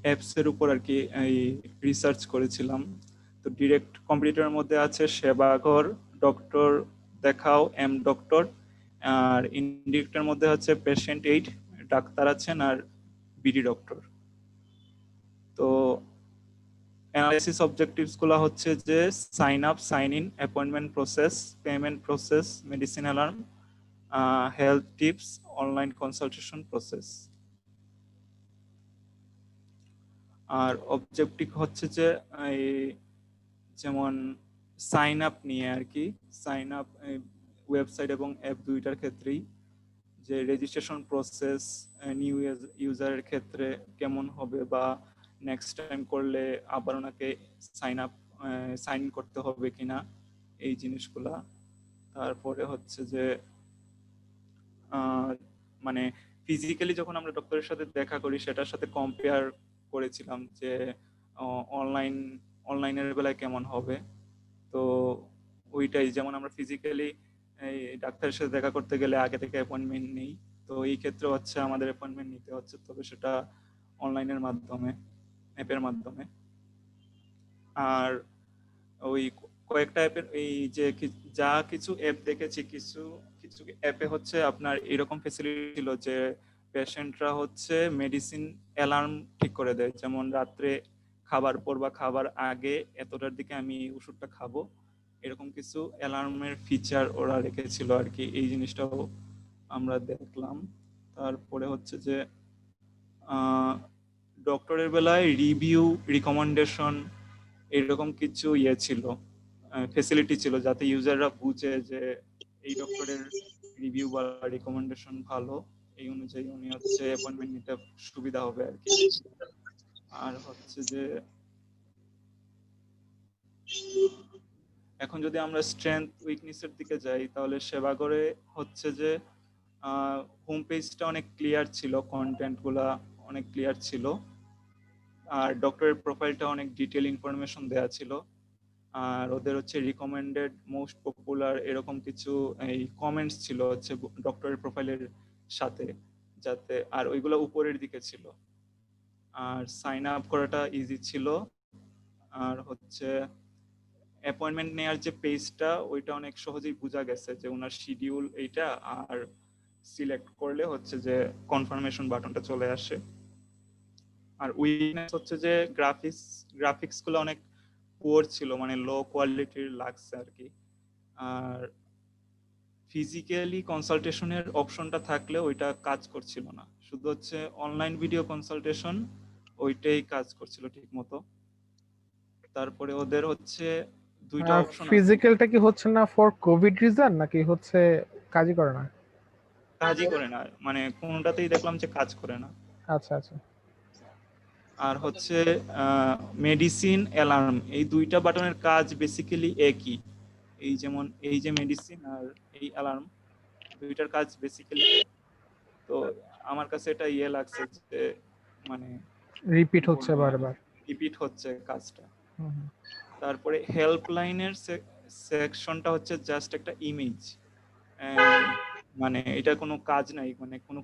Apps এর উপর আর কি এই রিসার্চ করেছিলাম। তো ডিরেক্ট কম্পিটিটরের মধ্যে আছে Sebaghar, doctor Dekhao, M doctor. আর ইনডিরেক্টের মধ্যে হচ্ছে পেশেন্ট এইড, ডাক্তার আছেন, আর বিডি ডক্টর। তো অ্যানালাইসিস অবজেক্টিভস গুলো হচ্ছে যে sign up, sign in, appointment process, payment process, medicine alarm, health tips, online consultation process. আর অবজেক্টিভ হচ্ছে যে এই যেমন সাইন আপ নিয়ে আর কি, সাইন আপ ওয়েবসাইট এবং অ্যাপ দুইটার ক্ষেত্রেই, যে রেজিস্ট্রেশন প্রসেস নিউ ইউজারের ক্ষেত্রে কেমন হবে, বা নেক্সট টাইম করলে আবার ওনাকে সাইন করতে হবে কিনা, এই জিনিসগুলা। তারপরে হচ্ছে যে মানে ফিজিক্যালি যখন আমরা ডক্টরের সাথে দেখা করি সেটার সাথে কম্পেয়ার করেছিলাম যে অনলাইনের বেলায় কেমন হবে। তো ওইটাই, যেমন আমরা ফিজিক্যালি এই ডাক্তারের সাথে দেখা করতে গেলে আগে থেকে অ্যাপয়েন্টমেন্ট নেই, তো এই ক্ষেত্রে হচ্ছে আমাদের অ্যাপয়েন্টমেন্ট নিতে হচ্ছে, তবে সেটা অনলাইনের মাধ্যমে, অ্যাপের মাধ্যমে। আর ওই কয়েকটা অ্যাপের এই যে যা কিছু অ্যাপ দেখেছি, কিছু কিছু অ্যাপে হচ্ছে আপনার এরকম ফেসিলিটি ছিল যে পেশেন্টরা হচ্ছে মেডিসিন অ্যালার্ম ঠিক করে দেয়, যেমন রাত্রে খাবার পর বা খাবার আগে এতটার দিকে আমি ওষুধটা খাবো, এরকম কিছু অ্যালার্মের ফিচার ওরা রেখেছিল আর কি। এই জিনিসটাও আমরা দেখলাম। তারপরে হচ্ছে যে ডক্টরের বেলায় রিভিউ, রিকমেন্ডেশন, এরকম কিছু ছিল, ফেসিলিটি ছিল, যাতে ইউজাররা বুঝে যে এই ডক্টরের রিভিউ বা রিকমেন্ডেশন ভালো, এই অনুযায়ী উনি হচ্ছে অ্যাপয়েন্টমেন্ট নিতে সুবিধা হবে আর কি। আর হচ্ছে যে এখন যদি আমরা স্ট্রেংথ উইকনেসের দিকে যাই, তাহলে সেবাগরে হচ্ছে যে হোম পেজটা অনেক ক্লিয়ার ছিল, কন্টেন্ট গুলা অনেক ক্লিয়ার ছিল, আর ডক্টরের প্রোফাইলটা অনেক ডিটেল ইনফরমেশন দেওয়া ছিল। আর ওদের হচ্ছে রিকমেন্ডেড, মোস্ট পপুলার, এরকম কিছু এই কমেন্টস ছিল হচ্ছে ডক্টরের প্রোফাইলের সাথে, যাতে, আর ওইগুলো উপরের দিকে ছিল। আর সাইন আপ করাটা ইজি ছিল। আর হচ্ছে অ্যাপয়েন্টমেন্ট নেওয়ার যে পেজটা, ওইটা অনেক সহজেই বোঝা গেছে যে ওনার শিডিউল এইটা, আর সিলেক্ট করলে হচ্ছে যে কনফার্মেশন বাটনটা চলে আসে। আর উইকনেস হচ্ছে যে গ্রাফিক্স গুলো অনেক পুয়ার ছিল, মানে লো কোয়ালিটির লাগছে আর কি। আর ফিজিক্যালি কনসালটেশনের অপশনটা থাকলে ওইটা কাজ করছিল না, শুধু হচ্ছে অনলাইন ভিডিও কনসালটেশন ওইটাই কাজ করছিল ঠিক মতো। তারপরে ওদের হচ্ছে দুইটা অপশন আছে। ফিজিক্যালটা কি হচ্ছে না ফর কোভিড রিজন, নাকি হচ্ছে কাজই করে না? কাজই করে না, মানে কোনটাতেই দেখলাম যে কাজ করে না। আচ্ছা আচ্ছা। আর হচ্ছে মেডিসিন অ্যালার্ম, এই দুইটা বাটনের কাজ বেসিক্যালি একই। এই যেমন এই যে মেডিসিন আর এই অ্যালার্ম, দুইটার কাজ বেসিক্যালি। তো আমার কাছে এটা লাগছে যে মানে রিপিট কি হচ্ছে বলবো, বারবার। রিপিট হচ্ছে কাজটা। হুম হুম। তারপরে হেল্পলাইনের সেকশনটা হচ্ছে জাস্ট একটা ইমেজ, মানে এটা কোনো কাজ নাই, মানে কোনো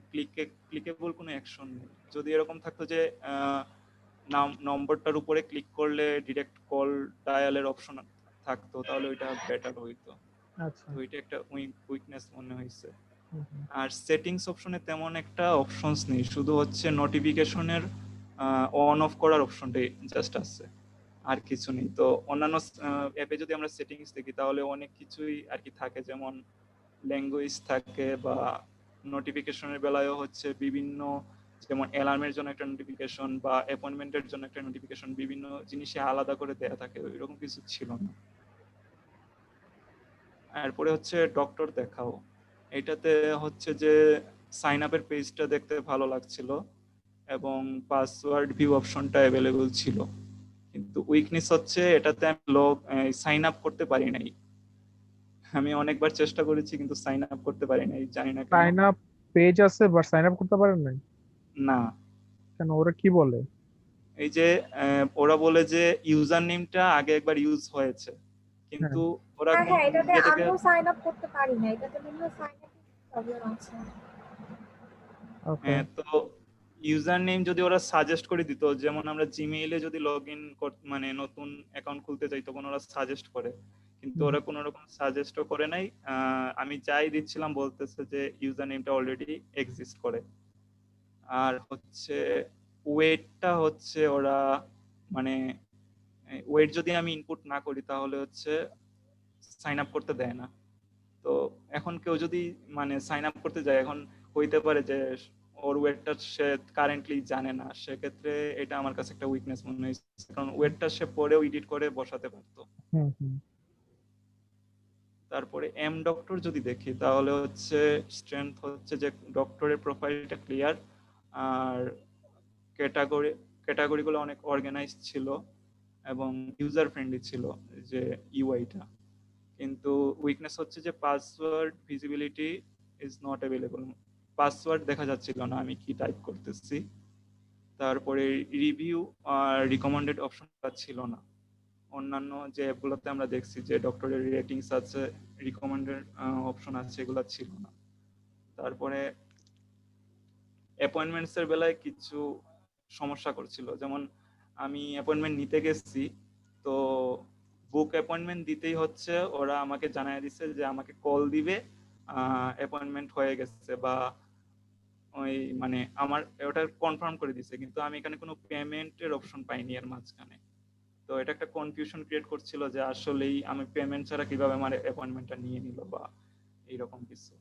ক্লিকেবল কোনো অ্যাকশন নেই। যদি এরকম থাকতো যে নম্বরটার উপরে ক্লিক করলে ডিরেক্ট কল ডায়ালের অপশন থাকতো, তাহলে ওইটা বেটার হইতো। আচ্ছা। তো ওইটা একটা উইকনেস মনে হয়েছে। হুম হুম। আর সেটিংস অপশনে তেমন একটা অপশনস নেই, শুধু হচ্ছে নোটিফিকেশনের অন অফ করার অপশনটাই জাস্ট আছে, আর কিছু নেই। তো অন্যান্য অ্যাপে যদি আমরা সেটিংস দেখি তাহলে অনেক কিছুই আর কি থাকে, যেমন ল্যাঙ্গুয়েজ থাকে, বা নোটিফিকেশনের বেলায়ও হচ্ছে বিভিন্ন, যেমন অ্যালার্মের জন্য একটা নোটিফিকেশন বা অ্যাপয়েন্টমেন্টের জন্য একটা নোটিফিকেশন, বিভিন্ন জিনিসে আলাদা করে দেয়া থাকে, এরকম কিছু ছিল না। এরপরে হচ্ছে ডক্টর দেখাও, এটাতে হচ্ছে যে সাইন আপের পেজটা দেখতে ভালো লাগছিল এবং পাসওয়ার্ড ভিউ অপশনটা অ্যাভেলেবল ছিল, কিন্তু উইকনেস হচ্ছে এটাতে আমি সাইন আপ করতে পারি নাই। আমি অনেকবার চেষ্টা করেছি কিন্তু সাইন আপ করতে পারি নাই, জানি না কেন। সাইন আপ পেজ আছে বাট সাইন আপ করতে পারেন নাই? না, কেন, ওরা কি বলে? এই যে ওরা বলে যে ইউজার নেমটা আগে একবার ইউজ হয়েছে, হ্যাঁ। কিন্তু ওরা হ্যাঁ কোন হ্যাঁ, এটাতে ইয়ে থেকে, আমিও সাইন আপ করতে পারি না, এটাতে মনে হয় সাইন আপ প্রবলেম আছে। ওকে। তো ইউজার নেম যদি ওরা সাজেস্ট করে দিত, যেমন আমরা জিমেইলে যদি লগ ইন মানে নতুন অ্যাকাউন্ট খুলতে চাই তখন ওরা সাজেস্ট করে, কিন্তু হুম, ওরা কোনো রকম সাজেস্টও করে নাই। আমি যাই দিচ্ছিলাম বলতেছে যে ইউজার নেমটা অলরেডি এক্সিস্ট করে। আর হচ্ছে ওয়েটটা হচ্ছে ওরা মানে ওয়েট যদি আমি ইনপুট না করি তাহলে হচ্ছে সাইন আপ করতে দেয় না। তো এখন কেউ যদি মানে সাইন আপ করতে যায়, এখন হইতে পারে যে ওর ওয়েটটা সে কারেন্টলি জানে না, সেক্ষেত্রে এটা আমার কাছে একটা উইকনেস মনে হয়েছে, কারণ ওয়েটটা সে পরেও এডিট করে বসাতে পারতো। হুম, হুম, তারপরে এম ডক্টর যদি দেখি তাহলে হচ্ছে স্ট্রেংথ হচ্ছে যে ডক্টরের প্রোফাইলটা ক্লিয়ার, আর ক্যাটাগরি ক্যাটাগরিগুলো অনেক অর্গানাইজ ছিল এবং ইউজার ফ্রেন্ডলি ছিল যে ইউআইটা। কিন্তু উইকনেস হচ্ছে যে password visibility is not available, password দেখা যাচ্ছিল না আমি কি টাইপ করতেছি। তারপরে রিভিউ আর রিকমেন্ডেড অপশনটা ছিল না। অন্যান্য যে অ্যাপগুলোতে আমরা দেখছি যে ডক্টরের রেটিংস আছে, রিকমেন্ডেড অপশন আছে, এগুলো ছিল না। তারপরে অ্যাপয়েন্টমেন্টস এর বেলায় কিছু সমস্যা করছিল, যেমন আমি অ্যাপয়েন্টমেন্ট নিতে গেছি, তো বুক অ্যাপয়েন্টমেন্ট দিতেই হচ্ছে ওরা আমাকে জানায় দিচ্ছে যে আমাকে কল দিবে, অ্যাপয়েন্টমেন্ট হয়ে গেছে, বা ওই মানে আমার ওটা কনফার্ম করে দিছে, কিন্তু আমি এখানে কোনো পেমেন্টের অপশন পাইনি এর মাঝখানে। তো এটা একটা কনফিউশন ক্রিয়েট করছিল যে আসলেই আমি পেমেন্ট ছাড়া কিভাবে আমার অ্যাপয়েন্টমেন্টটা নিয়ে নিল বা এইরকম কিছু।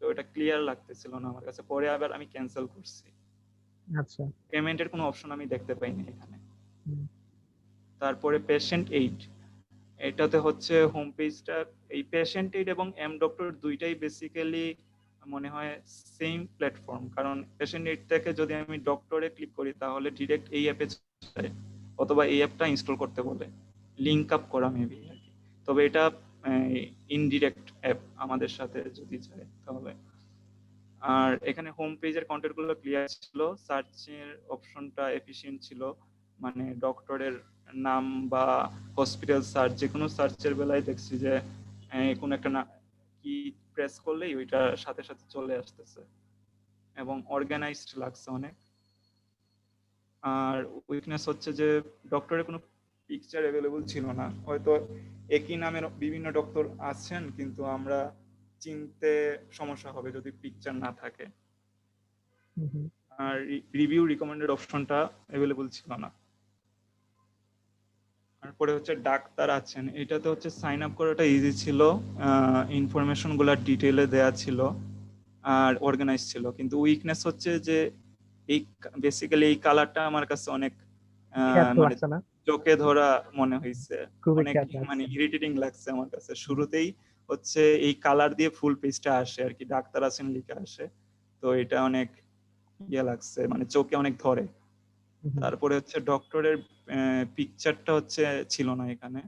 তো এটা ক্লিয়ার লাগতেছিল না আমার কাছে, পরে আবার আমি ক্যান্সেল করছি। আচ্ছা। পেমেন্টের কোনো অপশন আমি দেখতে পাইনি এখানে। হুম, তারপরে পেশেন্ট এইড, এটাতে হচ্ছে হোম পেজটা, এই পেশেন্ট এইড এবং এম ডক্টর দুইটাই বেসিক্যালি মনে হয় সেম প্ল্যাটফর্ম, কারণ পেশেন্ট এইড থেকে যদি আমি ডক্টরে ক্লিক করি তাহলে ডিরেক্ট এই অ্যাপে যায়, অথবা এই অ্যাপটা ইনস্টল করতে বলে, লিঙ্ক আপ করা মেবি আর কি। তবে এটা ইনডিরেক্ট অ্যাপ আমাদের সাথে যদি যায় তাহলে। আর এখানে হোম পেজের কন্টেন্ট গুলো ক্লিয়ার ছিল, সার্চের অপশনটা এফিশিয়েন্ট ছিল, মানে ডক্টরের নাম বা হসপিটাল সার্চ, যে কোনো সার্চের বেলায় দেখছি যে কোনো একটা কি প্রেস করলেই ওইটা সাথে সাথে চলে আসতেছে, এবং অর্গানাইজড লাগছে অনেক। আর উইকনেস হচ্ছে যে ডক্টরের কোনো পিকচার অ্যাভেলেবল ছিল না, হয়তো একই নামের বিভিন্ন ডক্টর আছেন কিন্তু আমরা চিনতে সমস্যা হবে যদি পিকচার না থাকে। হুম, হুম। আর রিভিউ রিকমেন্ডেড অপশনটা অ্যাভেলেবল ছিল না। তারপরে হচ্ছে ডাক্তার আছেন, এটাতে হচ্ছে সাইন আপ করাটা ইজি ছিল, ইনফরমেশন গুলা ডিটেলে দেয়া ছিল আর অর্গানাইজ ছিল, কিন্তু উইকনেস হচ্ছে যে এই বেসিক্যালি এই কালারটা আমার কাছে অনেক খ্যাত মানে লাগছে না? চোখে ধরা মনে হয়েছে, খুবই অনেক খ্যাত মানে লাগছে। ইরিটেটিং লাগছে আমার কাছে। হুম, শুরুতেই হচ্ছে এই কালার দিয়ে ফুল পেজটা আসে আর কি, ডাক্তার আছেন লিখে আসে, তো এটা অনেক ইয়ে লাগছে, মানে চোখে অনেক ধরে। হুম, তারপরে হচ্ছে ডক্টরের পিকচারটা হচ্ছে ছিল না এখানে,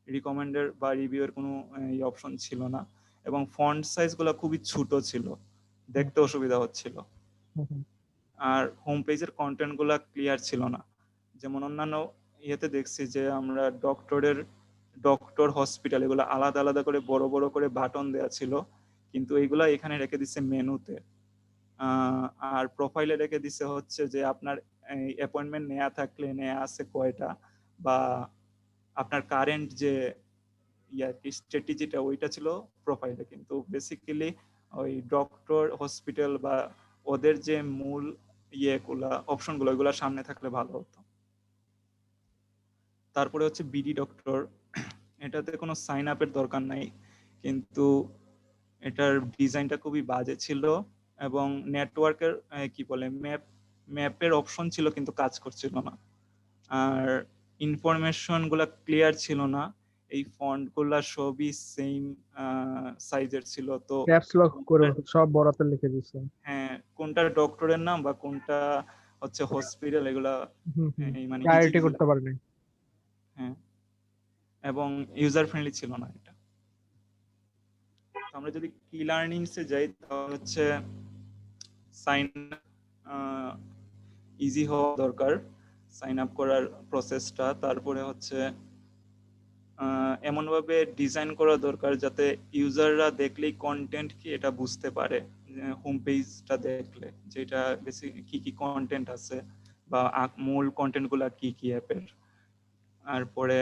রিকমেন্ডের বা রিভিউয়ের কোনো অপশন ছিল না, এবং ফন্ট সাইজ গুলো খুবই ছোট ছিল, হুম, দেখতে অসুবিধা হচ্ছিল। হুম, হুম, আর হোম পেজের কন্টেন্ট গুলা ক্লিয়ার ছিল না, যেমন অন্যান্য ইয়েতে দেখছি যে আমরা ডক্টর হসপিটাল এগুলো আলাদা আলাদা করে বড় বড় করে বাটন দেওয়া ছিল, কিন্তু এইগুলা এখানে রেখে দিচ্ছে মেনুতে। আর প্রোফাইলে রেখে দিছে হচ্ছে যে আপনার অ্যাপয়েন্টমেন্ট নেওয়া থাকলে নেওয়া আছে কয়টা, বা আপনার কারেন্ট যে স্ট্র্যাটেজিটা ওইটা ছিল প্রোফাইলে, কিন্তু বেসিক্যালি ওই ডক্টর হসপিটাল বা ওদের যে মূল ইয়েগুলা অপশনগুলো ওইগুলো সামনে থাকলে ভালো হতো। তারপরে হচ্ছে বিডি ডক্টর, এটাতে কোনো সাইন আপের দরকার নাই, কিন্তু এটার ডিজাইনটা খুবই বাজে ছিল, এবং নেটওয়ার্কের কি বলে ম্যাপের অপশন ছিল কিন্তু কাজ করছিল না। আর ইনফরমেশন গুলা ক্লিয়ার ছিল না, এই ফন্ট গুলা সবই সেম সাইজের ছিল, তো ক্যাপস লক করে সব বড়তে লিখে দিচ্ছে। হ্যাঁ কোনটা ডক্টরের নাম বা কোনটা হচ্ছে হসপিটাল এগুলা হুম, হুম। এই মানে ইজি প্রায়োরিটি ইজি করতে লাগে। পারিনি। হ্যাঁ, এবং ইউজার ফ্রেন্ডলি ছিল না এটা। তো আমরা যদি কি লার্নিংস এ যাই তাহলে হচ্ছে সাইন ইজি হওয়া দরকার, সাইন আপ করার প্রসেসটা। তারপরে হচ্ছে এমনভাবে ডিজাইন করা দরকার যাতে ইউজাররা দেখলেই কন্টেন্ট কি এটা বুঝতে পারে, হোম পেজটা দেখলে, যেটা বেসিক কি কি কন্টেন্ট আছে বা মূল কন্টেন্টগুলো কি কি অ্যাপের। আর পরে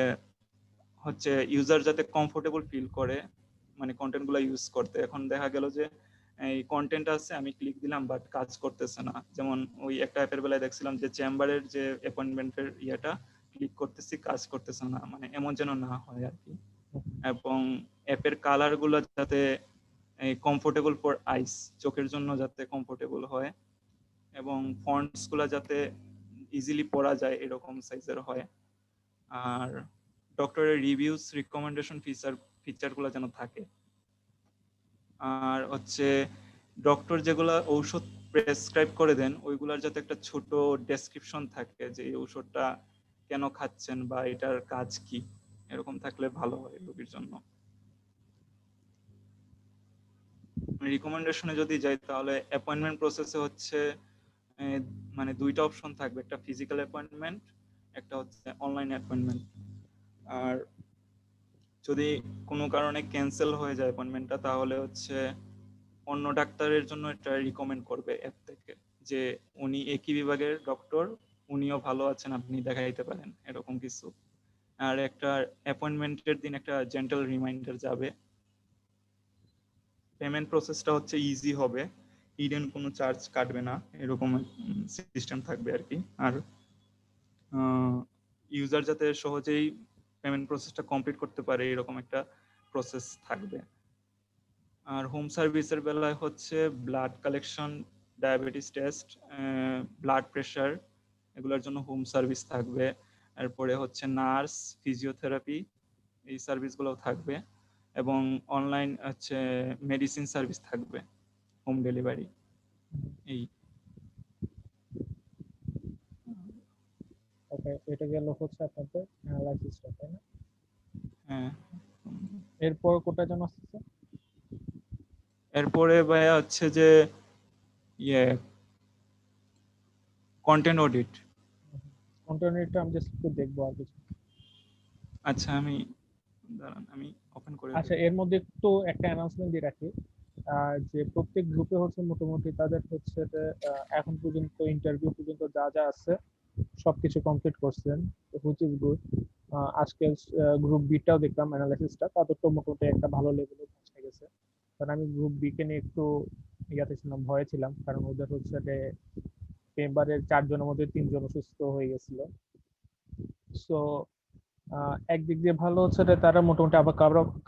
হচ্ছে ইউজার যাতে কমফোর্টেবল ফিল করে মানে কন্টেন্টগুলো ইউজ করতে। এখন দেখা গেল যে এই কন্টেন্ট আছে, আমি ক্লিক দিলাম বাট কাজ করতেছে না। যেমন ওই একটা অ্যাপের বেলায় দেখছিলাম যে চেম্বারের যে অ্যাপয়েন্টমেন্টের ইয়েটা ক্লিক করতেছি, কাজ করতেছে না, মানে এমন যেন না হয় আর কি। এবং অ্যাপের কালার গুলো যাতে কমফোর্টেবল ফর আইস, চোখের জন্য যাতে কমফোর্টেবল হয়, এবং ফন্টস গুলো যাতে ইজিলি পড়া যায় এরকম সাইজের হয়। আর ডক্টরের রিভিউস, রিকমেন্ডেশন ফিচারগুলো যেন থাকে। আর হচ্ছে ডক্টর যেগুলা ঔষধ প্রেসক্রাইব করে দেন ওইগুলার যাতে একটা ছোট ডেসক্রিপশন থাকে যে এই ঔষধটা কেন খাচ্ছেন বা এটার কাজ কি, এরকম থাকলে ভালো হয় রোগীর জন্য। রিকমেন্ডেশনে যদি যাই তাহলে অ্যাপয়েন্টমেন্ট প্রসেসে হচ্ছে মানে দুইটা অপশন থাকবে, একটা ফিজিক্যাল অ্যাপয়েন্টমেন্ট, একটা হচ্ছে অনলাইন অ্যাপয়েন্টমেন্ট। আর যদি কোনো কারণে ক্যান্সেল হয়ে যায় অ্যাপয়েন্টমেন্টটা তাহলে হচ্ছে অন্য ডাক্তারের জন্য এটা রিকমেন্ড করবে অ্যাপ থেকে যে উনি একই বিভাগের ডক্টর, উনিও ভালো আছেন, আপনি দেখাইতে পারেন, এরকম কিছু। আর একটা অ্যাপয়েন্টমেন্টের দিন একটা জেন্টাল রিমাইন্ডার যাবে। পেমেন্ট প্রসেসটা হচ্ছে ইজি হবে, হিডেন কোনো চার্জ কাটবে না, এরকম সিস্টেম থাকবে আর কি। আর ইউজার যাতে সহজেই পেমেন্ট প্রসেসটা কমপ্লিট করতে পারে এরকম একটা প্রসেস থাকবে। আর হোম সার্ভিসের বেলায় হচ্ছে blood collection, diabetes test, blood pressure, এগুলোর জন্য হোম সার্ভিস থাকবে। এরপরে হচ্ছে নার্স, ফিজিওথেরাপি, এই সার্ভিসগুলো থাকবে। এবং অনলাইন হচ্ছে মেডিসিন সার্ভিস থাকবে, হোম ডেলিভারি। এই ওকে, এটা গেল হচ্ছে আপনাদের অ্যানালাইসিসটা, তাই না? হ্যাঁ। এরপর কোটা যেন আসছে? এরপরে ভাইয়া হচ্ছে যে ইয়ে কন্টেন্ট অডিট। কন্টিনিউটা আমি জাস্ট একটু দেখবো আর কিছু। আচ্ছা, আমি দাঁড়ান, আমি ওপেন করে আচ্ছা, দেখি। এর মধ্যে একটু একটা অ্যানাউন্সমেন্ট দিয়ে রাখি, যে প্রত্যেক গ্রুপে হচ্ছে মোটামুটি তাদের হচ্ছে যে এখন পর্যন্ত ইন্টারভিউ পর্যন্ত যা যা আছে সবকিছু কমপ্লিট করছেন, হুইচ ইজ গুড। আজকে গ্রুপ বিটাও দেখলাম অ্যানালাইসিসটা, তাদের তো মোটামুটি একটা ভালো লেভেলে পৌঁছে গেছে। কারণ আমি গ্রুপ বি কে নিয়ে একটু ইয়াতে ছিলাম, ভয়ে ছিলাম, কারণ ওদের হচ্ছে যে এবারের 4 জনের মধ্যে 3 জন অসুস্থ হয়ে গেছিল। সো একদিক দিয়ে ভালো হচ্ছে যে তারা মোটামুটি আবার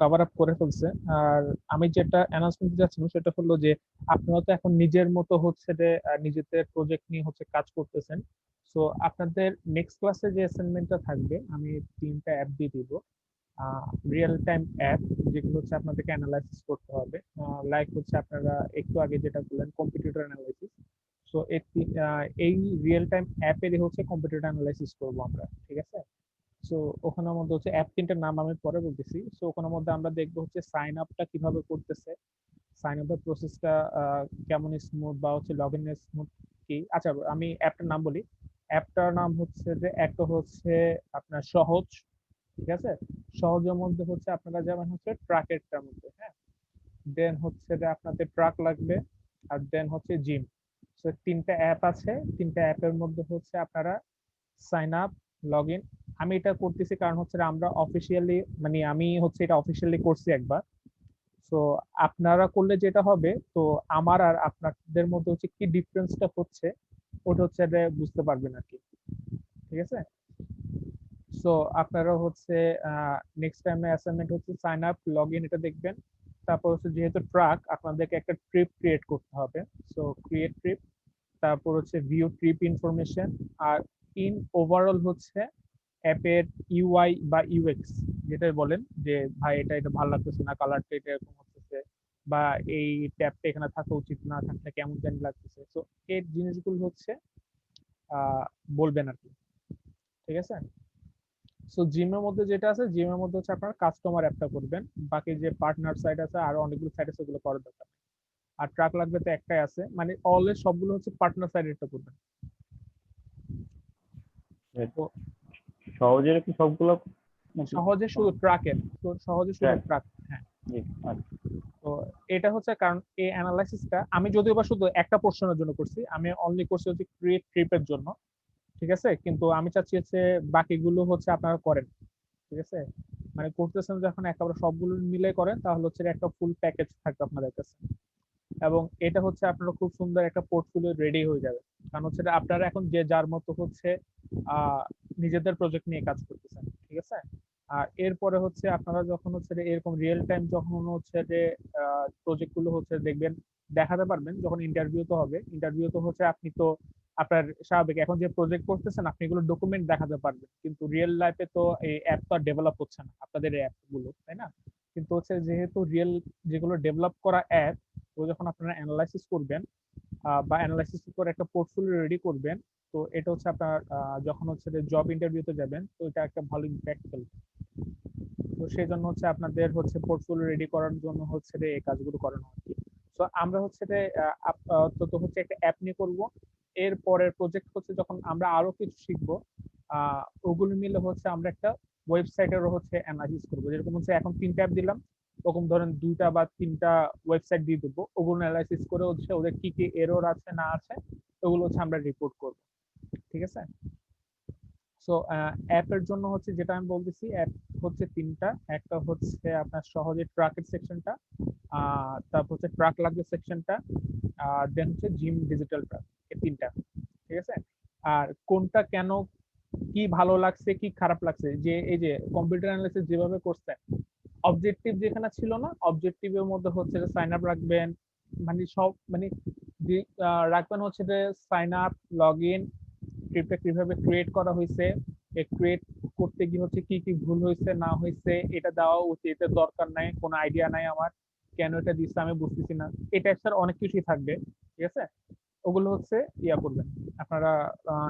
কভার আপ করে ফেলছে। আর আমি যেটা অ্যানাউন্সমেন্ট দিতে চাচ্ছিলাম সেটা হলো যে আপনারা তো এখন নিজের মতো হচ্ছে যে নিজেদের প্রজেক্ট নিয়ে হচ্ছে কাজ করতেছেন। সো আপনাদের নেক্সট ক্লাসে যে অ্যাসাইনমেন্টটা থাকবে আমি 3টা অ্যাপ দিয়ে দিব, রিয়েল টাইম অ্যাপ, যেগুলো হচ্ছে আপনাদেরকে অ্যানালাইসিস করতে হবে। লাইক হচ্ছে আপনারা একটু আগে যেটা বললেন কম্পিটিটর অ্যানালাইসিস। সো এই রিয়েল টাইম অ্যাপেরই হচ্ছে কম্পিটিটর অ্যানালাইসিস করবো আমরা, ঠিক আছে? সো ওখানের মধ্যে হচ্ছে অ্যাপ 3টার নাম আমি পরে বলতেছি। সো ওখানের মধ্যে আমরা দেখবো হচ্ছে সাইন আপটা কিভাবে করতেছে, সাইন আপের প্রসেসটা কেমন স্মুথ বা হচ্ছে লগ ইন স্মুথ কি। আচ্ছা, আমি অ্যাপটার নাম বলি। অ্যাপটার নাম হচ্ছে যে একটা হচ্ছে আপনার সহজ, ঠিক আছে? সহজের মধ্যে হচ্ছে আপনারা যেমন হচ্ছে ট্রাকেরটার মধ্যে, হ্যাঁ, দেন হচ্ছে যে আপনাদের ট্রাক লাগবে, আর দেন হচ্ছে জিম। সো 3টা অ্যাপ আছে, 3টা অ্যাপের মধ্যে হচ্ছে আপনারা সাইন আপ, লগ ইন। আমি এটা করতেছি কারণ হচ্ছে আমরা অফিসিয়ালি, মানে আমি হচ্ছে এটা অফিসিয়ালি করছি একবার। তো আপনারা করলে যেটা হবে, তো আমার আর আপনাদের মধ্যে হচ্ছে কি ডিফারেন্সটা হচ্ছে ওটা হচ্ছে যে বুঝতে পারবেন আর কি, ঠিক আছে? সো আপনারা হচ্ছে নেক্সট টাইমে অ্যাসাইনমেন্ট হচ্ছে সাইন আপ, লগ ইন, এটা দেখবেন। তারপর হচ্ছে যেহেতু ট্রাক, আপনাদেরকে একটা ট্রিপ ক্রিয়েট করতে হবে। সো ক্রিয়েট ট্রিপ, তারপর হচ্ছে ভিউ ট্রিপ ইনফরমেশন। আর ইন ওভারঅল হচ্ছে অ্যাপের ইউআই বা ইউএক্স, যেটা বলেন যে ভাই এটা এটা ভালো লাগতেছে না, কালারটা এটা এরকম হচ্ছে, বা এই ট্যাবটা এখানে থাকা উচিত না, থাকলে কেমন জানি লাগতেছে। তো এই জিনিসগুলো হচ্ছে আহ বলবেন আর কি, ঠিক আছে? সো জিমের মধ্যে যেটা আছে, জিমের মধ্যে হচ্ছে আপনার কাস্টমার অ্যাপটা করবেন, বাকি যে পার্টনার সাইট আছে আর অনেকগুলো সাইট আছে ওগুলো করার দরকার নেই। আর ট্রাক লাগবে তো একটাই আছে, মানে অলওয়েজ সবগুলো হচ্ছে পার্টনার সাইডেরটা করবেন। তো সহজের কি সবগুলো নাকি? সহজে শুধু ট্রাকের, তো সহজে শুধু ট্র্যাক, ট্রাক, হ্যাঁ। জি, আচ্ছা। তো এটা হচ্ছে কারণ এই অ্যানালাইসিসটা আমি যদিও বা শুধু একটা পোর্শনের জন্য করছি, আমি অনলি করছি হচ্ছে ক্রিয়েট ট্রিপের জন্য, ঠিক আছে? কিন্তু আমি চাচ্ছি হচ্ছে বাকিগুলো হচ্ছে আপনারা করেন, ঠিক আছে? মানে করতেছেন যখন একেবারে সবগুলো মিলে করেন তাহলে হচ্ছে একটা ফুল প্যাকেজ থাকবে আপনাদের কাছে, এবং এটা হচ্ছে আপনারা খুব সুন্দর একটা পোর্টফোলিও রেডি হয়ে যাবে। কারণ হচ্ছে আপনারা এখন যে যার মতো হচ্ছে নিজেদের প্রজেক্ট নিয়ে কাজ করতেছেন, ঠিক আছে? আর এরপরে হচ্ছে আপনারা যখন হচ্ছে এরকম রিয়েল টাইম যখন হচ্ছে যে প্রজেক্ট গুলো হচ্ছে দেখবেন, দেখাতে পারবেন যখন ইন্টারভিউ তো হবে, ইন্টারভিউ তো হচ্ছে আপনি তো আপনার স্বাভাবিক এখন যে প্রজেক্ট করতেছেন আপনি এগুলো ডকুমেন্ট দেখাতে পারবেন, কিন্তু রিয়েল লাইফে তো এই অ্যাপ তো ডেভেলপ হচ্ছে না আপনাদের অ্যাপ গুলো, তাই না? কিন্তু হচ্ছে যেহেতু রিয়েল যেগুলো ডেভেলপ করা অ্যাপ, তো যখন আপনারা অ্যানালাইসিস করবেন বা অ্যানালাইসিস করে একটা পোর্টফোলিও রেডি করবেন, তো এটা হচ্ছে আপনার যখন হচ্ছে জব ইন্টারভিউতে যাবেন তো এটা একটা ভালো ইম্প্যাক্ট ফেলবে। তো সেই জন্য হচ্ছে আপনাদের হচ্ছে পোর্টফোলিও রেডি করার জন্য হচ্ছে এই কাজগুলো করানো হয়। তো আমরা হচ্ছে তো হচ্ছে একটা অ্যাপ নিয়ে করব। এর পরের প্রজেক্ট হচ্ছে যখন আমরা আরো কিছু শিখবো, ওগুলো মিলে হচ্ছে আমরা একটা ওয়েবসাইটেরও হচ্ছে অ্যানালাইসিস করবো। যেরকম হচ্ছে এখন 3টা অ্যাপ দিলাম, ওরকম ধরেন 2টা বা 3টা ওয়েবসাইট দিয়ে দেবো, ওগুলো অ্যানালাইসিস করে হচ্ছে ওদের কি কি এরর আছে না আছে ওগুলো হচ্ছে আমরা রিপোর্ট করব, ঠিক আছে? সো অ্যাপের জন্য হচ্ছে যেটা আমি বলতেছি, অ্যাপ হচ্ছে 3টা। একটা হচ্ছে আপনার সহজে ট্রাকের সেকশনটা, তারপর হচ্ছে ট্রাক লাগবে সেকশনটা, আর দেন হচ্ছে জিম ডিজিটাল ট্রাক, এই 3টা, ঠিক আছে? আর কোনটা কেন কি ভালো লাগছে কি খারাপ লাগছে, যে এই যে কম্পিউটার অ্যানালাইসিস যেভাবে করছে, অবজেক্টিভ যেখানে ছিল না, অবজেক্টিভের মধ্যে হচ্ছে যে সাইন আপ রাখবেন, মানে সব মানে রাখবেন হচ্ছে যে সাইন আপ, লগ ইন, ট্রিপটা কিভাবে ক্রিয়েট করা হয়েছে, ক্রিয়েট করতে গিয়ে হচ্ছে কি কি ভুল হয়েছে না হয়েছে, এটা দেওয়া উচিত, এটা দরকার নাই, কোনো আইডিয়া নাই আমার, কেন এটা দিচ্ছে আমি বুঝতেছি না, এটা স্যার অনেক কিছুই থাকবে, ঠিক আছে? ওগুলো হচ্ছে ইয়া করবেন আপনারা,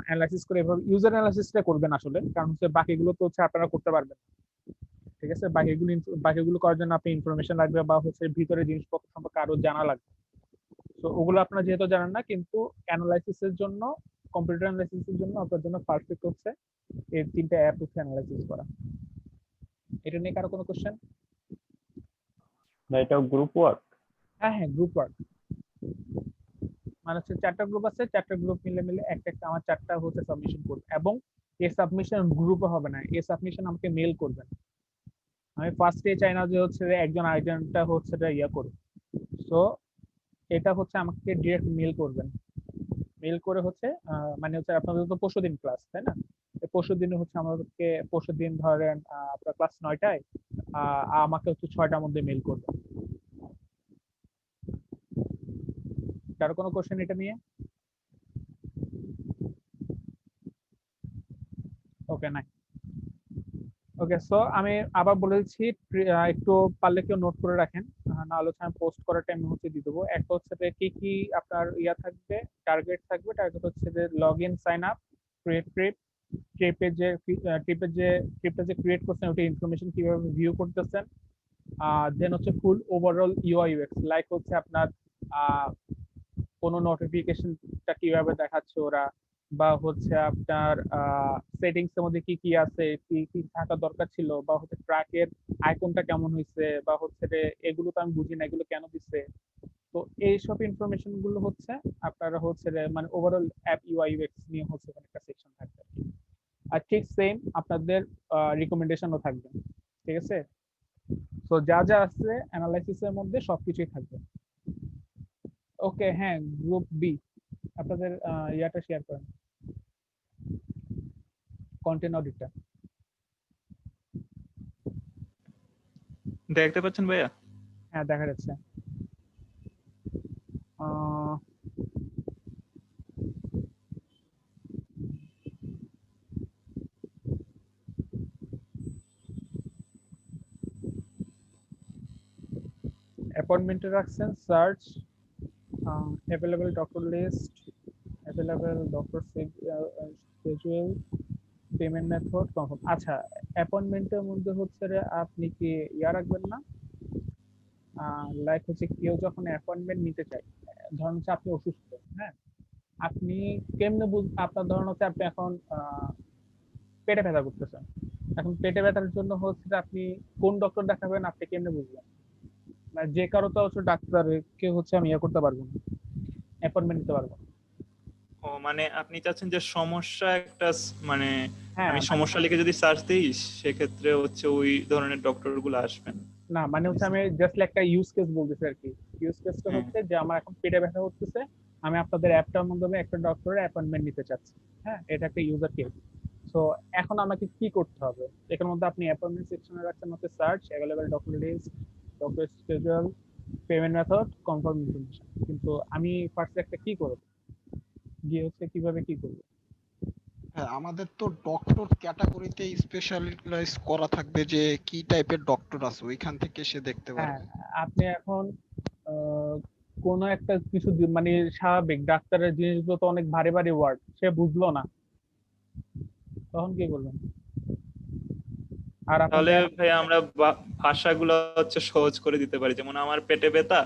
অ্যানালাইসিস করে এভাবে ইউজার অ্যানালাইসিসটা করবেন আসলে, কারণ হচ্ছে বাকিগুলো তো হচ্ছে আপনারা করতে পারবেন, ঠিক আছে? বাকিগুলো করার জন্য আপনি ইনফরমেশন লাগবে বা হচ্ছে ভিতরে জিনিসপত্র সম্পর্কে আরো জানা লাগবে। তো ওগুলো আপনারা যেহেতু জানেন না, কিন্তু অ্যানালাইসিসের জন্য, কম্পিউটার অ্যানালাইসিসের জন্য আপনার জন্য পারফেক্ট হচ্ছে এই 3টা অ্যাপ হচ্ছে অ্যানালাইসিস করা। এটা নিয়ে কারো কোনো কোশ্চেন? না এটাও গ্রুপ ওয়ার্ক? হ্যাঁ হ্যাঁ, গ্রুপ ওয়ার্ক, মানে হচ্ছে 4টা গ্রুপ আছে, 4টা গ্রুপ মিলে মিলে একটা একটা আমার 4টা হচ্ছে সাবমিশন করবে, এবং এই সাবমিশন গ্রুপে হবে না, এই সাবমিশন আমাকে মেল করবেন। আমি ফার্স্টে চাই না যে হচ্ছে একজন আরেকজনটা হচ্ছে ইয়া করবে। সো এটা হচ্ছে আমাকে ডিরেক্ট মেল করবেন, মেল করে হচ্ছে মানে হচ্ছে আপনাদের তো পরশুদিন ক্লাস, তাই না? পরশু দিনে হচ্ছে আমাদেরকে, পরশু দিন ধরেন আপনার ক্লাস 9টায়, আমাকে হচ্ছে 6টার মধ্যে মেল করবেন। কারো কোনো কোশ্চেন এটা নিয়ে? ওকে, নাই। ওকে, সো আমি আবার বলে দিচ্ছি, একটু পারলে কেউ নোট করে রাখেন, না হলে হচ্ছে আমি পোস্ট করার টাইম হচ্ছে দিয়ে দেবো। একটা হচ্ছে যে কি কি আপনার ইয়া থাকবে, টার্গেট থাকবে, টার্গেট হচ্ছে যে log in, sign up, create trip, ট্রিপের যে ট্রিপটা যে ক্রিয়েট করছেন ওটা ইনফরমেশন কিভাবে ভিউ করতেছেন, দেন হচ্ছে ফুল ওভারঅল ইউআই ইউএক্স, লাইক হচ্ছে আপনার কোনো নোটিফিকেশনটা কিভাবে দেখাচ্ছে ওরা, বা হচ্ছে আপনার সেটিংস এর মধ্যে কি কি আছে, কি কি থাকা দরকার ছিল, বা হচ্ছে ট্র্যাকের আইকনটা কেমন হয়েছে, বা হচ্ছে যে এগুলো তো আমি বুঝি না এগুলো কেন দিচ্ছে। তো এইসব ইনফরমেশন গুলো হচ্ছে আপনারা হচ্ছে যে মানে ওভারঅল অ্যাপ ইউআই ইউএক্স নিয়ে হচ্ছে এখানে একটা সেকশন থাকবে। আর ঠিক সেম আপনাদের রিকমেন্ডেশনও থাকবে, ঠিক আছে? তো যা যা আছে অ্যানালাইসিসের মধ্যে সবকিছুই থাকবে। ওকে, হ্যাঁ, গ্রুপ বি আপনাদের ইয়াটা শেয়ার করেন, কন্টেন্ট অডিটটা। দেখতে পাচ্ছেন ভাইয়া? হ্যাঁ, দেখা যাচ্ছে। অ্যাপয়েন্টমেন্টে রাখছেন search, available doctor list, available doctor schedule, payment method confirm. আচ্ছা, অ্যাপয়েন্টমেন্টের মধ্যে হচ্ছে যে আপনি কি ইয়া রাখবেন না, লাইক হচ্ছে কেউ যখন অ্যাপয়েন্টমেন্ট নিতে চায়, ধরুন হচ্ছে আপনি অসুস্থ, হ্যাঁ, আপনি কেমনে আপনার ধরুন হচ্ছে আপনি এখন পেটে ব্যথা করতেছেন, এখন পেটে ব্যথার জন্য হচ্ছে যে আপনি কোন ডক্টর দেখাবেন আপনি কেমনে বুঝবেন? মানে যে কারো তো হচ্ছে ডাক্তারকে হচ্ছে আমি ইয়ে করতে পারবো না, অ্যাপয়েন্টমেন্ট নিতে পারবো না। ও মানে আপনি চাচ্ছেন যে সমস্যা একটা মানে হ্যাঁ আমি মানে সমস্যা লিখে যদি সার্চ দিই সেক্ষেত্রে হচ্ছে ওই ধরনের ডক্টর গুলো আসবেন। না, মানে হচ্ছে আমি জাস্ট একটা ইউজ কেস বলতেছি আর কি। ইউজ কেসটা হ্যাঁ হচ্ছে যে আমার এখন পেটে ব্যথা করতেছে, আমি আপনাদের অ্যাপটার মাধ্যমে একটা ডক্টরের অ্যাপয়েন্টমেন্ট নিতে চাচ্ছি। হ্যাঁ, এটা একটা ইউজার কেস। সো এখন আমাকে কি করতে হবে? এখানে মধ্যে আপনি অ্যাপয়েন্টমেন্ট সেকশনে রাখছেন হচ্ছে search available doctor list, doctor schedule, payment method, confirm information. কিন্তু আমি ফার্স্ট একটা কি করব, গিয়ে হচ্ছে কিভাবে কি করব? হ্যাঁ, আমাদের তো ডক্টর ক্যাটাগরিতে স্পেশালাইজ করা থাকবে যে কি টাইপের ডক্টর আছে, ওইখান থেকে সে দেখতে হ্যাঁ, পারবে। আপনি এখন কোন একটা কিছু মানে স্বাভাবিক ডাক্তারের জিনিসগুলো তো অনেক ভারী ভারী ওয়ার্ড, সে বুঝলো না, তখন কি করবেন? আর তাহলে আপনাদের ভাই আমরা ভাষাগুলো হচ্ছে সহজ করে দিতে পারি, যেমন আমার পেটে ব্যথা,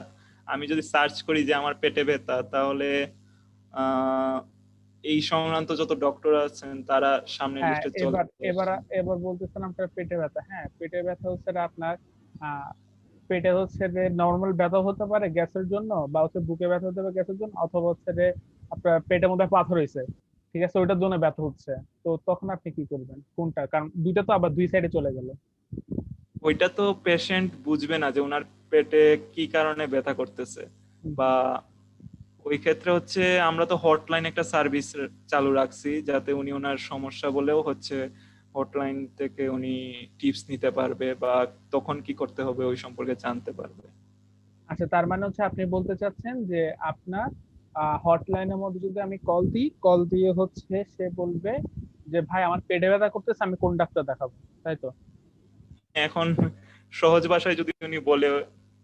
আমি যদি সার্চ করি যে আমার পেটে ব্যথা, তাহলে আহ এই সংক্রান্ত যত ডক্টর আছেন তারা সামনের হ্যাঁ, লিস্টে চলে এবার এবার আসে। এবার বলতেছেন আপনার পেটে ব্যথা। হ্যাঁ, পেটে ব্যথা হচ্ছে যে আপনার আহ, পেটে হচ্ছে যে নর্মাল ব্যথা হতে পারে গ্যাসের জন্য, বা হচ্ছে বুকে ব্যথা হতে পারে গ্যাসের জন্য, অথবা হচ্ছে যে আপনার পেটের মধ্যে পাথর হয়েছে, ঠিক আছে, ওইটার জন্য ব্যথা হচ্ছে। তো তখন আপনি কি করবেন কোনটা? কারণ দুইটা তো আবার দুই সাইডে চলে গেল। ওইটা তো পেশেন্ট বুঝবে না যে ওনার পেটে কি কারণে ব্যথা করতেছে, হুম, বা ওই ক্ষেত্রে হচ্ছে আমরা তো হটলাইন একটা সার্ভিস চালু রাখছি, যাতে উনি ওনার সমস্যা বলেও হচ্ছে হটলাইন থেকে উনি টিপস নিতে পারবে বা তখন কি করতে হবে ওই সম্পর্কে জানতে পারবে। আচ্ছা, তার মানে হচ্ছে আপনি বলতে চাচ্ছেন যে আপনার হটলাইনের মধ্যে যদি আমি কল দিই, কল দিয়ে হচ্ছে সে বলবে যে ভাই আমার পেটে ব্যথা করতেছে, আমি কোন ডাক্তার দেখাবো, তাই তো? এখন সহজ ভাষায় যদি উনি বলে,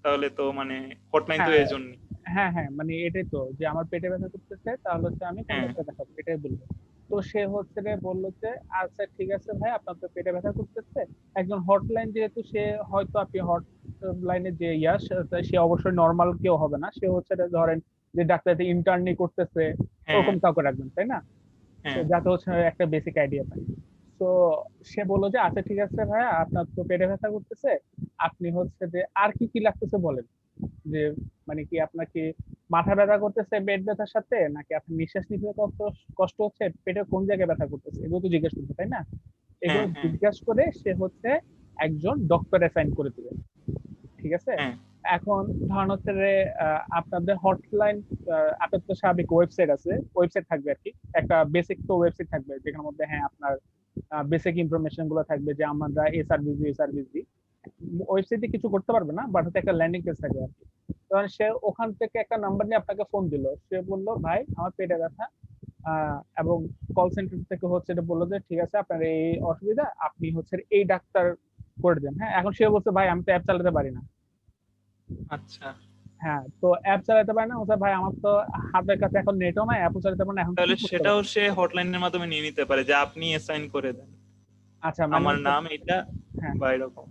তাহলে তো মানে হটলাইন তো হ্যাঁ, এই জন্য। হ্যাঁ, হ্যাঁ, মানে এটাই তো, যে আমার পেটে ব্যথা করতেছে, তাহলে হচ্ছে আমি কোন হ্যাঁ ডাক্তার দেখাবো এটাই বলবো। তো সে হচ্ছে যে বললো যে আচ্ছা ঠিক আছে ভাই, আপনার তো পেটে ব্যথা করতেছে, একজন হটলাইন যেহেতু, সে হয়তো আপনি হট লাইনে যে সে অবশ্যই নর্মাল কেউ হবে না, সে হচ্ছে যে ধরেন যে ডাক্তার ইন্টার্নি করতেছে, হ্যাঁ ওরকম কাউকে রাখবেন, তাই না? তো হ্যাঁ যাতে হচ্ছে একটা বেসিক আইডিয়া পাই। তো সে বললো যে আচ্ছা ঠিক আছে ভাইয়া, আপনার তো পেটে ব্যথা করতেছে, আপনি হচ্ছে যে আর কি কি লাগতেছে বলেন, যে মানে কি আপনার কি মাথা ব্যথা করতেছে পেট ব্যথার সাথে, নাকি আপনার নিঃশ্বাস নিতে কষ্ট কষ্ট হচ্ছে, পেটে কোন জায়গায় ব্যথা করতেছে, এগুলো তো জিজ্ঞেস করতে, তাই না? এগুলো হ্যাঁ হ্যাঁ জিজ্ঞাসা করে সে হচ্ছে একজন ডক্টর অ্যাসাইন করে দিবে, ঠিক আছে? হ্যাঁ এখন ধরেন হচ্ছে যে আপনাদের হটলাইন, আপনার তো স্বাভাবিক ওয়েবসাইট আছে, ওয়েবসাইট থাকবে আর কি, একটা বেসিক তো ওয়েবসাইট থাকবে যেখানের মধ্যে হ্যাঁ আপনার বেসিক ইনফরমেশন গুলো থাকবে যে আমরা এই সার্ভিস দিই, এই সার্ভিস দিই। ওয়েবসাইটে কিছু করতে পারবে না, বাট হচ্ছে একটা ল্যান্ডিং পেজ থাকবে আর কি। তখন সে ওখান থেকে একটা নাম্বার নিয়ে আপনাকে ফোন দিল, সে বললো ভাই আমার পেটে ব্যথা, এবং কল সেন্টার থেকে হচ্ছে এটা বললো যে ঠিক আছে আপনার এই অসুবিধা, আপনি হচ্ছে এই ডাক্তার করে দেন। হ্যাঁ, এখন সে বলছে ভাই আমি তো অ্যাপ চালাতে পারি না। আচ্ছা, হ্যাঁ, তো অ্যাপ চালাতে পারে না, বলছে ভাই আমার তো হাতের কাছে এখন নেটও নাই, অ্যাপও চালাতে পারে না, এখন কি তাহলে করতে সেটাও পারি? সে হটলাইনের মাধ্যমে নিয়ে নিতে পারে যে আপনি অ্যাসাইন করে দেন, আচ্ছা মানে আমার হচ্ছে নাম এটা হ্যাঁ, বা এরকম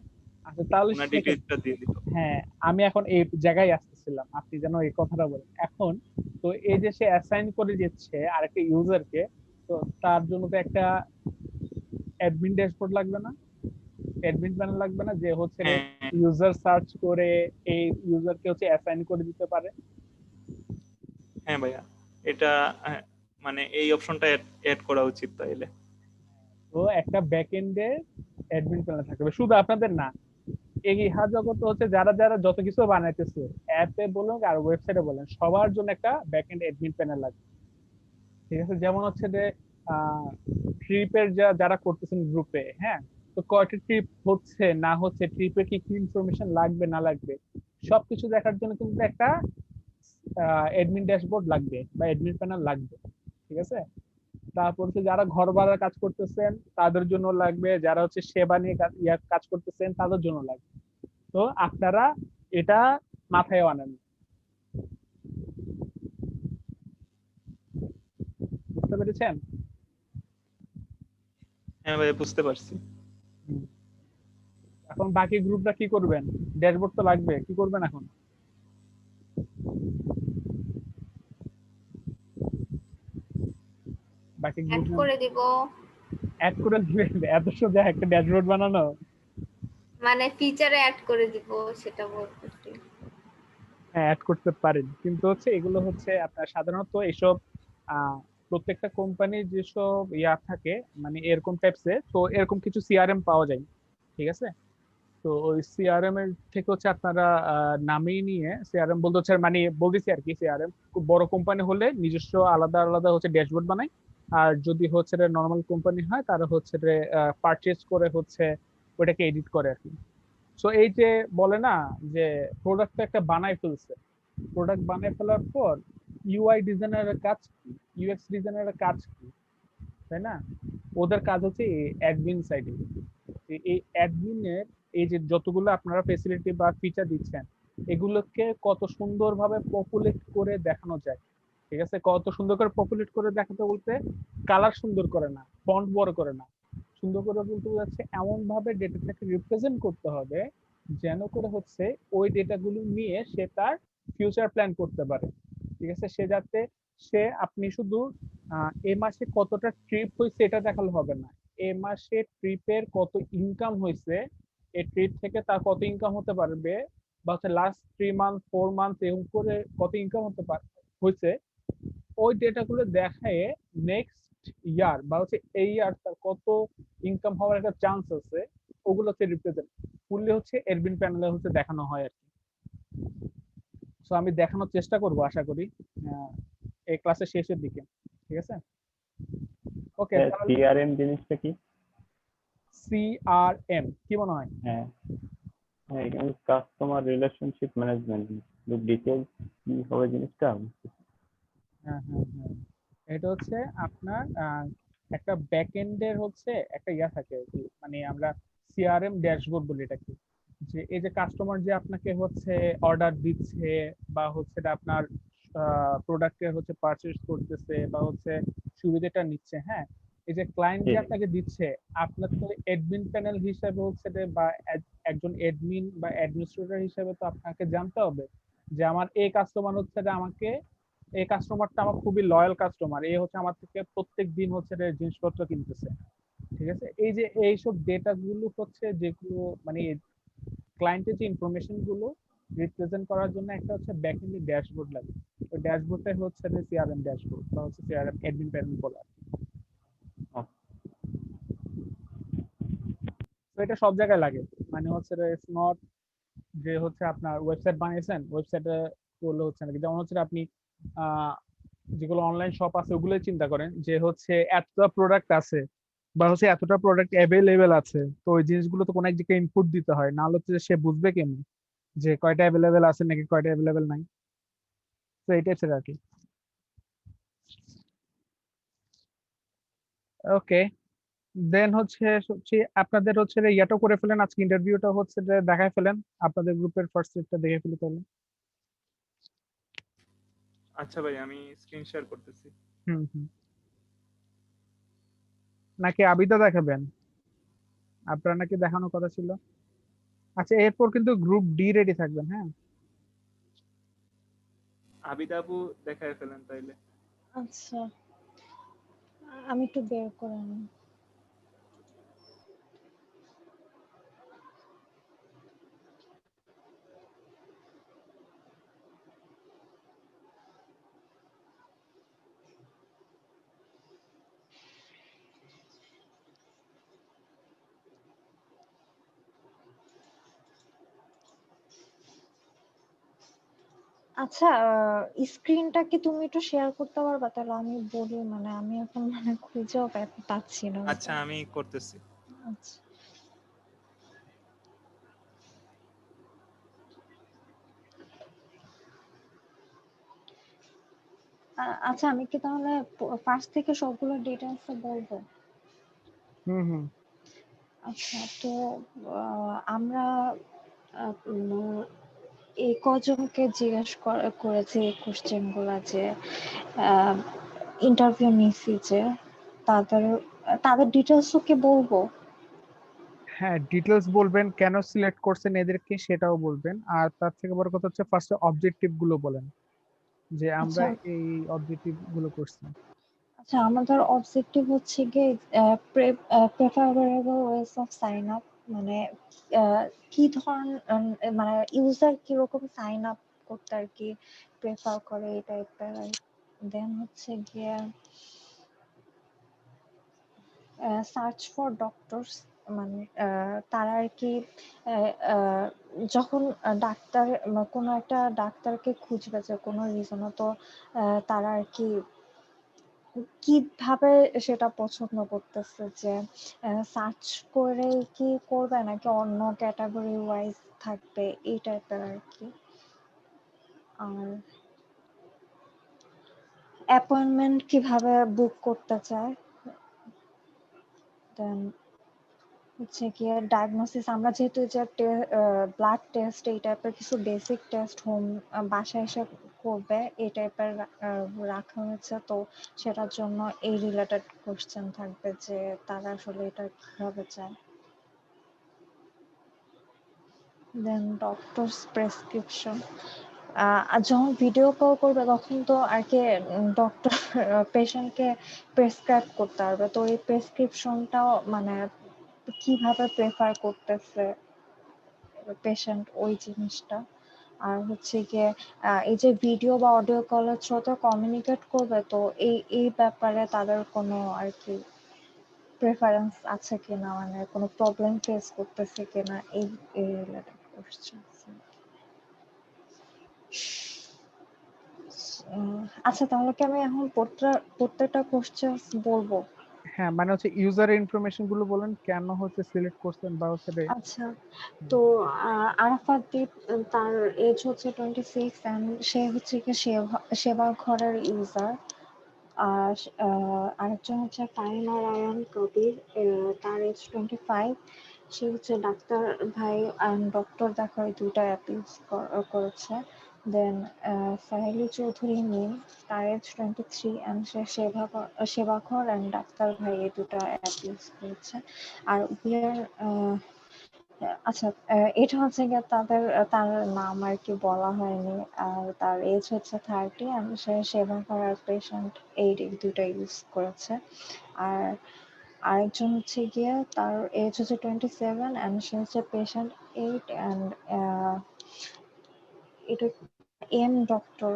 আচ্ছা তাহলে ওনার সেক্ষেত্রে ডিটেইলসটা দিয়ে দিল। হ্যাঁ, আমি এখন এই জায়গায় আসতেছিলাম, আপনি যেন এই কথাটা বলেন এখন। তো এই যে সে অ্যাসাইন করে দিচ্ছে আরেকটা ইউজারকে, তো তার জন্য তো একটা অ্যাডমিন ড্যাশবোর্ড লাগবে না, অ্যাডমিন প্যানেল লাগবে না, যে হচ্ছে হ্যাঁ ইউজার সার্চ করে এই ইউজারকে হচ্ছে অ্যাসাইন করে দিতে পারে? হ্যাঁ ভাইয়া, এটা মানে এই অপশনটা অ্যাড করা উচিত তাইলে। তো একটা ব্যাক এন্ডে অ্যাডমিন প্যানেল থাকবে, শুধু আপনাদের না, এই ইহা জগৎ হচ্ছে যারা যারা যত কিছু বানাইতেছে, অ্যাপে বলুন আর ওয়েবসাইটে বলেন, সবার জন্য একটা ব্যাক এন্ড অ্যাডমিন প্যানেল লাগবে, ঠিক আছে? যেমন হচ্ছে যে ট্রিপের যারা করতেছেন গ্রুপে, হ্যাঁ, তো কয়টা ট্রিপ হচ্ছে না হচ্ছে, ট্রিপে কি কি ইনফরমেশন লাগবে না লাগবে, সবকিছু দেখার জন্য কিন্তু একটা অ্যাডমিন ড্যাশবোর্ড লাগবে বা অ্যাডমিন প্যানেল লাগবে, ঠিক আছে? তারপর হচ্ছে যারা ঘর ভাড়ার কাজ করতেছেন তাদের জন্য লাগবে, যারা হচ্ছে সেবা নিয়ে কাজ করতেছেন তাদের জন্য লাগবে। তো আপনারা এটা মাথায় আনেন, বুঝতে পেরেছেন? হ্যাঁ ভাইয়া, বুঝতে পারছি। হুম। এখন বাকি গ্রুপটা কি করবেন? ড্যাশবোর্ড তো লাগবে, কি করবেন এখন? বাকি অ্যাড গ্রুপ করে দিব, অ্যাড করে দিবেন? এত সোজা একটা ড্যাশবোর্ড বানানো? মানে ফিচারে অ্যাড করে দিব, সেটা বলতেছি। অ্যাড করতে পারেন, কিন্তু হচ্ছে এগুলো হচ্ছে আপনার সাধারণত এসব আহ, প্রত্যেকটা কোম্পানির যেসব ইয়া থাকে মানে এরকম টাইপসের, তো এরকম কিছু সিআরএম পাওয়া যায়, ঠিক আছে। তো ওই সিআরএম এর থেকে হচ্ছে আপনারা নামিয়ে নিয়ে, সিআরএম বলতে হচ্ছে মানে বলতেছি আর কি, সিআরএম খুব বড় কোম্পানি হলে নিজস্ব আলাদা আলাদা হচ্ছে ড্যাশবোর্ড বানায়, আর যদি হচ্ছে নর্মাল কোম্পানি হয় তারা হচ্ছে পারচেজ করে হচ্ছে ওটাকে এডিট করে আর কি। সো এই যে বলে না যে প্রোডাক্ট একটা বানায় ফেলছে, প্রোডাক্ট বানায় ফেলার পর ইউআই ডিজাইনারের কাজ কি, ইউএক্স ডিজাইনারের কাজ কি, তাই না? ওদের কাজ হচ্ছে অ্যাডমিন সাইডে, এই অ্যাডমিনের এই যে যতগুলো আপনারা ফেসিলিটি বা ফিচার দিচ্ছেন এগুলোকে কত সুন্দরভাবে পপুলেট করে দেখানো যায়, ঠিক আছে। কত সুন্দর করে পপুলেট করে দেখাতে বলতে কালার সুন্দর করে না, ফন্ট বড় করে না, সুন্দর করে বলতে বোঝাচ্ছে এমন ভাবে ডেটাটাকে রিপ্রেজেন্ট করতে হবে যেন করে হচ্ছে ওই ডেটাগুলো নিয়ে সে তার ফিউচার প্ল্যান করতে পারে, ঠিক আছে। সে যাতে সে আপনি শুধু এ মাসে কতটা ট্রিপ হয়েছে এটা দেখালে হবে না, এ মাসে ট্রিপের কত ইনকাম হয়েছে, এই ট্রিপ থেকে তার কত ইনকাম হতে পারবে, বা হচ্ছে লাস্ট 3 মান্থ 4 মান্থ এরকম করে কত ইনকাম হতে হয়েছে, ওই ডেটাগুলো দেখায় নেক্সট ইয়ার বা হচ্ছে এই ইয়ার তার কত ইনকাম হওয়ার একটা চান্স আছে, ওগুলো হচ্ছে রিপ্রেজেন্ট ফুললি হচ্ছে এডমিন প্যানেলে হচ্ছে দেখানো হয় আর কি। সো আমি দেখানোর চেষ্টা করব আশা করি এই ক্লাসের শেষের দিকে, ঠিক আছে। ওকে, তাহলে সিআরএম জিনিসটা কি? সিআরএম কি মনে হয়? হ্যাঁ হ্যাঁ, এখানে কাস্টমার রিলেশনশিপ ম্যানেজমেন্ট, ডিটেলস কি হবে জিনিসটা? হ্যাঁ হ্যাঁ হ্যাঁ, এটা হচ্ছে আপনার একটা ব্যাকএন্ডের হচ্ছে একটা ইয়া থাকে আর কি, মানে আমরা সিআরএম ড্যাশবোর্ড বলি এটাকে, যে এই যে কাস্টমার যে আপনাকে হচ্ছে অর্ডার দিচ্ছে বা হচ্ছে এটা আপনার প্রোডাক্টের হচ্ছে পারচেজ করতেছে বা হচ্ছে সুবিধাটা নিচ্ছে, হ্যাঁ, এই যে ক্লায়েন্ট যে আপনাকে দিচ্ছে, আপনার তো অ্যাডমিন প্যানেল হিসাবে হচ্ছে বা একজন অ্যাডমিন বা অ্যাডমিনিস্ট্রেটর হিসাবে তো আপনাকে জানতে হবে যে আমার এই কাস্টমার হচ্ছে আমাকে, এই কাস্টমারটা আমার খুবই লয়াল কাস্টমার, এই হচ্ছে আমার থেকে প্রত্যেক দিন হচ্ছে জিনিসপত্র কিনতেছে, ঠিক আছে। এই যে এইসব ডেটা গুলো হচ্ছে যেগুলো মানে ক্লায়েন্টের যে ইনফরমেশন গুলো রিপ্রেজেন্ট করার জন্য একটা হচ্ছে ব্যাকএন্ডে ড্যাশবোর্ড লাগে, ওই ড্যাশবোর্ডটাই হচ্ছে সিআরএম ড্যাশবোর্ড বা হচ্ছে সিআরএম অ্যাডমিন প্যানেল বলা। তো এটা সব জায়গায় লাগে, মানে হচ্ছে ইটস নট যে হচ্ছে আপনার ওয়েবসাইট বানিয়েছেন ওয়েবসাইটে করলে হচ্ছে নাকি, যেমন হচ্ছে আপনি যেগুলো অনলাইন শপ আছে ওগুলোই চিন্তা করেন যে হচ্ছে এতটা প্রোডাক্ট আছে বা হচ্ছে এতটা প্রোডাক্ট অ্যাভেলেবেল আছে, তো ওই জিনিসগুলো তো কোনো এক জায়গায় ইনপুট দিতে হয়, না হলে সে বুঝবে কেমনি যে কয়টা অ্যাভেলেবেল আছে নাকি কয়টা অ্যাভেলেবেল নাই। তো এই টাইপসের আর কি। ওকে, দেন হচ্ছে আপনাদের হচ্ছে ইয়াটা করে ফেলেন, আজকে ইন্টারভিউটা হচ্ছে যে দেখায় ফেলেন, আপনাদের গ্রুপের ফার্স্ট সেটটা দেখে ফেলে তাহলে। আচ্ছা ভাই, আমি স্ক্রিন শেয়ার করতেছি। হুম হুম, নাকি আবিদা দেখাবেন? আপনার নাকি দেখানোর কথা ছিল। আচ্ছা, এরপর কিন্তু গ্রুপ ডি রেডি থাকবেন, হ্যাঁ। আবিদাবু দেখায় ফেলেন তাইলে। আচ্ছা, আমি একটু বের করে নিই। আচ্ছা, স্ক্রিনটা কি তুমি একটু শেয়ার করতে পারবা? তাহলে আমি বলি, মানে আমি এখন মানে খুঁজেও পাচ্ছি না। আচ্ছা, আমি করতেছি। আচ্ছা আচ্ছা, আমি কি তাহলে ফার্স্ট থেকে সবগুলো ডিটেলস বলবো? হুম হুম, আচ্ছা, তো আমরা এই কজনকে জিজ্ঞেস করেছি কোশ্চেন গুলা, যে ইন্টারভিউ নিছি, যে তাদের তাদের ডিটেলসও কি বলবো? হ্যাঁ ডিটেলস বলবেন, কেন সিলেক্ট করছেন এদেরকে সেটাও বলবেন, আর তার থেকে বড় কথা হচ্ছে ফার্স্টে অবজেক্টিভ গুলো বলেন যে আমরা আচ্ছা এই অবজেক্টিভ গুলো করছি। আচ্ছা, আমাদের অবজেক্টিভ হচ্ছে গিয়ে preferable ways of sign up, মানে কি ধরনের মানে ইউজার কিরকম সাইন আপ করতে আর কি প্রেফার করে এই টাইপের। দেন হচ্ছে গিয়ে সার্চ ফর ডক্টরস, মানে তারা আর কি যখন ডাক্তার কোনো একটা ডাক্তারকে খুঁজবে যে কোনো রিজনে, তো তারা আর কি কিভাবে সেটা পছন্দ করতেছে, যে সার্চ করে কি করবে নাকি অন্য ক্যাটাগরি ওয়াইজ থাকবে এই টাইপের আর কি। আর অ্যাপয়েন্টমেন্ট কিভাবে বুক করতে চায়। দেন হচ্ছে গিয়ে ডায়াগনোসিস, আমরা যেহেতু যে ব্লাড টেস্ট এই টাইপের কিছু বেসিক টেস্ট হোম বাসায় এসে করবে এই টাইপের রাখা হয়েছে, তো সেটার জন্য এই রিলেটেড কোশ্চেন থাকবে যে তারা আসলে এটা কিভাবে চায়। দেন ডক্টরস প্রেসক্রিপশন, যখন ভিডিও কল করবে তখন তো আর কি ডক্টর পেশেন্টকে প্রেসক্রাইব করতে পারবে, তো এই প্রেসক্রিপশনটাও মানে কিভাবে প্রেফার করতেছে পেশেন্ট ওই জিনিসটা। আর হচ্ছে গিয়ে এই যে ভিডিও বা অডিও কলের থ্রুতে কমিউনিকেট করবে, তো এই ব্যাপারে তাদের কোনো আর কি প্রেফারেন্স আছে কিনা, মানে কোনো প্রবলেম ফেস করতেছে কিনা এই রিলেটেড কোশ্চেন। আচ্ছা, তাহলে কি আমি এখন প্রত্যেকটা কোশ্চেন বলবো? হ্যাঁ, মানে হচ্ছে ইউজার ইনফরমেশন গুলো বলেন, কেন হচ্ছে সিলেক্ট করছেন বা হচ্ছে আচ্ছা, তো আরাফাত দ্বীপ, তার এজ হচ্ছে 26 এন্ড সে হচ্ছে কি সেবা ঘরের ইউজার। আর আরেকজন হচ্ছে ফারিনা রায়ান কবির, তার এজ 25। সে হচ্ছে ডাক্তার ভাই অ্যান্ড ডক্টর দেখা এই দুইটা অ্যাপ ইউজ করেছে। দেন সাহেলি চৌধুরী মিম, তার এজ 23 অ্যান্ড সে সেবাঘর অ্যান্ড ডাক্তার ভাই এই দুটো অ্যাপ ইউজ করেছে। আর আচ্ছা, এটা হচ্ছে গিয়ে তার নাম আর কি বলা হয়নি। আর তার এজ হচ্ছে 30 and সে সেবা করার পেশেন্ট এই দুটো ইউজ করেছে। আর আরেকজন হচ্ছে গিয়ে তার এজ হচ্ছে 27 and সে হচ্ছে পেশেন্ট 8 and এটা এম ডক্টর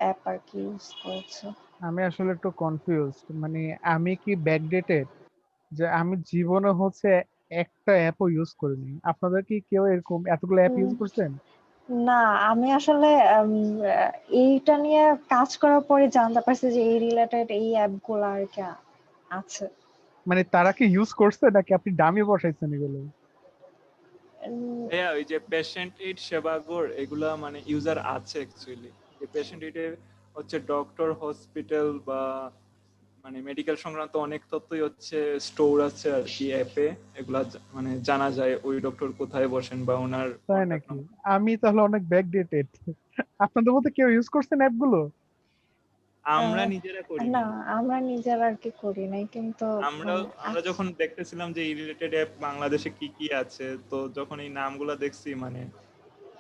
অ্যাপ আর কি ইউজ করেছে। আমি আসলে একটু কনফিউজড, মানে আমি কি ব্যাকডেটেড যে আমি জীবনে হচ্ছে একটা অ্যাপও ইউজ করিনি। আপনাদের কি কেউ এরকম এতগুলো অ্যাপ ইউজ করছেন? না, আমি আসলে এইটা নিয়ে কাজ করার পরে জানতে পারছি যে এই রিলেটেড এই অ্যাপগুলো আর কি আছে। মানে তারা কি ইউজ করছে নাকি আপনি ডামি বসাইছেন এগুলো? হ্যাঁ, ওই যে পেশেন্ট এইড সেবাগর এগুলা মানে ইউজার আছে অ্যাকচুয়ালি। যে পেশেন্ট এইডে হচ্ছে ডক্টর, হসপিটাল বা মানে মেডিকেল সংক্রান্ত অনেক তথ্যই হচ্ছে স্টোর আছে আর কি অ্যাপে। এগুলা মানে জানা যায় ওই ডক্টর কোথায় বসেন বা ওনার তাই কন্টাক্ট নাকি? নাম্বার। আমি তাহলে অনেক ব্যাকডেটেড। আপনাদের মধ্যে কেউ ইউজ করছেন অ্যাপগুলো? আমরা আহ, নিজেরা না, করিনি। আমরা নিজেরা আর কি করি নাই, কিন্তু আমরা আমরা যখন দেখতেছিলাম যে এই রিলেটেড অ্যাপ বাংলাদেশে কি কি আছে, তো যখন এই নামগুলা দেখছি মানে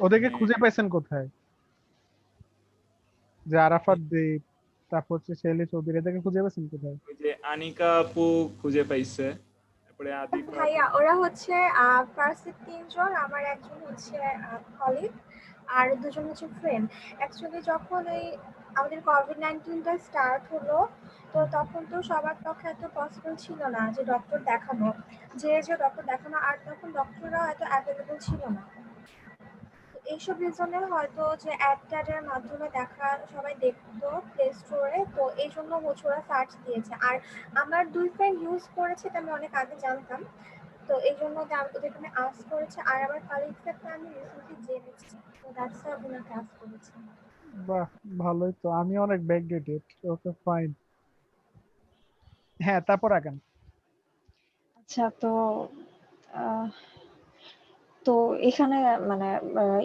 ওদেরকে মানে খুঁজে পাইছেন কোথায়? যে আরাফাত দ্বীপ, তারপর হচ্ছে শেলি চৌধুরী, এদেরকে খুঁজে পাইছেন কোথায়? ওই যে আনিকা আপু খুঁজে পাইছে, তারপরে আদিফা আপু। ভাইয়া ওরা হচ্ছে ফার্স্টে 3 জন, আমার একজন হচ্ছে কলিগ আর 2জন হচ্ছে ফ্রেন্ড। অ্যাকচুয়ালি যখন এই আমাদের কোভিড-19টা স্টার্ট হলো, তো তখন তো সবার পক্ষে এত পসিবল ছিল না যে ডক্টর দেখানো, ডক্টর দেখানো, আর তখন ডক্টররাও এত অ্যাভেলেবল ছিল না। তো এইসব রিজনে হয়তো যে অ্যাড মাধ্যমে দেখা সবাই দেখতো প্লে স্টোরে, তো এই জন্য হচ্ছে ওরা সার্চ দিয়েছে। আর আমার 2 ফ্রেন্ড ইউজ করেছে, এটা আমি অনেক আগে জানতাম, তো এই জন্য ওদেরকে আমি আস্ক করেছি। আর আমার কালিগসকে আমি রিসেন্টলি জেনেছি, তো দ্যাটস ওয়াই ওনাকে আস্ক করেছি। বাহ, ভালোই তো। আমি অনেক ব্যাকডেটেড। ওকে, ফাইন। হ্যাঁ, তারপর আগান। আচ্ছা, আহ, তো এখানে মানে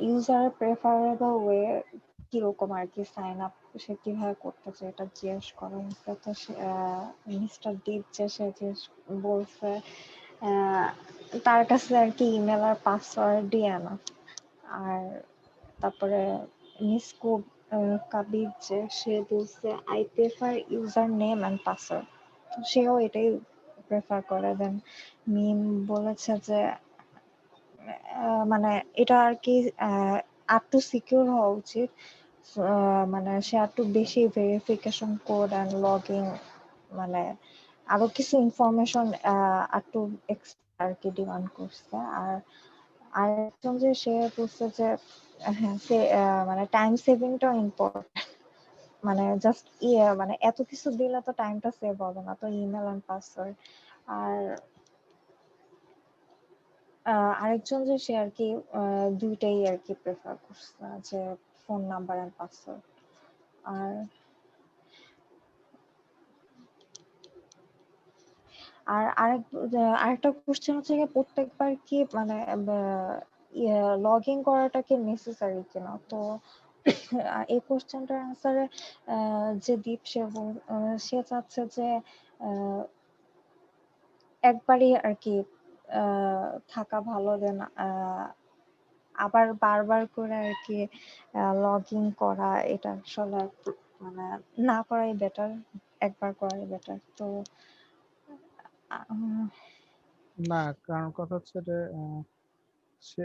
ইউজার প্রেফারেবল ওয়ে কিরকম আর কি সাইন আপ সে কিভাবে করতে চায় এটা জিজ্ঞেস করা হয়েছে। তো মিস্টার দীপ যে সে বলছে আহ, তার কাছে আর কি ইমেল আর পাসওয়ার্ড দিয়ে না। আর তারপরে মিস কাবির যে সে বলছে I prefer user name and password, তো সেও এটাই প্রেফার করে। দেন মিম বলেছে যে মানে এটা আর কি একটু সিকিউর হওয়া উচিত। মানে সে একটু বেশি ভেরিফিকেশন কোড অ্যান্ড লগইন মানে আরো কিছু ইনফরমেশন একটু এক্সট্রা আর কি ডিমান্ড করছে। আর আরেকজন যে সে বলছে যে হ্যাঁ সে মানে টাইম সেভিংটাও ইম্পর্টেন্ট। মানে জাস্ট মানে এত কিছু দিলে তো টাইমটা সেভ হবে না, তো ইমেল অ্যান্ড পাসওয়ার্ড। আর আরেকজন যে সে আর কি দুইটাই আর কি প্রেফার করছে, যে ফোন নাম্বার অ্যান্ড পাসওয়ার্ড। আর আরেকটা কোশ্চেন হচ্ছে যে প্রত্যেকবার কি মানে লগ ইন করাটা কি নেসেসারি কিনা। তো এই কোশ্চেনটার অ্যান্সারে যে দীপ সে চাচ্ছে যে একবারই আর কি থাকা ভালো, দেন আবার বারবার করে আর কি লগ ইন করা এটা আসলে মানে না করাই বেটার, একবার করাই বেটার। তো না, কারণ কথা হচ্ছে যে সে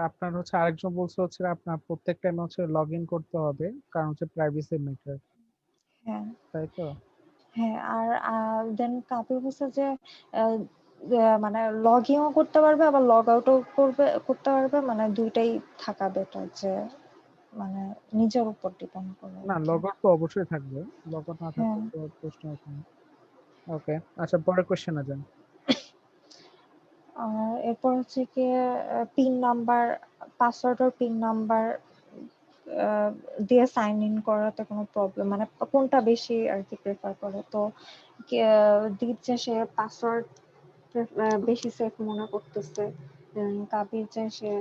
আপনার হচ্ছে আরেকজন বলছে হচ্ছে আপনার প্রত্যেক টাইমে হচ্ছে লগ ইন করতে হবে, কারণ হচ্ছে প্রাইভেসি ম্যাটার, হ্যাঁ তাই তো? হ্যাঁ। আর দেন কাপিল বলছে যে মানে লগ ইনও করতে পারবে আবার লগ আউটও করতে পারবে, মানে দুইটাই থাকা বেটার, যে মানে নিজের উপর ডিপেন্ড করে আর না, কি। লগ আউট তো অবশ্যই থাকবে, লগ আউট না থাকলে হ্যাঁ। তো প্রশ্ন ওঠে না। ওকে, আচ্ছা পরের কোশ্চেনে যান। আর এরপর হচ্ছে কি পিন নাম্বার, পাসওয়ার্ড আর পিন নাম্বার দিয়ে সাইন ইন করাতে কোনো প্রবলেম, মানে কোনটা বেশি আর কি প্রেফার করে। তো দীপ যে সে পাসওয়ার্ড বেশি সেফ মনে করতেছে, কাবির যে সে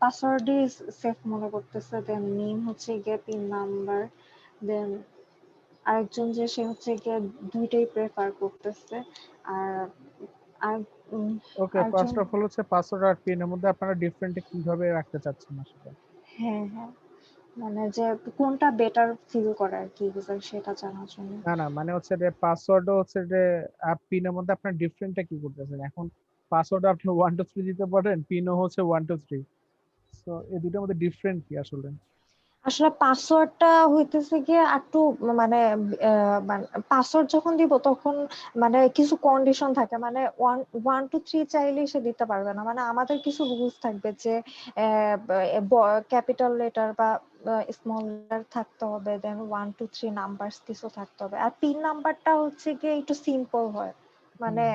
পাসওয়ার্ডই সেফ মনে করতেছে, দেন নেম হচ্ছে গিয়ে পিন নাম্বার, দেন আরেকজন যে সে হচ্ছে গিয়ে দুইটাই প্রেফার করতেছে। আর আর ওকে, আরেকজন ফার্স্ট অফ অল হচ্ছে পাসওয়ার্ড আর পিন এর মধ্যে আপনারা ডিফারেন্ট কিভাবে রাখতে চাচ্ছেন আসলে? হ্যাঁ হ্যাঁ, মানে যে কোনটা বেটার ফিল করে আর কি ইউজার, সেটা জানার জন্য। না না, মানে হচ্ছে যে পাসওয়ার্ডও হচ্ছে যে পিনের মধ্যে আপনার ডিফারেন্টটা কি করতেছেন এখন? পাসওয়ার্ড আপনি 1 2 3 দিতে পারেন, পিনও হচ্ছে 1 2 3, সো এই দুটোর মধ্যে ডিফারেন্ট কি আসলে? আসলে পাসওয়ার্ডটা হইতেছে গিয়ে একটু মানে পাসওয়ার্ড যখন দিব তখন মানে কিছু কন্ডিশন থাকে, মানে 1 2 3 চাইলে সে দিতে পারবে না, মানে আমাদের কিছু রুলস থাকবে যে ক্যাপিটাল লেটার বা স্মল লেটার থাকতে হবে, দেন 1 2 3 নাম্বারস কিছু থাকতে হবে। আর পিন নাম্বারটা হচ্ছে গিয়ে একটু সিম্পল হয়, মানে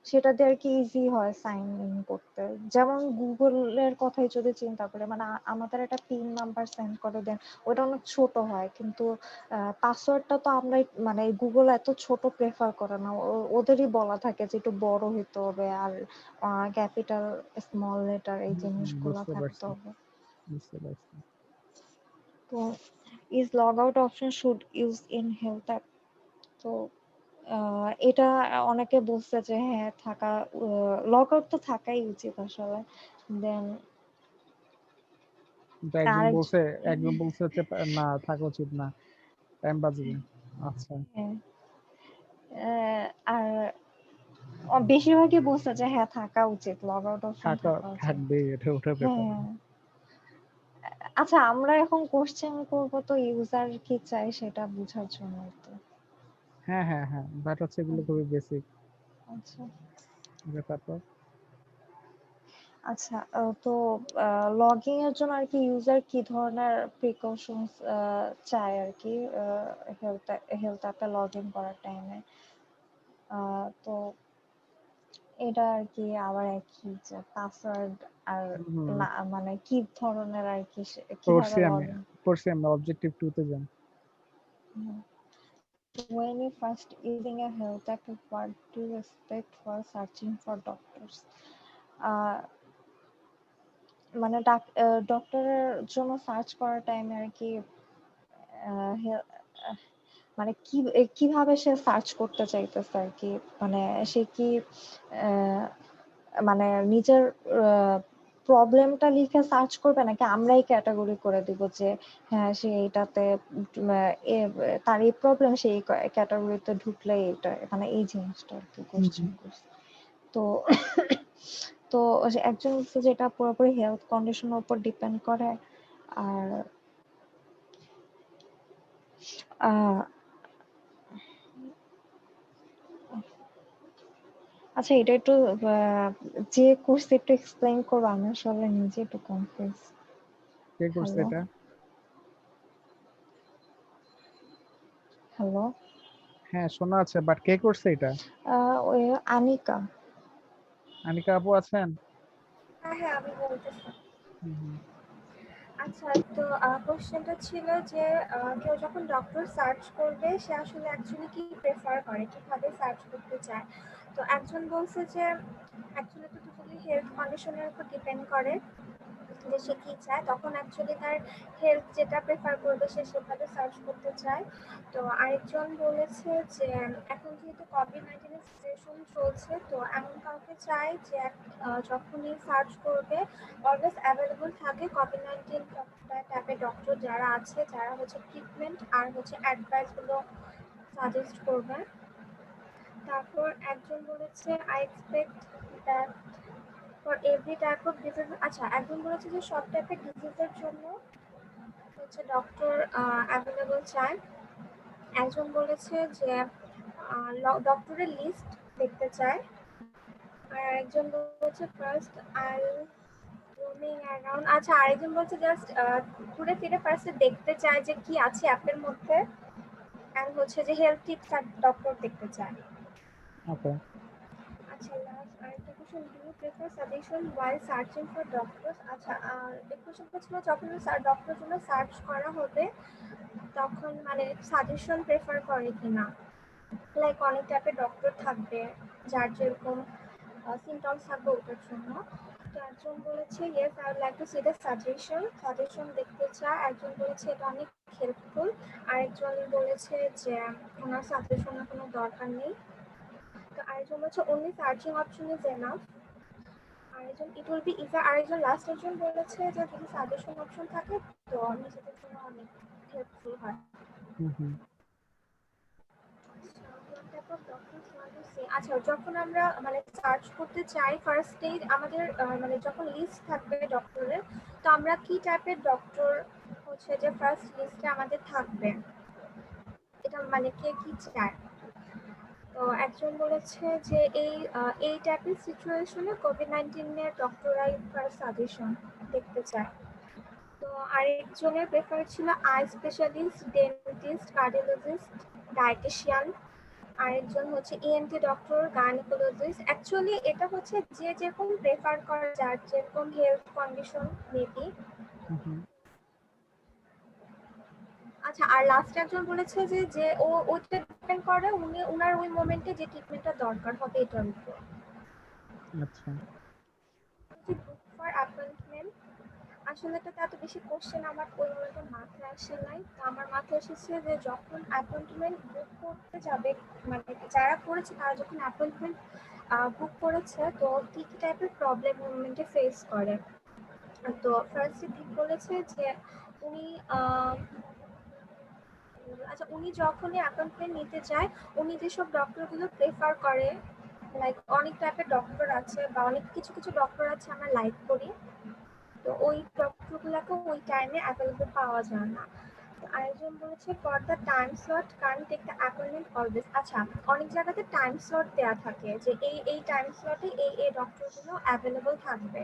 সেটা দিয়ে আর কি ইজি হয় সাইন ইন করতে। যেমন গুগলের কথাই যদি চিন্তা করে, মানে আমাদের একটা পিন নাম্বার সেন্ড করে দেন, ওটা অনেক ছোট হয়, কিন্তু পাসওয়ার্ডটা তো আমরা মানে গুগল এত ছোট প্রেফার করে না, ওদেরই বলা থাকে যে একটু বড় হইতে হবে আর ক্যাপিটাল স্মল লেটার এই জিনিসগুলো বুঝতে থাকতে পারছি, হবে। বুঝতে পারছি। তো is log out option should use in health app. তো এটা অনেকে বলছে যে হ্যাঁ থাকা, লগ আউট তো থাকাই উচিত আসলে। দেন একজন বলছে হচ্ছে না, থাকা উচিত না, টাইম বাঁচবে। আচ্ছা, আর বেশিরভাগই বলছে যে হ্যাঁ থাকা উচিত, লগ আউট অপশন থাকা উচিত। থাকবে, এটা ওটা ব্যাপার হ্যাঁ। না। আচ্ছা আমরা এখন কোশ্চেন করব তো ইউজার কি চাই সেটা বোঝার জন্য তো। হ্যাঁ হ্যাঁ হ্যাঁ, বাট হচ্ছে এগুলো খুবই বেসিক আচ্ছা ব্যাপার। তো আচ্ছা, তো লগইন এর জন্য আর কি ইউজার কি ধরনের প্রিকশনস চায় আর কি হেলথ অ্যাপে লগ ইন করার টাইমে। তো এটা আর কি আবার একই যে পাসওয়ার্ড আর মানে কি ধরনের আর কি কিভাবে লগ ইন। করছি আমি অবজেক্টিভ 2 তে যান। When you first using a health app, what do you expect for searching for doctors? মানে ডক্টরের জন্য সার্চ করার টাইমে আর কি মানে কিভাবে সে সার্চ করতে চাইতেছে আর কি, মানে সে কি মানে নিজের প্রবলেমটা লিখে সার্চ করবে নাকি আমরাই ক্যাটাগরি করে দিব যে হ্যাঁ সে এটাতে তার এই প্রবলেম, সে এই ক্যাটাগরিতে ঢুকলে এটা, মানে এই জিনিসটা আর কি কোশ্চেন করছে। তো তো একজন বলছে যে এটা পুরোপুরি হেলথ কন্ডিশনের উপর ডিপেন্ড করে। আর আহ, আচ্ছা এটা একটু যে কোর্স একটু এক্সপ্লেইন করবো, আমি আসলে নিজে একটু কনফিউজ। কে করছে হ্যালো এটা? হ্যালো হ্যাঁ শোনা আছে, বাট কে করছে এটা? ওই আনিকা। আনিকা আপু আছেন? হ্যাঁ হ্যাঁ, আমি বলতেছি। হুম, হুম। আচ্ছা, তো কোশ্চেনটা ছিল যে কেউ যখন ডক্টর সার্চ করবে সে আসলে অ্যাকচুয়ালি কি প্রেফার করে, কিভাবে সার্চ করতে চায়। তো একজন বলছে যে অ্যাকচুয়ালি তো টোটালি হেলথ কন্ডিশনের উপর ডিপেন্ড করে যে সে কি চায়, তখন অ্যাকচুয়ালি তার হেলথ যেটা প্রেফার করবে সে সেভাবে সার্চ করতে চায়। তো আরেকজন বলেছে যে এখন যেহেতু কোভিড-19 সিচুয়েশন চলছে, তো এমন কাউকে চায় যে যখনই সার্চ করবে অলওয়েজ অ্যাভেলেবল থাকে কোভিড-19 টাইপের ডক্টর যারা আছে, যারা হচ্ছে ট্রিটমেন্ট আর হচ্ছে অ্যাডভাইসগুলো সাজেস্ট করবে। তারপর একজন বলেছে I expect that for every type of disease. আচ্ছা, একজন বলেছে যে সব টাইপের ডিজিজের জন্য হচ্ছে ডক্টর অ্যাভেলেবল চায়। একজন বলেছে যে ডক্টরের লিস্ট দেখতে চায়। আর একজন বলেছে ফার্স্ট আই রোমিং অ্যারাউন্ড। আচ্ছা, আরেকজন বলছে জাস্ট ঘুরে ফিরে ফার্স্ট দেখতে চায় যে কি আছে অ্যাপের মধ্যে, এন্ড হচ্ছে যে হেলথ টিপস আর ডক্টর দেখতে চায়। ওকে। আচ্ছা, লাস্ট আরেকটা question, do you prefer suggestion while searching for doctors. আচ্ছা, আর এই কোশ্চেনটা ছিল যখন ডক্টরের জন্য সার্চ করা হবে তখন মানে সাজেশন প্রেফার করে কিনা। লাইক অনেক টাইপের ডক্টর থাকবে যার যেরকম সিমটমস থাকবে ওটার জন্য। তো একজন বলেছে yes I would like to see the suggestion দেখতে চায়। একজন বলেছে এটা অনেক হেল্পফুল। আরেকজন বলেছে যে ওনার সাজেশনের কোনো দরকার নেই। তো আরেকজন বলছে only searching option is enough. আরেকজন ইট উইল বি ইজি। আরেকজন লাস্ট একজন বলেছে যে যদি সাজেশন অপশন থাকে তো নিজেদের জন্য অনেক হেল্পফুল হয়। হুম, হুম। আচ্ছা, যখন আমরা মানে সার্চ করতে চাই ফার্স্টেই আমাদের মানে যখন লিস্ট থাকবে ডক্টরের, তো আমরা কি টাইপের ডক্টর হচ্ছে যে ফার্স্ট লিস্টে আমাদের থাকবে, এটা মানে কে কি চায়। তো একজন বলেছে যে এই টাইপের সিচুয়েশনে কোভিড-19 ডক্টরাই ফার্স্ট সাজেশন দেখতে চায়। তো আরেকজনের প্রেফার ছিল eye specialist, dentist, cardiologist, dietician. আরেকজন হচ্ছে ইএনটি ডক্টর, গাইনোকোলজিস্ট। অ্যাকচুয়ালি এটা হচ্ছে যে যেরকম প্রেফার করে, যার যেরকম হেলথ কন্ডিশন মেবি। আচ্ছা, আর লাস্ট একজন বলেছে যে যে ওইটা ডিপেন্ড করে উনার ওই মোমেন্টে যে ট্রিটমেন্টটা দরকার হবে এটার উপর। আচ্ছা। বুক ফর অ্যাপয়েন্টমেন্ট, আসলে তো এত বেশি কোশ্চেন আমার ওই মোমেন্টে মাথায় আসে নাই। তো আমার মাথায় এসেছে যে যখন অ্যাপয়েন্টমেন্ট বুক করতে যাবে, মানে যারা করেছে তারা যখন অ্যাপয়েন্টমেন্ট বুক করেছে তো কি কি টাইপের প্রবলেম মোমেন্টে ফেস করে। তো ফার্স্টে ঠিক বলেছে যে উনি আচ্ছা, উনি যখনই অ্যাপয়েন্টমেন্ট নিতে যায় উনি যেসব ডক্টরগুলো প্রেফার করে, লাইক অনেক টাইপের ডক্টর আছে বা অনেক কিছু কিছু ডক্টর আছে আমরা লাইক করি, তো ওই ডক্টরগুলোকে ওই টাইমে অ্যাভেলেবল পাওয়া যায় না। আরেকজন বলেছে for the time slot can't take the appointment always. আচ্ছা, অনেক জায়গাতে টাইম স্লট দেওয়া থাকে যে এই টাইম স্লটে এই ডক্টরগুলো অ্যাভেলেবল থাকবে।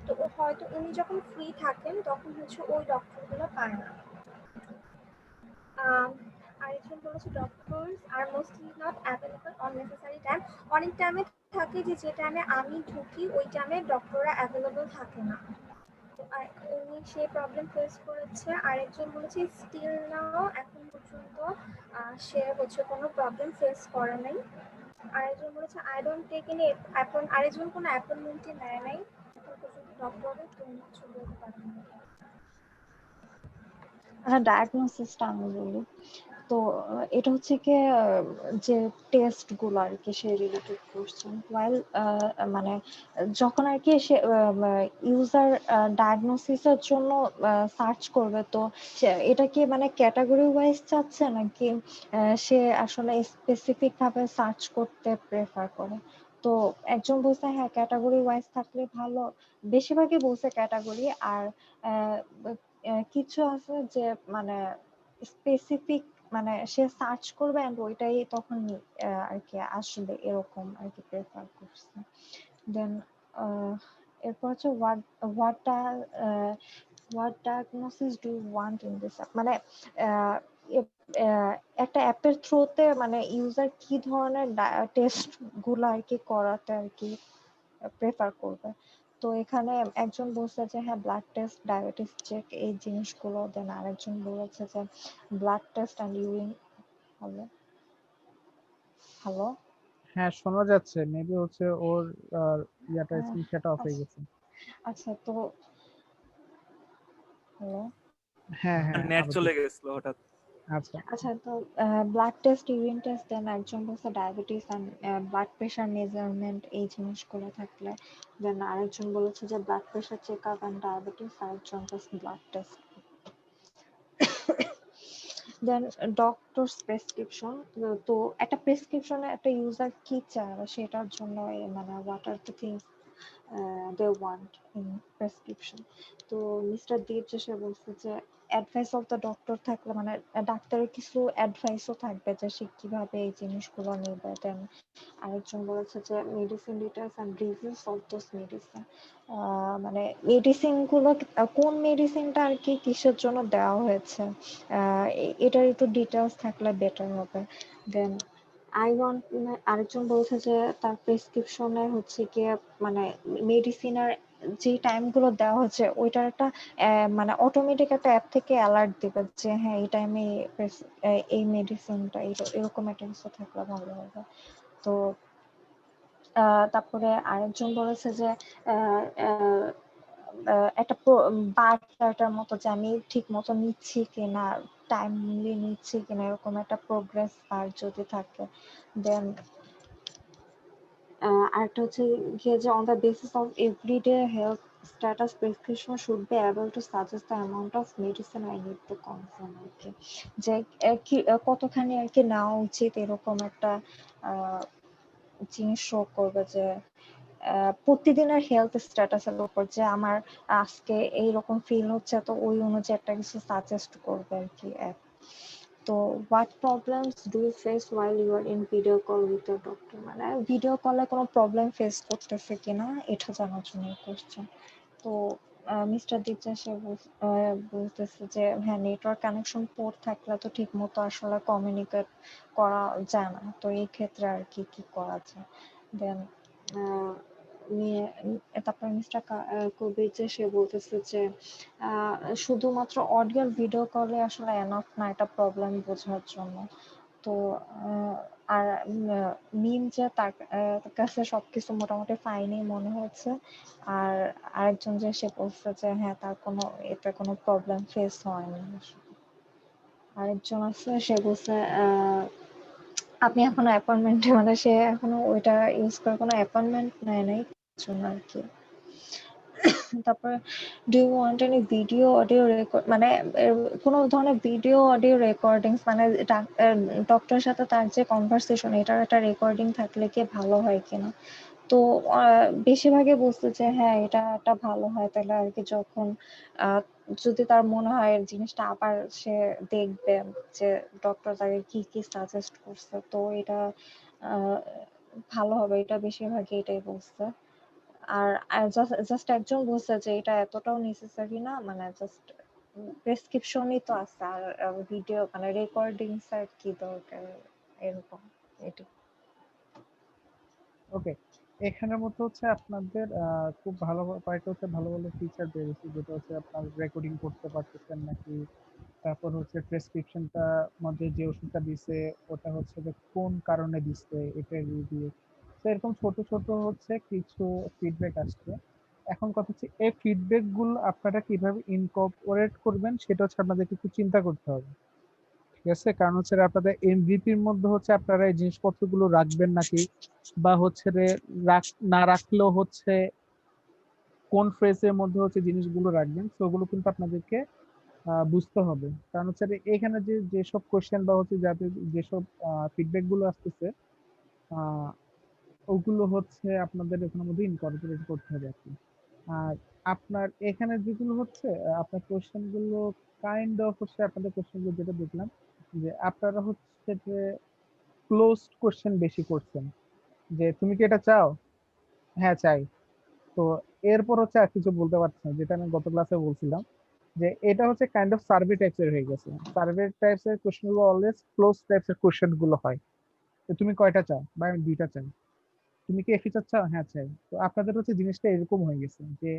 তো হয়তো উনি যখন ফ্রি থাকেন তখন হচ্ছে ওই ডক্টরগুলো পায় না। আরেকজন বলেছে doctors are mostly not available on necessary time. অনেক টাইমে থাকে যে টাইমে আমি ঢুকি ওই টাইমে ডক্টররা অ্যাভেলেবল থাকে না। আর উনি সেই প্রবলেম ফেস করেছে। আরেকজন বলেছে স্টিল নাও এখন পর্যন্ত সে হচ্ছে কোনো প্রবলেম ফেস করে নাই। আরেকজন বলেছে আই ডোন্ট টেক এনি আরেকজন কোনো অ্যাপয়েন্টমেন্টই নেয় নাই এখন পর্যন্ত ডক্টরের, তো কিছু বলতে পারেন না। হ্যাঁ, ডায়াগনোসিসটা আমি বলি। তো এটা হচ্ছে কি যে টেস্ট গুলো আর কি সে রিলেটেড কোশ্চেন ওয়াইল মানে যখন আর কি সে ইউজার ডায়াগনোসিসের জন্য সার্চ করবে, তো এটা কি মানে ক্যাটাগরি ওয়াইজ চাচ্ছে নাকি সে আসলে স্পেসিফিক ভাবে সার্চ করতে প্রেফার করে? তো একজন বলছে হ্যাঁ ক্যাটাগরি ওয়াইজ থাকলে ভালো, বেশিরভাগই বলছে ক্যাটাগরি। আর আহ, কিছু আছে যে মানে স্পেসিফিক মানে সে সার্চ করবে and ওইটাই তখন আর কি আসবে, এরকম আর কি প্রেফার করছে। দেন এরপর হচ্ছে what what diagnosis do you want in this app, মানে আহ, একটা অ্যাপের থ্রুতে মানে ইউজার কি ধরনের টেস্ট গুলো আর কি করাতে আর কি প্রেফার করবে। তো এখানে একজন বলছে যে হ্যাঁ ব্লাড টেস্ট, ডায়াবেটিস চেক, এই জিনিসগুলো। দেন আরেকজন বলেছে যে blood test and urine. Hello hello হ্যাঁ শোনা যাচ্ছে, মেবি হচ্ছে ওর ইয়াটা হ্যাঁ স্ক্রিনশট অফ হয়ে গেছে। আচ্ছা তো হ্যালো হ্যাঁ হ্যাঁ নেট আবার চলে ঠিক। গেছিল হঠাৎ। আচ্ছা আচ্ছা তো blood test, urine test, then একজন বলছে diabetes and blood pressure measurement, এই জিনিসগুলো থাকলে। দেন আরেকজন বলেছে যে blood pressure check up and diabetes, আরেকজন just blood test. Then doctors prescription. তো একটা প্রেসক্রিপশনে একটা ইউজার কি চায় সেটার জন্য মানে what are the things they want in prescription. তো মিস্টার দীপ যে সে বলছে যে অ্যাডভাইস অফ দ্য ডক্টর থাকলে মানে ডাক্তারের কিছু অ্যাডভাইসও থাকবে যে সে কিভাবে এই জিনিসগুলো নেবে। দেন আরেকজন বলেছে যে medicine details and reviews of those medicine, মানে মেডিসিন গুলো কোন মেডিসিনটা আর কি কিসের জন্য দেওয়া হয়েছে এটার একটু ডিটেলস থাকলে বেটার হবে। দেন আই ওয়ান্ট, আরেকজন বলছে যে তার প্রেসক্রিপশনে হচ্ছে গিয়ে মানে মেডিসিনের যে টাইমগুলো দেওয়া হচ্ছে ওইটার একটা মানে অটোমেটিক একটা অ্যাপ থেকে অ্যালার্ট দিবে যে হ্যাঁ এই টাইমে এই মেডিসিনটা এরকম একটা কিছু থাকলে ভালো হবে। তো তারপরে আরেকজন বলেছে যে আহ, আহ, একটা বার চার্টার মতো যে আমি ঠিক মতো নিচ্ছি কিনা, টাইমলি নিচ্ছি কিনা, এরকম একটা প্রোগ্রেস বার যদি থাকে। দেন আরেকটা হচ্ছে গিয়ে যে on the basis of everyday health status prescription should be able to suggest the amount of medicine I need to consume আর কি, যে কতখানি আর কি নেওয়া উচিত, এরকম একটা জিনিস শো করবে যে প্রতিদিনের হেলথ স্ট্যাটাসের উপর যে আমার আজকে এইরকম ফিল হচ্ছে, তো ওই অনুযায়ী একটা কিছু সাজেস্ট করবে আর কি অ্যাপ। তো what problems do you face while you are in video call with your doctor, মানে ভিডিও কলে কোনো প্রবলেম ফেস করতেছে কিনা এটা জানার জন্য কোশ্চেন। তো মিস্টার দীপজা সে বলতেছে যে হ্যাঁ নেটওয়ার্ক কানেকশন পোর্ট থাকলে তো ঠিক মতো আসলে কমিউনিকেট করা যায় না, তো এই ক্ষেত্রে আর কি কি করা যায়। দেন তারপর মিস্টার কবির যে সে বলতেছে যে শুধুমাত্র অডিও ভিডিও কলে আসলে এনাফ না এটা প্রবলেম বোঝার জন্য। তো আর মিম যে তার কাছে সবকিছু মোটামুটি ফাইনই মনে হচ্ছে। আর আরেকজন যে সে বলছে যে হ্যাঁ তার কোনো এতে কোনো প্রবলেম ফেস হয়নি। আরেকজন আছে সে বলছে আপনি এখনো অ্যাপয়েন্টমেন্টে মানে সে এখনো ওইটা ইউজ করে কোনো অ্যাপয়েন্টমেন্ট নেয় নাই জন্য আর কি। তারপরে do you want any video audio record, মানে কোনো ধরনের ভিডিও অডিও রেকর্ডিংস মানে ডক্টরের সাথে তার যে কনভারসেশন এটার একটা রেকর্ডিং থাকলে কি ভালো হয় কিনা। তো বেশিরভাগই বলছে যে হ্যাঁ এটা একটা ভালো হয়, তাহলে আর কি যখন যদি তার মনে হয় জিনিসটা আবার সে দেখবে যে ডক্টর তাকে কি কি সাজেস্ট করছে, তো এটা আহ, ভালো হবে, এটা বেশিরভাগই এটাই বলছে। আর জাস্ট একজন বলছে যে এটা এতটাও নেসেসারি না, মানে জাস্ট প্রেসক্রিপশনই তো আছে, আর ভিডিও মানে রেকর্ডিংস আর কি দরকার এরকম এটা। ওকে, এখানের মধ্যে হচ্ছে আপনাদের খুব ভালো কয়েকটা হচ্ছে ভালো ভালো ফিচার বেরিয়েছে, যেটা হচ্ছে আপনার রেকর্ডিং করতে পারতেছেন নাকি, তারপর হচ্ছে প্রেসক্রিপশনটা মধ্যে যে ওষুধটা দিছে ওটা হচ্ছে যে কোন কারণে দিচ্ছে এটার রিভিউ। তো এরকম ছোট ছোট হচ্ছে কিছু ফিডব্যাক আসছে। এখন কথা হচ্ছে এই ফিডব্যাক গুলো আপনারা কিভাবে ইনকর্পোরেট করবেন সেটা হচ্ছে আপনাদেরকে একটু চিন্তা করতে হবে, ঠিক আছে, কারণ হচ্ছে আপনাদের এমভিপির মধ্যে হচ্ছে আপনারা এই জিনিসপত্রগুলো রাখবেন নাকি, বা হচ্ছে না রাখলেও হচ্ছে কোন ফ্রেজের মধ্যে হচ্ছে জিনিসগুলো রাখবেন, সেগুলো কিন্তু আপনাদেরকে বুঝতে হবে। কারণ হচ্ছে এখানে যেসব কোশ্চেন বা হচ্ছে যাদের যেসব ফিডব্যাক গুলো আসতেছে, আহ, ওগুলো হচ্ছে আপনাদের এখানের মধ্যে ইনকর্পোরেট করতে হবে আর কি। আর আপনার এখানে যেগুলো হচ্ছে আপনার কোশ্চেন গুলো কাইন্ড অফ হচ্ছে, আপনাদের কোশ্চেন গুলো যেটা দেখলাম যে আপনারা হচ্ছে যে ক্লোজড কোশ্চেন বেশি করছেন, যে তুমি কি এটা চাও, হ্যাঁ চাই। তো এরপর হচ্ছে আর কিছু বলতে পারছি না, যেটা আমি গত ক্লাসে বলছিলাম যে এটা হচ্ছে কাইন্ড অফ সার্ভে টাইপসের হয়ে গেছে। সার্ভে টাইপসের কোশ্চেন গুলো অলওয়েজ ক্লোজ টাইপসের কোশ্চেন গুলো হয়। তো তুমি কয়টা চাও, বা আমি দুইটা চাই। তুমি কি এ ফিচার চাও, হ্যাঁ চাই। তো আপনাদের হচ্ছে জিনিসটা এরকম হয়ে গেছে যে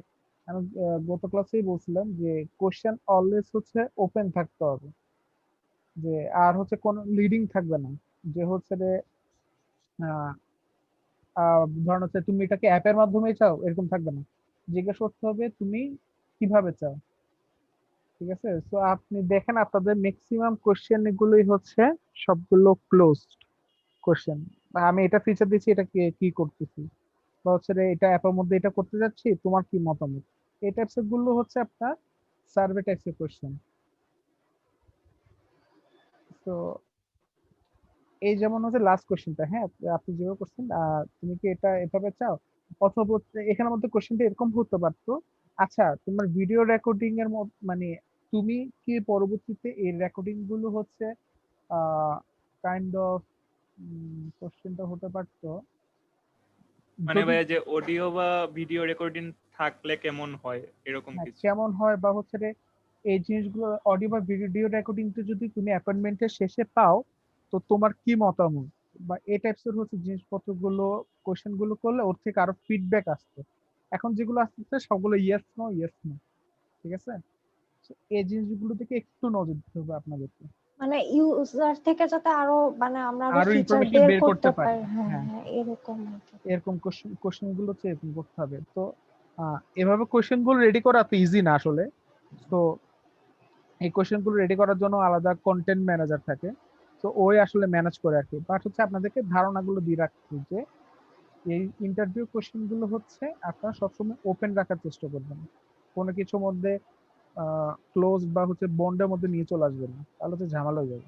আমি গত ক্লাসেই বলছিলাম যে কোশ্চেন অলওয়েজ হচ্ছে ওপেন থাকতে হবে, যে আর হচ্ছে কোনো লিডিং থাকবে না, যে হচ্ছে ধরেন হচ্ছে তুমি এটাকে অ্যাপের মাধ্যমে চাও এরকম থাকবে না, জিজ্ঞেস করতে হবে তুমি কিভাবে চাও। ঠিক আছে, তো আপনি দেখেন আপনাদের ম্যাক্সিমাম কোশ্চেন গুলোই হচ্ছে সবগুলো ক্লোজড কোশ্চেন। আমি এটা ফিচার দিচ্ছি, এটা কি করতেছি, বা হচ্ছে এটা অ্যাপের মধ্যে এটা করতে যাচ্ছি, তোমার কি মতামত, এই টাইপসের গুলো হচ্ছে আপনার সার্ভে টাইপসের কোশ্চেন। তো এই যেমন হচ্ছে লাস্ট কোশ্চেনটা, হ্যাঁ আপনি যেভাবে করছেন তুমি কি এটা এভাবে চাও, অথবা এখানের মধ্যে কোশ্চেনটা এরকম হতে পারতো, আচ্ছা তোমার ভিডিও রেকর্ডিং এর মানে তুমি কি পরবর্তীতে এই রেকর্ডিং গুলো হচ্ছে কাইন্ড অফ কোশ্চেনটা হতে পারতো মানে যদি ভাইয়া যে অডিও বা ভিডিও রেকর্ডিং থাকলে কেমন হয় এরকম হ্যাঁ, কিছু। কেমন হয়, বা হচ্ছে এই জিনিসগুলো অডিও বা ভিডিও রেকর্ডিংটা যদি তুমি অ্যাপয়েন্টমেন্টের শেষে পাও, তো তোমার কি মতামত, বা এই টাইপসের হচ্ছে জিনিসপত্রগুলো কোশ্চেন গুলো করলে ওর থেকে আরো ফিডব্যাক আসতো। এখন যেগুলো আসতেছে সবগুলো ইয়েস নো ইয়েস নো। ঠিক আছে, তো এই জিনিসগুলো থেকে একটু নজর দিতে হবে আপনাদেরকে, মানে ইউজার থেকে যাতে আরো মানে আমরা আরো আরো ফিচার ইনফরমেশন বের বের করতে করতে পারি। পারি, হ্যাঁ হ্যাঁ, হ্যাঁ এরকম আর কি। এরকম কোশ্চেন গুলো হচ্ছে এরকম করতে হবে। তো এভাবে কোশ্চেন গুলো রেডি করা তো ইজি না আসলে। তো এই কোশ্চেন গুলো রেডি করার জন্য আলাদা কন্টেন্ট ম্যানেজার থাকে, তো ওই আসলে ম্যানেজ করে আর কি। বাট হচ্ছে আপনাদেরকে ধারণাগুলো দিয়ে রাখছি যে এই ইন্টারভিউ কোশ্চেন গুলো হচ্ছে আপনারা সবসময় ওপেন রাখার চেষ্টা করবেন, কোনো কিছুর মধ্যে ক্লোজ বা হচ্ছে বন্ডের মধ্যে নিয়ে চলে আসবেন না, তাহলে হচ্ছে ঝামেলা হয়ে যাবে।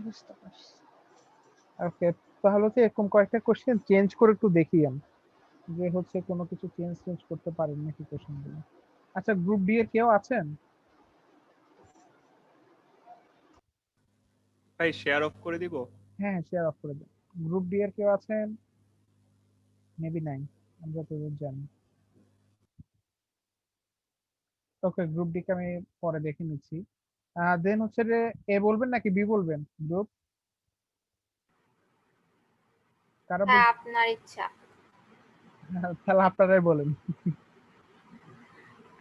বুঝতে পারছি। ওকে, তাহলে হচ্ছে এরকম কয়েকটা কোশ্চেন চেঞ্জ করে একটু দেখি আমি, যে হচ্ছে কোনো কিছু চেঞ্জ করতে পারেন নাকি কোশ্চেন গুলো। আচ্ছা, গ্রুপ ডি এর কেউ আছেন? ভাই শেয়ার অফ করে দিব। হ্যাঁ, শেয়ার অফ করে দেন। গ্রুপ ডি এর কেউ আছেন? মেবি নাই, আমি যতদূর জানি। ওকে, গ্রুপ ডি কে আমি পরে দেখে নিচ্ছি। দেন হচ্ছে এ বলবেন নাকি বি বলবেন গ্রুপ, কারা বল? হ্যাঁ, আপনার ইচ্ছা। তাহলে আপনারাই বলেন।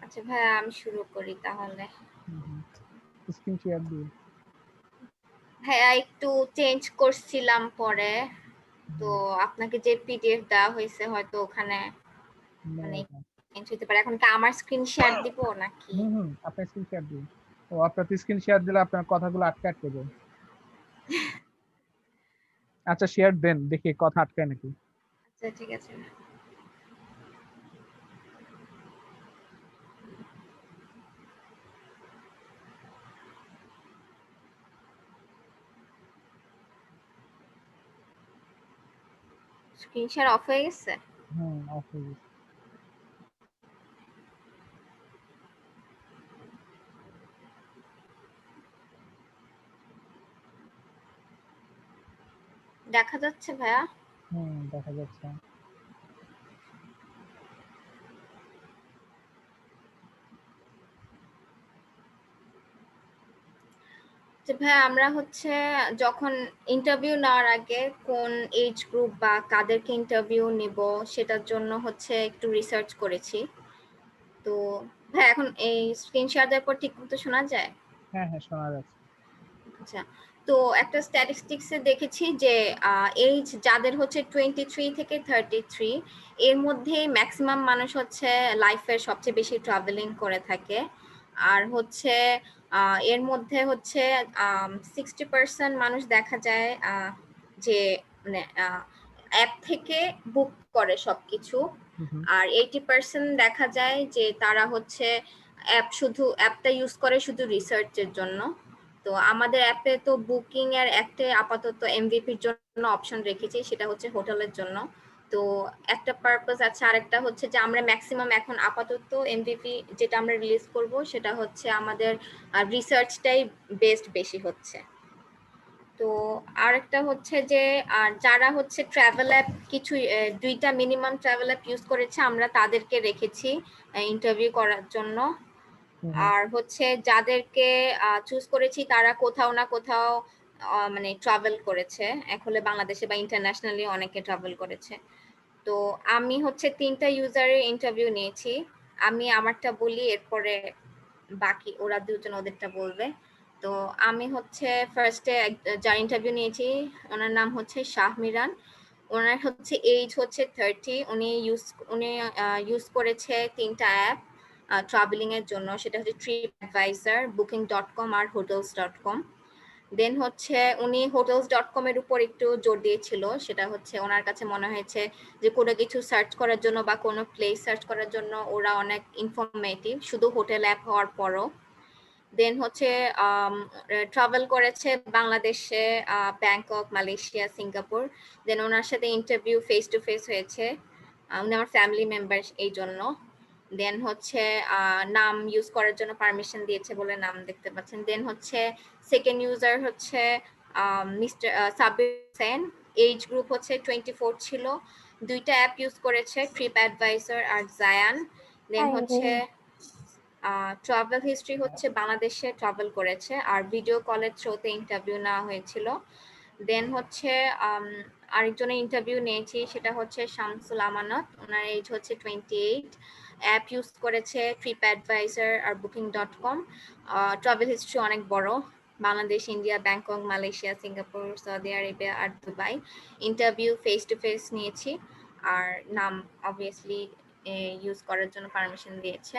আচ্ছা ভাইয়া, আমি শুরু করি তাহলে। স্ক্রিন শেয়ার দিয়ে। ভাইয়া একটু চেঞ্জ করছিলাম পরে, তো আপনাকে যে পিডিএফ দেওয়া হয়েছে হয়তো ওখানে মানে চেঞ্জ হতে পারে। এখন কি আমার স্ক্রিন শেয়ার দিব নাকি? আপনি স্ক্রিন শেয়ার দিন। ও, আপনার স্ক্রিন শেয়ার দিলে আপনার কথাগুলো আটকে আটকে যায়। আচ্ছা, শেয়ার দেন, দেখি কথা আটকায় নাকি। আচ্ছা ঠিক আছে। স্ক্রিন শেয়ার অফ হয়ে গেছে? অফ হয়ে গেছে। দেখা যাচ্ছে ভাইয়া? দেখা যাচ্ছে। যে ভাইয়া আমরা হচ্ছে যখন ইন্টারভিউ নেওয়ার আগে কোন এজ গ্রুপ বা কাদেরকে ইন্টারভিউ নিব সেটার জন্য হচ্ছে একটু রিসার্চ করেছি। তো ভাইয়া এখন এই স্ক্রিন শেয়ার দেওয়ার পর ঠিক মতো শোনা যায়? হ্যাঁ হ্যাঁ, শোনা যাচ্ছে। আচ্ছা, তো একটা স্ট্যাটিস্টিক্সে দেখেছি যে এজ যাদের হচ্ছে 23 থেকে 33 এর মধ্যে ম্যাক্সিমাম মানুষ হচ্ছে লাইফের সবচেয়ে বেশি ট্রাভেলিং করে থাকে। আর হচ্ছে এর মধ্যে হচ্ছে 60% মানুষ দেখা যায় যে মানে অ্যাপ থেকে বুক করে সবকিছু, আর 80% দেখা যায় যে তারা হচ্ছে অ্যাপটা ইউজ করে শুধু রিসার্চের জন্য। তো আমাদের অ্যাপে তো বুকিং এর একটা আপাতত এমভিপির জন্য অপশন রেখেছি, সেটা হচ্ছে হোটেলের জন্য। তো একটা পারপাস আছে, আরেকটা হচ্ছে যে আমরা ম্যাক্সিমাম এখন আপাতত এমভিপি যেটা আমরা রিলিজ করব সেটা হচ্ছে আমাদের রিসার্চটাই বেস্ট বেশি হচ্ছে। তো আরেকটা হচ্ছে যে যারা হচ্ছে ট্রাভেল অ্যাপ কিছু 2টা মিনিমাম ট্রাভেল অ্যাপ ইউজ করেছে আমরা তাদেরকে রেখেছি ইন্টারভিউ করার জন্য। আর হচ্ছে যাদেরকে চুজ করেছি তারা কোথাও না কোথাও মানে ট্রাভেল করেছে, এখন বাংলাদেশে বা ইন্টারন্যাশনালি অনেকে ট্রাভেল করেছে। তো আমি হচ্ছে 3টা ইউজারের ইন্টারভিউ নিয়েছি, আমি আমারটা বলি, এরপরে বাকি ওরা দুজন ওদেরটা বলবে। তো আমি হচ্ছে ফার্স্টে যার ইন্টারভিউ নিয়েছি ওনার নাম হচ্ছে শাহমিরান। ওনার হচ্ছে এজ হচ্ছে 30। উনি ইউজ করেছে 3টা অ্যাপ ট্রাভেলিং এর জন্য, সেটা হচ্ছে ট্রিপ অ্যাডভাইজার, booking.com আর hotels.com। দেন হচ্ছে উনি hotels.com এর উপর একটু জোর দিয়েছিল, সেটা হচ্ছে ওনার কাছে মনে হয়েছে যে কোনো কিছু সার্চ করার জন্য বা কোনো প্লেস সার্চ করার জন্য ওরা অনেক ইনফরমেটিভ শুধু হোটেল অ্যাপ হওয়ার পরও। দেন হচ্ছে ট্রাভেল করেছে বাংলাদেশে, ব্যাংকক, মালয়েশিয়া, সিঙ্গাপুর। দেন ওনার সাথে ইন্টারভিউ ফেস টু ফেস হয়েছে, উনি আমার ফ্যামিলি মেম্বার এই জন্য। দেন হচ্ছে নাম ইউজ করার জন্য পারমিশন দিয়েছে বলে নাম দেখতে পাচ্ছেন। দেন হচ্ছে সেকেন্ড ইউজার হচ্ছে mister Sabir Hossain, age group হচ্ছে 24 ছিল, 2টা অ্যাপ ইউজ করেছে, ট্রিপ অ্যাডভাইজার আর জায়ান। দেন হচ্ছে ট্রাভেল হিস্ট্রি হচ্ছে বাংলাদেশে ট্রাভেল করেছে, আর ভিডিও কলের থ্রুতে ইন্টারভিউ নেওয়া হয়েছিল। দেন হচ্ছে আরেকজনের ইন্টারভিউ নিয়েছি, সেটা হচ্ছে শামসুল আমানত, ওনার এজ হচ্ছে 28, অ্যাপ ইউজ করেছে ট্রিপ অ্যাডভাইজার আর booking.com। ট্রাভেল হিস্ট্রি অনেক বড়, Bangladesh, India, Bangkok, Malaysia, Singapore, Saudi Arabia আর Dubai. Interview face to face নিয়েছি, আর নাম অবভিয়াসলি ইউজ করার জন্য পারমিশন দিয়েছে।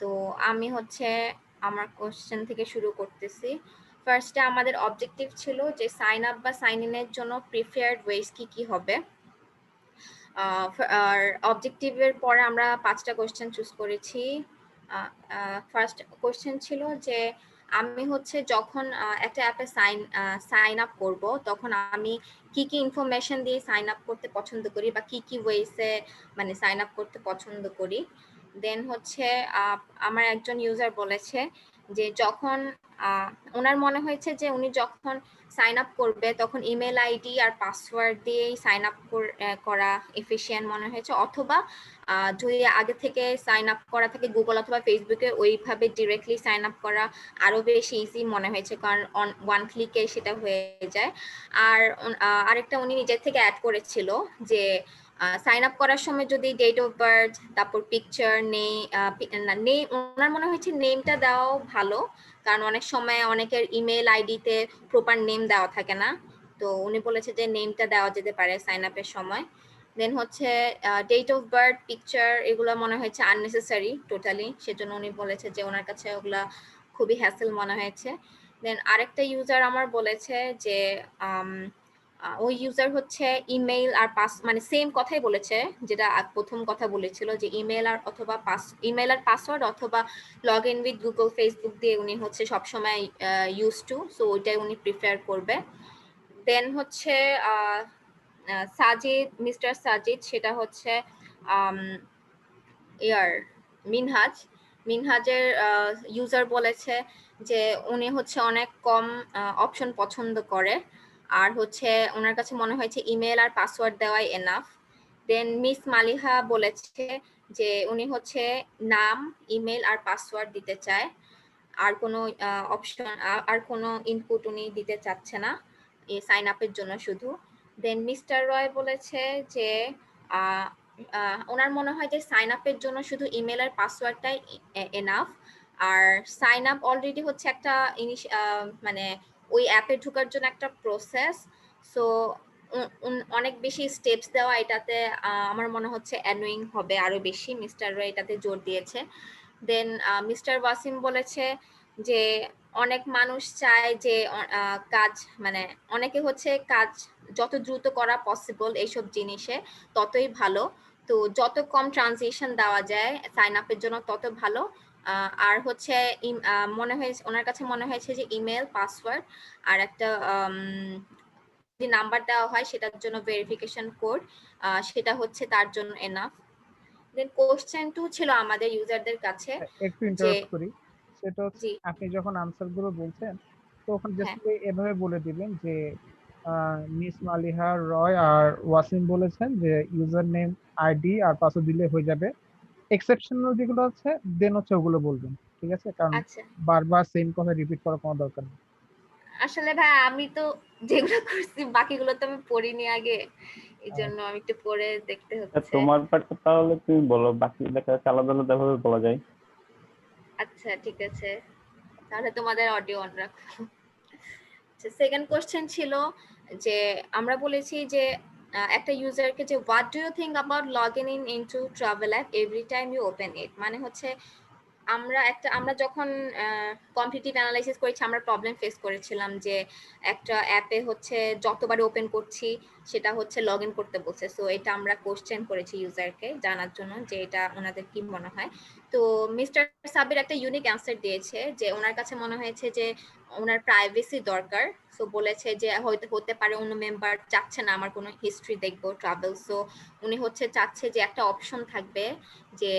তো আমি হচ্ছে আমার কোশ্চেন থেকে শুরু করতেছি। ফার্স্টে আমাদের অবজেক্টিভ ছিল যে সাইন আপ বা সাইন ইনের জন্য প্রিফার্ড ওয়েজ কি হবে। আর অবজেক্টিভের পরে আমরা 5টা কোশ্চেন চুজ করেছি। ফার্স্ট কোশ্চেন ছিল যে আমি হচ্ছে যখন একটা অ্যাপে সাইন আপ করব তখন আমি কি ইনফরমেশন দিয়ে সাইন আপ করতে পছন্দ করি বা কি ওয়েসে মানে সাইন আপ করতে পছন্দ করি। দেন হচ্ছে আমার একজন ইউজার বলেছে যে যখন ওনার মনে হয়েছে যে উনি যখন সাইন আপ করবে তখন ইমেল আইডি আর পাসওয়ার্ড দিয়েই সাইন আপ করা এফিশিয়েন্ট মনে হয়েছে, অথবা যদি আগে থেকে সাইন আপ করা থাকে গুগল অথবা ফেসবুকে ওইভাবে ডিরেক্টলি সাইন আপ করা আরো বেশি ইজি মনে হয়েছে, কারণ ওয়ান ক্লিকে সেটা হয়ে যায়। আর আরেকটা উনি নিজের থেকে অ্যাড করেছিল যে সাইন আপ করার সময় যদি ডেট অফ বার্থ, তারপর পিকচার, নেই ওনার মনে হয়েছে নেমটা দেওয়াও ভালো, কারণ অনেক সময় অনেকের ইমেল আইডিতে প্রপার নেম দেওয়া থাকে না, তো উনি বলেছে যে নেমটা দেওয়া যেতে পারে সাইন আপের সময়। দেন হচ্ছে ডেট অফ বার্থ, পিকচার এগুলো মনে হয়েছে আননেসেসারি টোটালি, সেজন্য উনি বলেছে যে ওনার কাছে ওগুলা খুবই হ্যাসেল মনে হয়েছে। দেন আরেকটা ইউজার আমার বলেছে যে ওই ইউজার হচ্ছে ইমেইল আর মানে সেম কথাই বলেছে যেটা প্রথম কথা বলেছিল, যে ইমেইল আর পাসওয়ার্ড অথবা log in with Google, Facebook দিয়ে উনি হচ্ছে সবসময় ইউজ টু, সো ওইটাই উনি প্রিফার করবে। দেন হচ্ছে মিস্টার সাজিদ, সেটা হচ্ছে মিনহাজের ইউজার বলেছে যে উনি হচ্ছে অনেক কম অপশন পছন্দ করে, আর হচ্ছে ওনার কাছে মনে হয়েছে ইমেল আর পাসওয়ার্ড দেওয়াই এনাফ। দেন মিস মালিহা বলেছে যে উনি হচ্ছে নাম, ইমেল আর পাসওয়ার্ড দিতে চায়, আর কোনো অপশন আর কোনো ইনপুট উনি দিতে চাচ্ছে না এই সাইন আপের জন্য শুধু। দেন মিস্টার রয় বলেছে যে ওনার মনে হয় যে সাইন আপের জন্য শুধু ইমেল আর পাসওয়ার্ডটাই এনাফ, আর সাইন আপ অলরেডি হচ্ছে একটা মানে ওই অ্যাপে ঢোকার জন্য একটা প্রসেস, সো অনেক বেশি স্টেপস দেওয়া এটাতে আমার মনে হচ্ছে অ্যানোয়িং হবে আরো বেশি, মিস্টার রয় এটাতে জোর দিয়েছে। দেন মিস্টার ওয়াসিম বলেছে যে অনেক মানুষ চায় যে কাজ মানে অনেকে হচ্ছে কাজ যত দ্রুত করা পসিবল এইসব জিনিসে ততই ভালো, তো যত কম ট্রানজিশন দেওয়া যায় সাইন আপের জন্য তত ভালো। আর হচ্ছে মনে হয়েছে ওনার কাছে মনে হয়েছে যে ইমেল পাসওয়ার্ড আর একটা যদি নাম্বার দেওয়া হয় সেটার জন্য ভেরিফিকেশন কোড, সেটা হচ্ছে তার জন্য এনাফ। দেন কোশ্চেন 2 ছিল আমাদের ইউজারদের কাছে একটু যে ইন্টারাপ্ট করি, সেটা হচ্ছে জি আপনি যখন আনসার গুলো বলছেন তখন হ্যাঁ জাস্ট এভাবে বলে দিবেন যে মিস মালিহা রয় আর ওয়াসিম বলেছেন যে ইউজার নেম আইডি আর পাসওয়ার্ড দিলে হয়ে যাবে। এক্সেপশনাল যেগুলো আছে দেন হচ্ছে ওগুলো বলবেন, ঠিক আছে? কারণ আচ্ছা। বারবার সেম কথা রিপিট করার কোনো দরকার নেই। আসলে ভাই আমি তো যেগুলো করছি বাকিগুলো তো আমি পড়িনি আগে, এই জন্য আমি একটু পড়ে দেখতে হচ্ছে। তোমার পার্টটা তাহলে তুমি বলো, বাকি দেখা যাচ্ছে আলাদা আলাদা ভাবে বলা যায়। আচ্ছা ঠিক আছে, তাহলে তোমাদের অডিও অন রাখো। আচ্ছা, সেকেন্ড কোশ্চেন ছিল যে আমরা বলেছি যে একটা ইউজারকে যে what do you think about login into travel app every time you open it, মানে হচ্ছে আমরা যখন কম্পিটিটিভ অ্যানালাইসিস করেছি আমরা প্রবলেম ফেস করেছিলাম যে একটা অ্যাপে হচ্ছে যতবার ওপেন করছি সেটা হচ্ছে লগ ইন করতে বলছে। সো এটা আমরা কোশ্চেন করেছি ইউজারকে জানার জন্য যে এটা ওনাদের কি মনে হয়। তো মিস্টার সাবির একটা ইউনিক অ্যান্সার দিয়েছে যে ওনার কাছে মনে হয়েছে যে ওনার প্রাইভেসি দরকার। সো বলেছে যে হয়তো হতে পারে অন্য মেম্বার চাচ্ছে না আমার কোনো হিস্ট্রি দেখবো ট্রাভেল, সো উনি হচ্ছে চাচ্ছে যে একটা অপশন থাকবে যে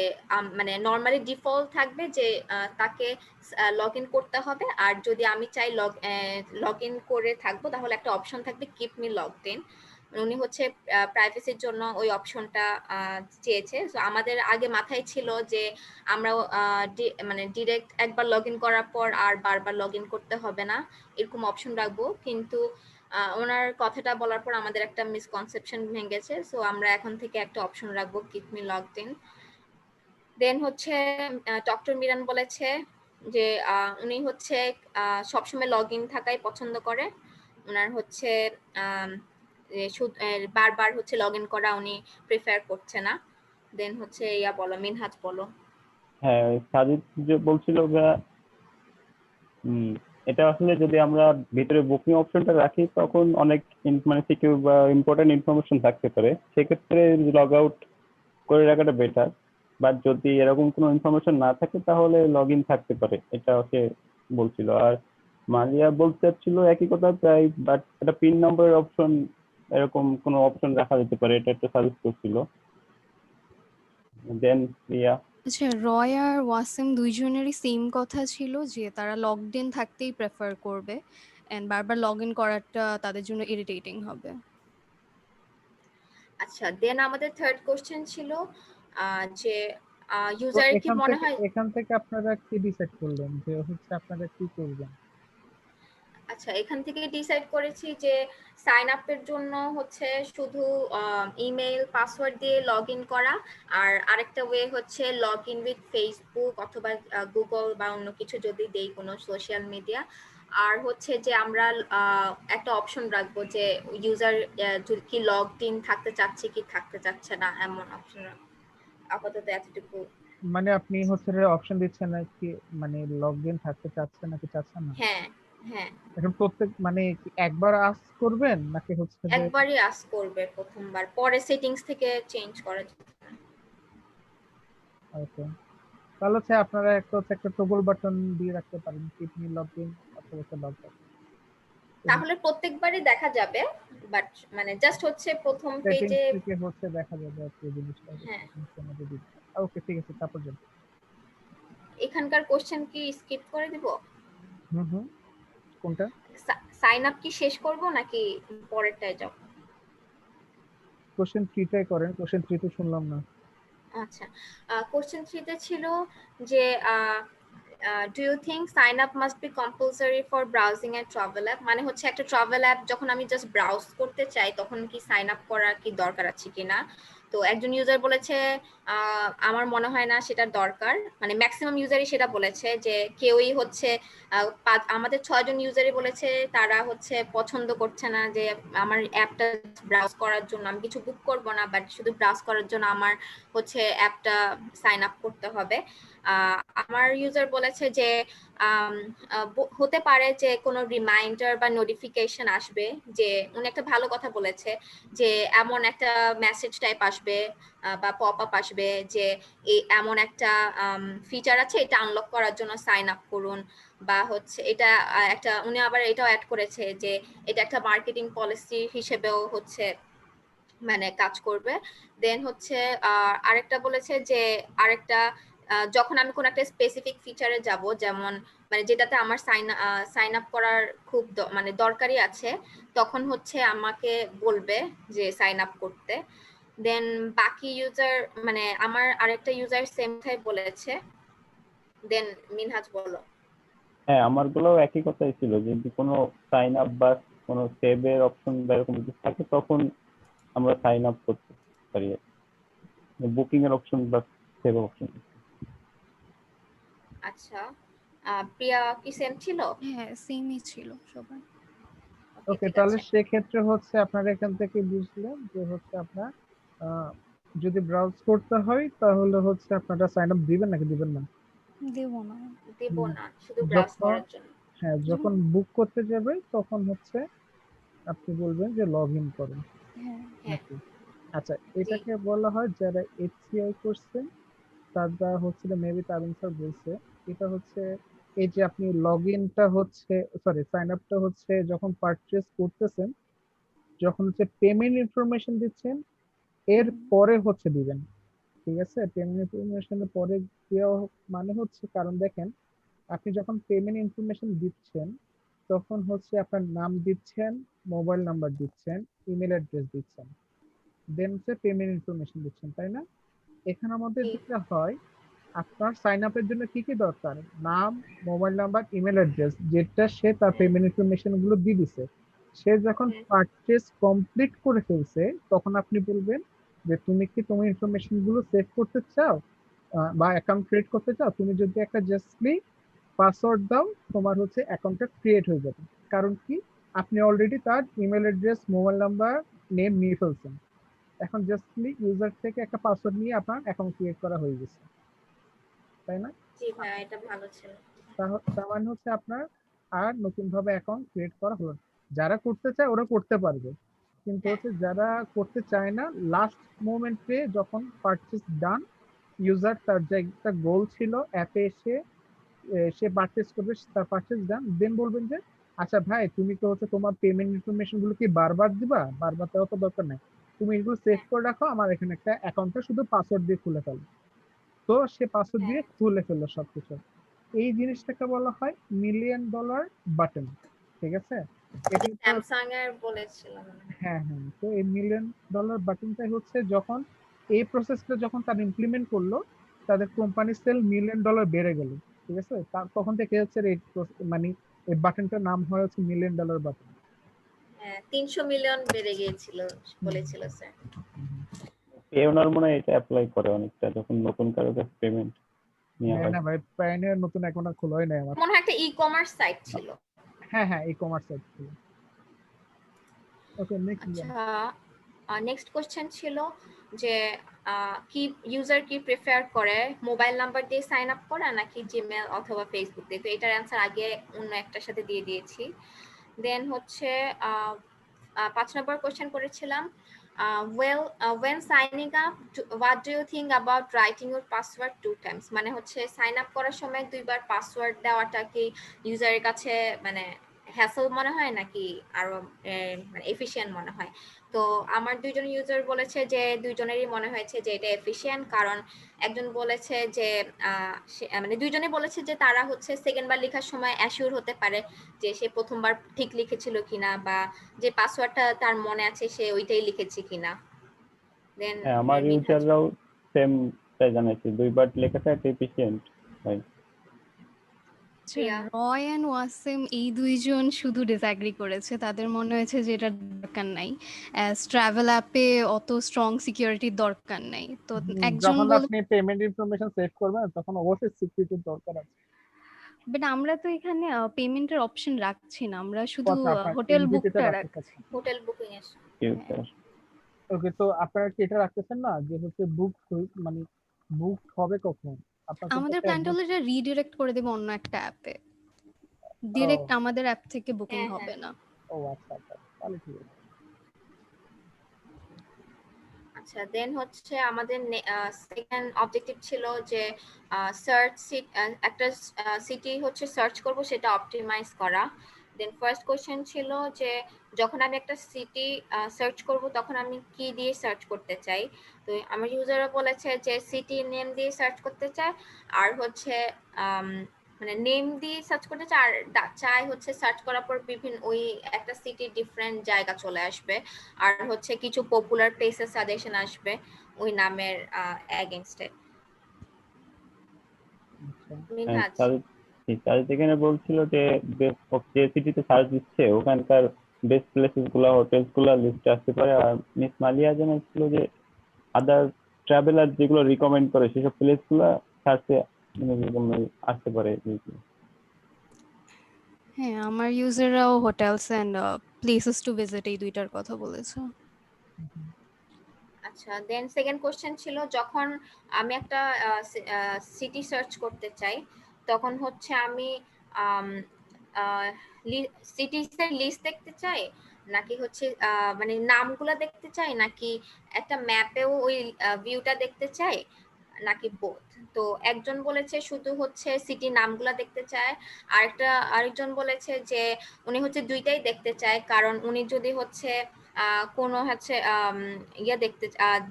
মানে নরমালি ডিফল্ট থাকবে যে তাকে লগ ইন করতে হবে, আর যদি আমি চাই লগ ইন করে থাকবো তাহলে একটা অপশন থাকবে কিপ মি লগড ইন। উনি হচ্ছে প্রাইভেসির জন্য ওই অপশনটা চেয়েছে। সো আমাদের আগে মাথায় ছিল যে আমরা মানে ডিরেক্ট একবার লগ ইন করার পর আর বারবার লগ ইন করতে হবে না এরকম অপশন রাখবো, কিন্তু ওনার কথাটা বলার পর আমাদের একটা মিসকনসেপশন ভেঙেছে। সো আমরা এখন থেকে একটা অপশন রাখবো কিপ মি লগড ইন। দেন হচ্ছে ডক্টর মিরান বলেছে যে উনি হচ্ছে সবসময় লগ ইন থাকাই পছন্দ করে, ওনার হচ্ছে বারবার হচ্ছে লগ ইন করা উনি প্রেফার করছে না। দেন হচ্ছে ইয়া বলো মিনহাজ বলো। হ্যাঁ, সাজিদ যে বলছিল এটা আসলে যদি আমরা ভিতরে বুকিং অপশনটা রাখি তখন অনেক মানে সিকিউর বা ইম্পর্টেন্ট ইনফরমেশন থাকতে পারে, সেক্ষেত্রে লগ আউট করে রাখাটা বেটার। বাট যদি এরকম কোনো ইনফরমেশন না থাকে তাহলে লগ ইন থাকতে পারে, এটা ওকে বলছিল। আর মালিয়া বলতে চাচ্ছিল একই কথা প্রায়, বাট একটা পিন নাম্বারের অপশন এরকম কোনো অপশন রাখা যেতে পারে, এটা একটা সাজেস্ট করছিল। দেন রিয়া আচ্ছা, রয় আর ওয়াসিম দুইজনেরই সেম কথা ছিল যে তারা লগড ইন থাকতেই প্রেফার করবে এন্ড বারবার লগ ইন করাটা তাদের জন্য ইরিটেটিং হবে। আচ্ছা, দেন আমাদের থার্ড কোশ্চেন ছিল যে ইউজার কি মনে হয়। এখান থেকে আপনারা কি ডিসাইড করলেন যে হচ্ছে আপনারা কি করবেন? আচ্ছা, এখান থেকে ডিসাইড করেছি যে সাইন আপের জন্য হচ্ছে শুধু ইমেল পাসওয়ার্ড দিয়ে লগ ইন করা, আর আরেকটা ওয়ে হচ্ছে লগ ইন উইথ ফেসবুক অথবা গুগল বা অন্য কিছু যদি দেই কোনো সোশ্যাল মিডিয়া। আর হচ্ছে যে আমরা একটা অপশন রাখবো যে ইউজার কি লগ ইন থাকতে চাচ্ছে কি থাকতে চাচ্ছে না, এমন অপশন রাখবো। আপাতত এতটুকু। মানে আপনি হচ্ছে অপশন দিচ্ছেন নাকি, মানে লগ ইন থাকতে চাচ্ছেন নাকি চাচ্ছেন না? হ্যাঁ হ্যাঁ, এখন প্রত্যেক মানে একবার আস্ক করবেন নাকি হচ্ছে যে একবারই আস্ক করবে প্রথমবার, পরে সেটিংস থেকে চেঞ্জ করা যাবে। ওকে, তাহলে হচ্ছে আপনারা একটা টগল বাটন দিয়ে রাখতে পারেন, কিপ মি লগ ইন অথবা লগ আউট। তাহলে প্রত্যেকবারই দেখা যাবে, বাট মানে জাস্ট হচ্ছে প্রথম সেটিংস পেজে। থেকে হচ্ছে দেখা যাবে আর কি জিনিসটা। হ্যাঁ, ওকে ঠিক আছে, তারপর যান। এখানকার কোশ্চেন কি স্কিপ করে দিব? হুম, কোনটা? সাইন আপ কি শেষ করব নাকি পরেরটায় যাব? কোশ্চেন 3টাই করেন, কোশ্চেন 3 তো শুনলাম না। আচ্ছা, কোশ্চেন 3 তে ছিল যে do you think sign up must be compulsory for browsing a travel app, মানে হচ্ছে একটা ট্রাভেল অ্যাপ যখন আমি জাস্ট ব্রাউজ করতে চাই তখন কি সাইন আপ করার কি দরকার আছে কিনা। তো একজন ইউজার বলেছে আমার মনে হয় না সেটা দরকার, মানে ম্যাক্সিমাম ইউজারই সেটা বলেছে যে কেউই হচ্ছে আমাদের 6 জন ইউজারই বলেছে তারা হচ্ছে পছন্দ করছে না যে আমার অ্যাপটা ব্রাউজ করার জন্য, আমি কিছু বুক করব না বাট শুধু ব্রাউজ করার জন্য আমার হচ্ছে অ্যাপটা সাইন আপ করতে হবে। আমার ইউজার বলেছে যে হতে পারে যে কোনো রিমাইন্ডার বা নোটিফিকেশন আসবে, যে উনি একটা ভালো কথা বলেছে যে এমন একটা মেসেজ টাইপ আসবে বা পপ আপ আসবে যে এমন একটা ফিচার আছে, এটা আনলক করার জন্য সাইন আপ করুন, বা হচ্ছে এটা একটা, উনি আবার এটাও অ্যাড করেছে যে এটা একটা মার্কেটিং পলিসি হিসেবেও হচ্ছে মানে কাজ করবে। দেন হচ্ছে আরেকটা বলেছে যে আরেকটা যখন আমি কোন একটা স্পেসিফিক ফিচারে যাব, যেমন মানে যেটাতে আমার সাইন আপ করার খুব মানে দরকারই আছে, তখন হচ্ছে আমাকে বলবে যে সাইন আপ করতে। দেন বাকি ইউজার মানে আমার আরেকটা ইউজার সেম টাইপ বলেছে। দেন মিনহাজ বলো। হ্যাঁ, আমারগুলোও একই কথাই ছিল, যদি কোনো সাইন আপ বা কোনো সেভের অপশন বা এরকম কিছু থাকে তখন আমরা সাইন আপ করতে পারি, বুকিং এর অপশন বা সেভ অপশন। আচ্ছা, প্রিয়া কি সেম ছিল? হ্যাঁ সেমই ছিল সবার। ওকে, তাহলে সেক্ষেত্রে হচ্ছে আপনারা এখান থেকে বুঝলেন যে হচ্ছে আপনার যদি ব্রাউজ করতে হয় তাহলে হচ্ছে আপনারা সাইন আপ দিবেন নাকি দিবেন না? দেব না। দেব না, শুধু ব্রাউজ করার জন্য। হ্যাঁ, যখন বুক করতে যাবে তখন হচ্ছে আপনি বলবেন যে লগ ইন করুন। নাকি? আচ্ছা, এটাকে বলা হয় যারা HCI করছেন তারা হচ্ছে মেবি তারিন স্যার বলছে, এটা হচ্ছে এই যে আপনি লগ ইনটা হচ্ছে সরি সাইন আপটা হচ্ছে যখন পারচেজ করতেছেন, যখন হচ্ছে পেমেন্ট ইনফরমেশন দিচ্ছেন এর পরে হচ্ছে দিবেন, ঠিক আছে? পেমেন্ট ইনফরমেশনের পরে দেওয়া মানে হচ্ছে, কারণ দেখেন আপনি যখন পেমেন্ট ইনফরমেশন দিচ্ছেন তখন হচ্ছে আপনার নাম দিচ্ছেন, মোবাইল নাম্বার দিচ্ছেন, ইমেল অ্যাড্রেস দিচ্ছেন, দেন হচ্ছে পেমেন্ট ইনফরমেশন দিচ্ছেন, তাই না? এখানের মধ্যে যেটা হয় আপনার সাইন আপের জন্য কি কি দরকার, নাম, মোবাইল নাম্বার, ইমেল অ্যাড্রেস, যেটা সে তার পেমেন্ট ইনফরমেশন গুলো দিয়ে দিছে। সে যখন পারচেজ কমপ্লিট করে ফেলছে তখন আপনি বলবেন যে তুমি কি তোমার ইনফরমেশন গুলো সেভ করতে চাও বা অ্যাকাউন্ট ক্রিয়েট করতে চাও, তুমি যদি একটা জাস্টলি পাসওয়ার্ড দাও তোমার হচ্ছে অ্যাকাউন্টটা ক্রিয়েট হয়ে যাবে। কারণ কি, আপনি অলরেডি তার email address, mobile number, name নিয়ে ফেলছেন, এখন জাস্টলি ইউজার থেকে একটা পাসওয়ার্ড নিয়ে আপনার অ্যাকাউন্ট ক্রিয়েট করা হয়ে গেছে, তাই না? জি ভাই, এটা ভালো ছিল। তার মানে হচ্ছে আপনার আর নতুন ভাবে অ্যাকাউন্ট ক্রিয়েট করা হলো না। যারা করতে চায় ওরা করতে পারবে, কিন্তু হচ্ছে যারা করতে চায় না, লাস্ট মোমেন্টে যখন পারচেজ ডান, ইউজার তার যে একটা গোল ছিল অ্যাপে এসে সে পারচেজ করবে, তার পারচেজ ডান, দেন বলবেন যে আচ্ছা ভাই তুমি তো হচ্ছে তোমার পেমেন্ট ইনফরমেশন গুলো কি বারবার দিবা, বারবার দেওয়া তো দরকার নাই, তুমি এগুলো সেভ করে রাখো, আমার এখানে একটা অ্যাকাউন্টটা শুধু পাসওয়ার্ড দিয়ে খুলে ফেলো। তো সে পাসওয়ার্ড দিয়ে খুলে ফেললো সবকিছু। এই জিনিসটাকে বলা হয় $1,000,000 বাটন, ঠিক আছে? এটা স্যামসাং এর বলেছিলাম। হ্যাঁ হ্যাঁ, তো এই $1,000,000 বাটনটাই হচ্ছে যখন এই প্রসেসটা যখন তারা ইমপ্লিমেন্ট করলো, তাদের কোম্পানির সেল $1,000,000 বেড়ে গেল, ঠিক আছে? তখন থেকে হচ্ছে এই মানে এই বাটনটার নাম হয় হচ্ছে $1,000,000 বাটন। হ্যাঁ, 300 মিলিয়ন বেড়ে গিয়েছিল বলেছিল স্যার। পেওনার মনে হয় এটা অ্যাপ্লাই করে অনেকটা, যখন নতুন কারো কাছে পেমেন্ট নেওয়া হয়। না ভাই, পায়োনিয়ার নতুন অ্যাকাউন্ট খোলাই নাই আমার। মনে হয় একটা ই-কমার্স সাইট ছিল। হ্যাঁ হ্যাঁ, ই-কমার্স সাইট ছিল। ওকে, নেক্সট। আচ্ছা, নেক্সট কোশ্চেন ছিল যে কি ইউজার কি প্রেফার করে, মোবাইল নাম্বার দিয়ে সাইন আপ করা নাকি জিমেল অথবা ফেসবুক দিয়ে? তো এটার অ্যান্সার আগে অন্য একটার সাথে দিয়ে দিয়েছি। দেন হচ্ছে 5 নম্বর কোশ্চেন করেছিলাম, when signing up, what do you think about writing your password 2 times? মানে হচ্ছে সাইন আপ করার সময় দুইবার পাসওয়ার্ড দেওয়াটা কি ইউজারের কাছে মানে হ্যাসল মনে হয় নাকি আরো মানে এফিশিয়েন্ট মনে হয়? তো আমার দুইজন ইউজার বলেছে যে দুইজনেরই মনে হয়েছে যে এটা এফিশিয়েন্ট, কারণ একজন বলেছে যে মানে দুইজনে বলেছে যে তারা হচ্ছে সেকেন্ড বার লেখার সময় অ্যাসিওর হতে পারে যে সে প্রথমবার ঠিক লিখেছিল কিনা, বা যে পাসওয়ার্ডটা তার মনে আছে সে ওইটাই লিখেছে কিনা। দেন আমার ইউজাররাও সেম তাই জানাইছে, দুইবার লেখাটা এফিশিয়েন্ট হয়। প্রিয়া রয় অ্যান্ড ওয়াসিম এই দুইজন শুধু ডিসঅ্যাগ্রি করেছে, তাদের মনে হয়েছে যে এটার দরকার নাই, অ্যাজ ট্রাভেল অ্যাপে অত স্ট্রং সিকিউরিটির দরকার নাই। তো একজন যখন বলে, আপনি পেমেন্ট ইনফরমেশন সেভ করবেন তখন অবশ্যই সিকিউরিটির দরকার আছে। বাট আমরা তো এখানে পেমেন্টের অপশন রাখছি না, আমরা শুধু কথা আপনার হোটেল এনভিপিতে বুকটা রাখতে রাখছি। চাচ্ছেন। হোটেল বুকিং এর ওকে, তো আপনারা কি এটা রাখতেছেন না যে হচ্ছে বুক মানে বুক হবে কখন? আপনার কিন্তু আমাদের একটা প্ল্যানটা হলো এটা রিডিরেক্ট করে দেব অন্য একটা অ্যাপে, ডিরেক্ট আমাদের অ্যাপ থেকে বুকিং হ্যাঁ হবে না। ও আচ্ছা আচ্ছা, তাহলে ঠিক আছে। আচ্ছা, দেন হচ্ছে আমাদের সেকেন্ড অবজেক্টিভ ছিল যে সার্চ একটা সিটি হচ্ছে সার্চ করব, সেটা অপটিমাইজ করা। দেন ফার্স্ট কোশ্চেন ছিল যে যখন আমি একটা সিটি সার্চ করব তখন আমি কি দিয়ে সার্চ করতে চাই। তো আমার ইউজাররা বলেছে যে সিটি নেম দিয়ে সার্চ করতে চায়, আর হচ্ছে মানে নেম দিয়ে সার্চ করতে চায়, আর চাই হচ্ছে সার্চ করার পর বিভিন্ন ওই একটা সিটির ডিফারেন্ট জায়গা চলে আসবে, আর হচ্ছে কিছু পপুলার প্লেসের সাজেশন আসবে ওই নামের এগেইনস্টে। মিনহাজ তাদের যেখানে বলছিল যে যে সিটিতে সার্চ দিচ্ছে ওখানকার বেস্ট প্লেসেস গুলা, হোটেলস গুলা লিস্টে আসতে পারে। আর মিস মালিয়া জানাচ্ছিল যে আদার ট্রাভেলার যেগুলো রিকমেন্ড করে সেসব প্লেস গুলা সার্চে আসতে পারে। হ্যাঁ, আমার ইউজাররাও hotels and places to visit এই দুইটার কথা বলেছে। আচ্ছা, দেন সেকেন্ড কোশ্চেন ছিল যখন আমি একটা সিটি সার্চ করতে চাই তখন হচ্ছে আমি সিটিসের লিস্ট দেখতে চাই, নাকি হচ্ছে মানে নামগুলা দেখতে চাই, নাকি একটা ম্যাপেও ওই ভিউটা দেখতে চাই, নাকি বোথ। তো একজন বলেছে শুধু হচ্ছে সিটি নামগুলা দেখতে চায়, আরেকজন বলেছে যে উনি হচ্ছে দুইটাই দেখতে চায়, কারণ উনি যদি হচ্ছে কোনো হচ্ছে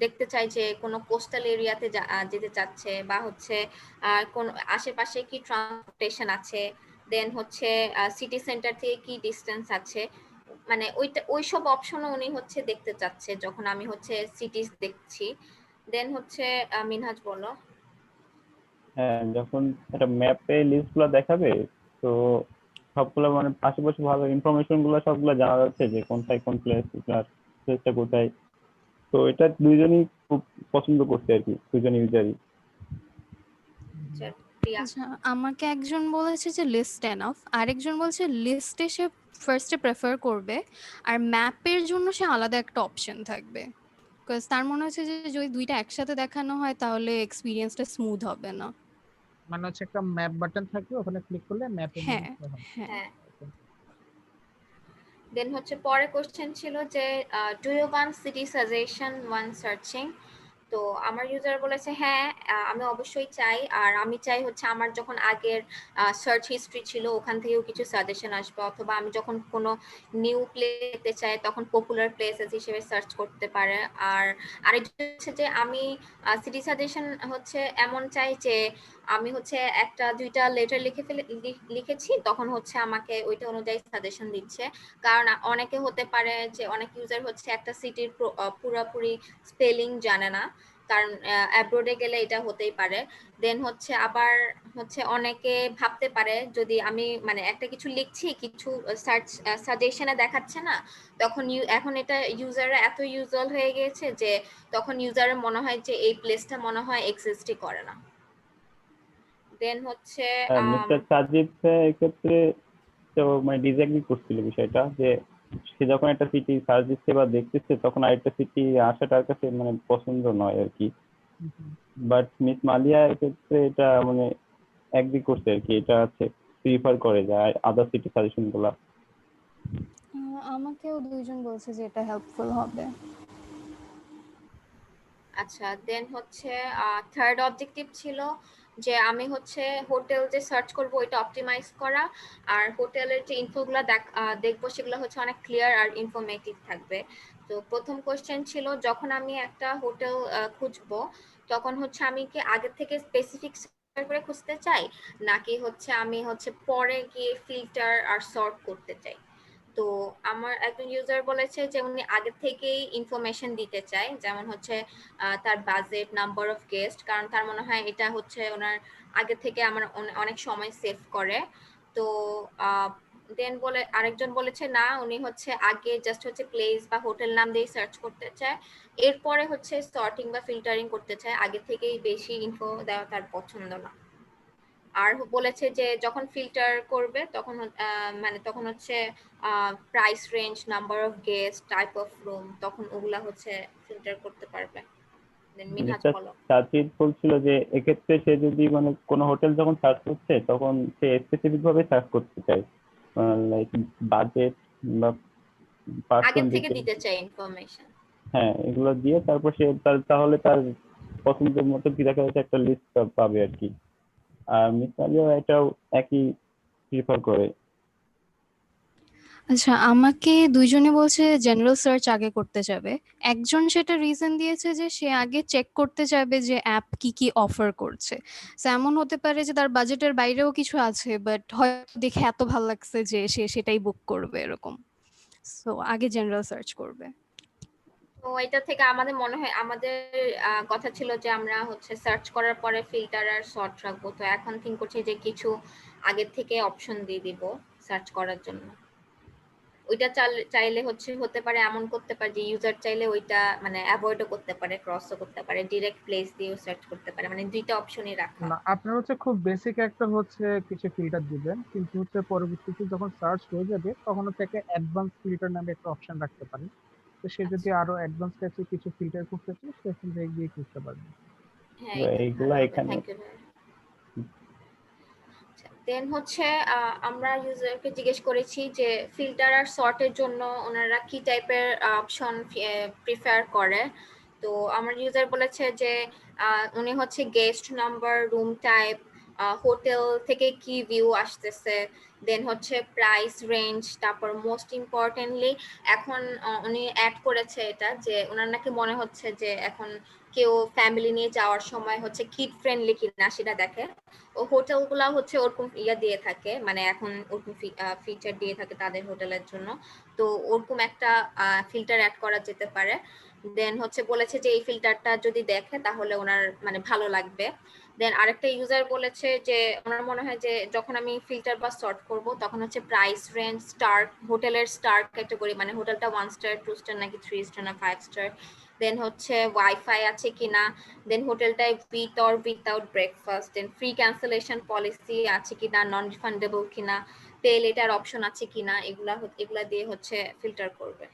দেখতে চাই যে কোনো কোস্টাল এরিয়াতে যেতে চাচ্ছে, বা হচ্ছে কোন আশেপাশে কি ট্রান্সপোর্টেশন আছে, দেন হচ্ছে সিটি সেন্টার থেকে কি ডিস্টেন্স আছে, মানে ওইসব অপশনও উনি হচ্ছে দেখতে চাচ্ছে যখন আমি হচ্ছে সিটিজ দেখছি। দেন হচ্ছে মিনহাজ বলো। হ্যাঁ, যখন একটা ম্যাপে লিস্ট গুলা দেখাবে তো সবগুলো মানে আশেপাশে ভালো ইনফরমেশন গুলো সবগুলো জানা যাচ্ছে যে কোনটায় কোন প্লেসটা কোথায়। তো এটা দুইজনই খুব পছন্দ করছে আর কি, দুজন ইউজারই। আচ্ছা, আমাকে একজন বলেছে যে লিস্ট এনাফ, আরেকজন বলছে লিস্টে সে ফার্স্টে প্রেফার করবে, আর ম্যাপের জন্য সে আলাদা একটা অপশন থাকবে। বিকজ তার মনে হচ্ছে যে যদি দুইটা একসাথে দেখানো হয় তাহলে এক্সপিরিয়েন্সটা স্মুথ হবে না। মানে হচ্ছে একটা ম্যাপ বাটন থাকবে, ওখানে ক্লিক করলে ম্যাপে নিয়ে হ্যাঁ, যেতে হবে। হ্যাঁ। দেন হচ্ছে পরে কোশ্চেন ছিল যে do you want city suggestion when searching. তো আমার ইউজার বলেছে হ্যাঁ, আমি অবশ্যই চাই, আর আমি চাই হচ্ছে আমার যখন আগের সার্চ হিস্ট্রি ছিল ওখান থেকেও কিছু সাজেশন আসবে, অথবা আমি যখন কোনো নিউ প্লেস দেখতে চাই তখন পপুলার প্লেসেস হিসেবে সার্চ করতে পারে। আর আরেকজন হচ্ছে যে আমি সিটি সাজেশন হচ্ছে এমন চাই যে আমি হচ্ছে একটা দুইটা লেটার লিখেছি তখন হচ্ছে আমাকে ওইটা অনুযায়ী সাজেশন দিচ্ছে, কারণ অনেকে হতে পারে যে অনেক ইউজার হচ্ছে একটা সিটির পুরোপুরি স্পেলিং জানে না, কারণ অ্যাব্রোডে গেলে এটা হতেই পারে। দেন হচ্ছে আবার হচ্ছে অনেকে ভাবতে পারে যদি আমি মানে একটা কিছু লিখছি, কিছু সার্চ সাজেশনে দেখাচ্ছে না, তখন এখন এটা ইউজাররা এত ইউজুয়াল হয়ে গিয়েছে যে তখন ইউজারের মনে হয় যে এই প্লেসটা মনে হয় এক্সিস্টই করে না। দেন হচ্ছে মিস্টার সাজিদ এক্ষেত্রে তো মানে ডিসএগ্রি করছিল বিষয়টা, যে সে যখন একটা সিটি সার্চ দিচ্ছে বা দেখতেছে তখন আরেকটা সিটি আসাটার কাছে মানে পছন্দ নয় আর কি। বাট মিস মালিয়া এক্ষেত্রে এটা মানে এগ্রি করছে আর কি, এটা হচ্ছে প্রিফার করে যায় আদার সিটি সাজেশন গুলা। আমাকেও দুইজন বলছে যে এটা হেল্পফুল হবে। আচ্ছা, দেন হচ্ছে থার্ড অবজেক্টিভ ছিল যে আমি হচ্ছে হোটেল যে সার্চ করব ওইটা অপটিমাইজ করা, আর হোটেলের যে ইনফোগুলো দেখবো সেগুলো হচ্ছে অনেক ক্লিয়ার আর ইনফরমেটিভ থাকবে। তো প্রথম কোশ্চেন ছিল যখন আমি একটা হোটেল খুঁজবো তখন হচ্ছে আমি কি আগে থেকে স্পেসিফিক করে খুঁজতে চাই, নাকি হচ্ছে আমি হচ্ছে পরে গিয়ে ফিল্টার আর সর্ট করতে চাই। তো আমার একজন ইউজার বলেছে যে উনি আগে থেকেই ইনফরমেশন দিতে চায়, যেমন হচ্ছে তার বাজেট, নাম্বার অফ গেস্ট, কারণ তার মনে হয় এটা হচ্ছে ওনার আগে থেকে আমার অনেক সময় সেভ করে। তো দেন বলে আরেকজন বলেছে না, উনি হচ্ছে আগে জাস্ট হচ্ছে প্লেস বা হোটেল নাম দিয়ে সার্চ করতে চায়, এরপরে হচ্ছে সর্টিং বা ফিল্টারিং করতে চায়, আগে থেকেই বেশি ইনফো দেওয়া তার পছন্দ না। আর বলেছে যে যখন ফিল্টার করবে তখন মানে তখন হচ্ছে price range, number of guest, type of room, তখন ওগুলা হচ্ছে ফিল্টার করতে পারবে। দেন মিনহাজ যেটা বলো। সাজিদ বলছিল যে এক্ষেত্রে সে যদি মানে কোনো হোটেল যখন সার্চ করছে তখন সে স্পেসিফিক ভাবে সার্চ করতে চায়, লাইক বাজেট বা আগে পার্সন থেকে ডিটেল, দিতে চাই ইনফরমেশন। হ্যাঁ এগুলো দিয়ে তারপর সে তাহলে তার পছন্দের মতো কি দেখা যাচ্ছে একটা লিস্ট পাবে আর কি। আর মিসালিও এটাও একই প্রিফার করে। আচ্ছা, আমাকে দুইজনে বলছে জেনারেল সার্চ আগে করতে যাবে। একজন সেটা রিজন দিয়েছে যে সে আগে চেক করতে যাবে যে অ্যাপ কি কি অফার করছে। So, এমন হতে পারে যে তার বাজেটের বাইরেও কিছু আছে, বাট হয়তো দেখে এত ভালো লাগছে যে সে সেটাই বুক করবে এরকম। সো আগে জেনারেল সার্চ করবে। তো এটা থেকে আমাদের মনে হয় আমাদের কথা ছিল যে আমরা হচ্ছে সার্চ করার পরে ফিল্টার আর সর্ট রাখবো, তো এখন থিঙ্ক করছি যে কিছু আগে থেকে অপশন দিয়ে দিব সার্চ করার জন্য। ওইটা চাইলে হচ্ছে হতে পারে এমন করতে পারে যে ইউজার চাইলে ওইটা মানে অ্যাভয়েডও করতে পারে, ক্রসও করতে পারে, ডিরেক্ট প্লেস দিয়েও সার্চ করতে পারে, মানে দুইটা অপশনই রাখা। না, আপনার হচ্ছে খুব বেসিক একটা হচ্ছে কিছু ফিল্টার দিবেন, কিন্তু হচ্ছে পরবর্তীতে যখন সার্চ হয়ে যাবে তখন হচ্ছে একটা অ্যাডভান্স ফিল্টার নামে একটা অপশন রাখতে পারেন। তো সে যদি আরো অ্যাডভান্স টাইপের কিছু ফিল্টার করতে চায় সেখান থেকে গিয়ে করতে পারবে। হ্যাঁ, এটা এইগুলা ভালো হবে, এখানে থ্যাংক ইউ। দেন হচ্ছে আমরা ইউজারকে জিজ্ঞেস করেছি যে ফিল্টার আর সর্টের জন্য ওনারা কি টাইপের অপশন প্রিফার করে। তো আমার ইউজার বলেছে যে উনি হচ্ছে guest number, room type, hotel থেকে কি ভিউ আসতেছে, দেন হচ্ছে প্রাইস রেঞ্জ, তারপর মোস্ট ইম্পর্টেন্টলি এখন উনি অ্যাড করেছে এটা যে ওনার নাকি মনে হচ্ছে যে এখন কেউ ফ্যামিলি নিয়ে যাওয়ার সময় হচ্ছে কিড ফ্রেন্ডলি কিনা সেটা দেখে। ও হোটেলগুলা হচ্ছে ওরকম ইয়া দিয়ে থাকে, মানে এখন ওরকম ফিচার দিয়ে থাকে তাদের হোটেলের জন্য, তো ওরকম একটা ফিল্টার অ্যাড করা যেতে পারে। দেন হচ্ছে বলেছে যে এই ফিল্টারটা যদি দেখে তাহলে ওনার মানে ভালো লাগবে। দেন আরেকটা ইউজার বলেছে যে ওনার মনে হয় যে যখন আমি ফিল্টার বা সর্ট করব তখন হচ্ছে প্রাইস রেঞ্জ, স্টার, হোটেলের স্টার ক্যাটাগরি, মানে হোটেলটা 1 স্টার, 2 স্টার নাকি 3 স্টার না 5 স্টার, দেন হচ্ছে ওয়াইফাই আছে কিনা, দেন হোটেলটায় with or without breakfast, then free cancellation policy আছে কিনা, নন রিফান্ডেবল কিনা, পে লেটার অপশন আছে কিনা, এগুলা দিয়ে হচ্ছে ফিল্টার করবে।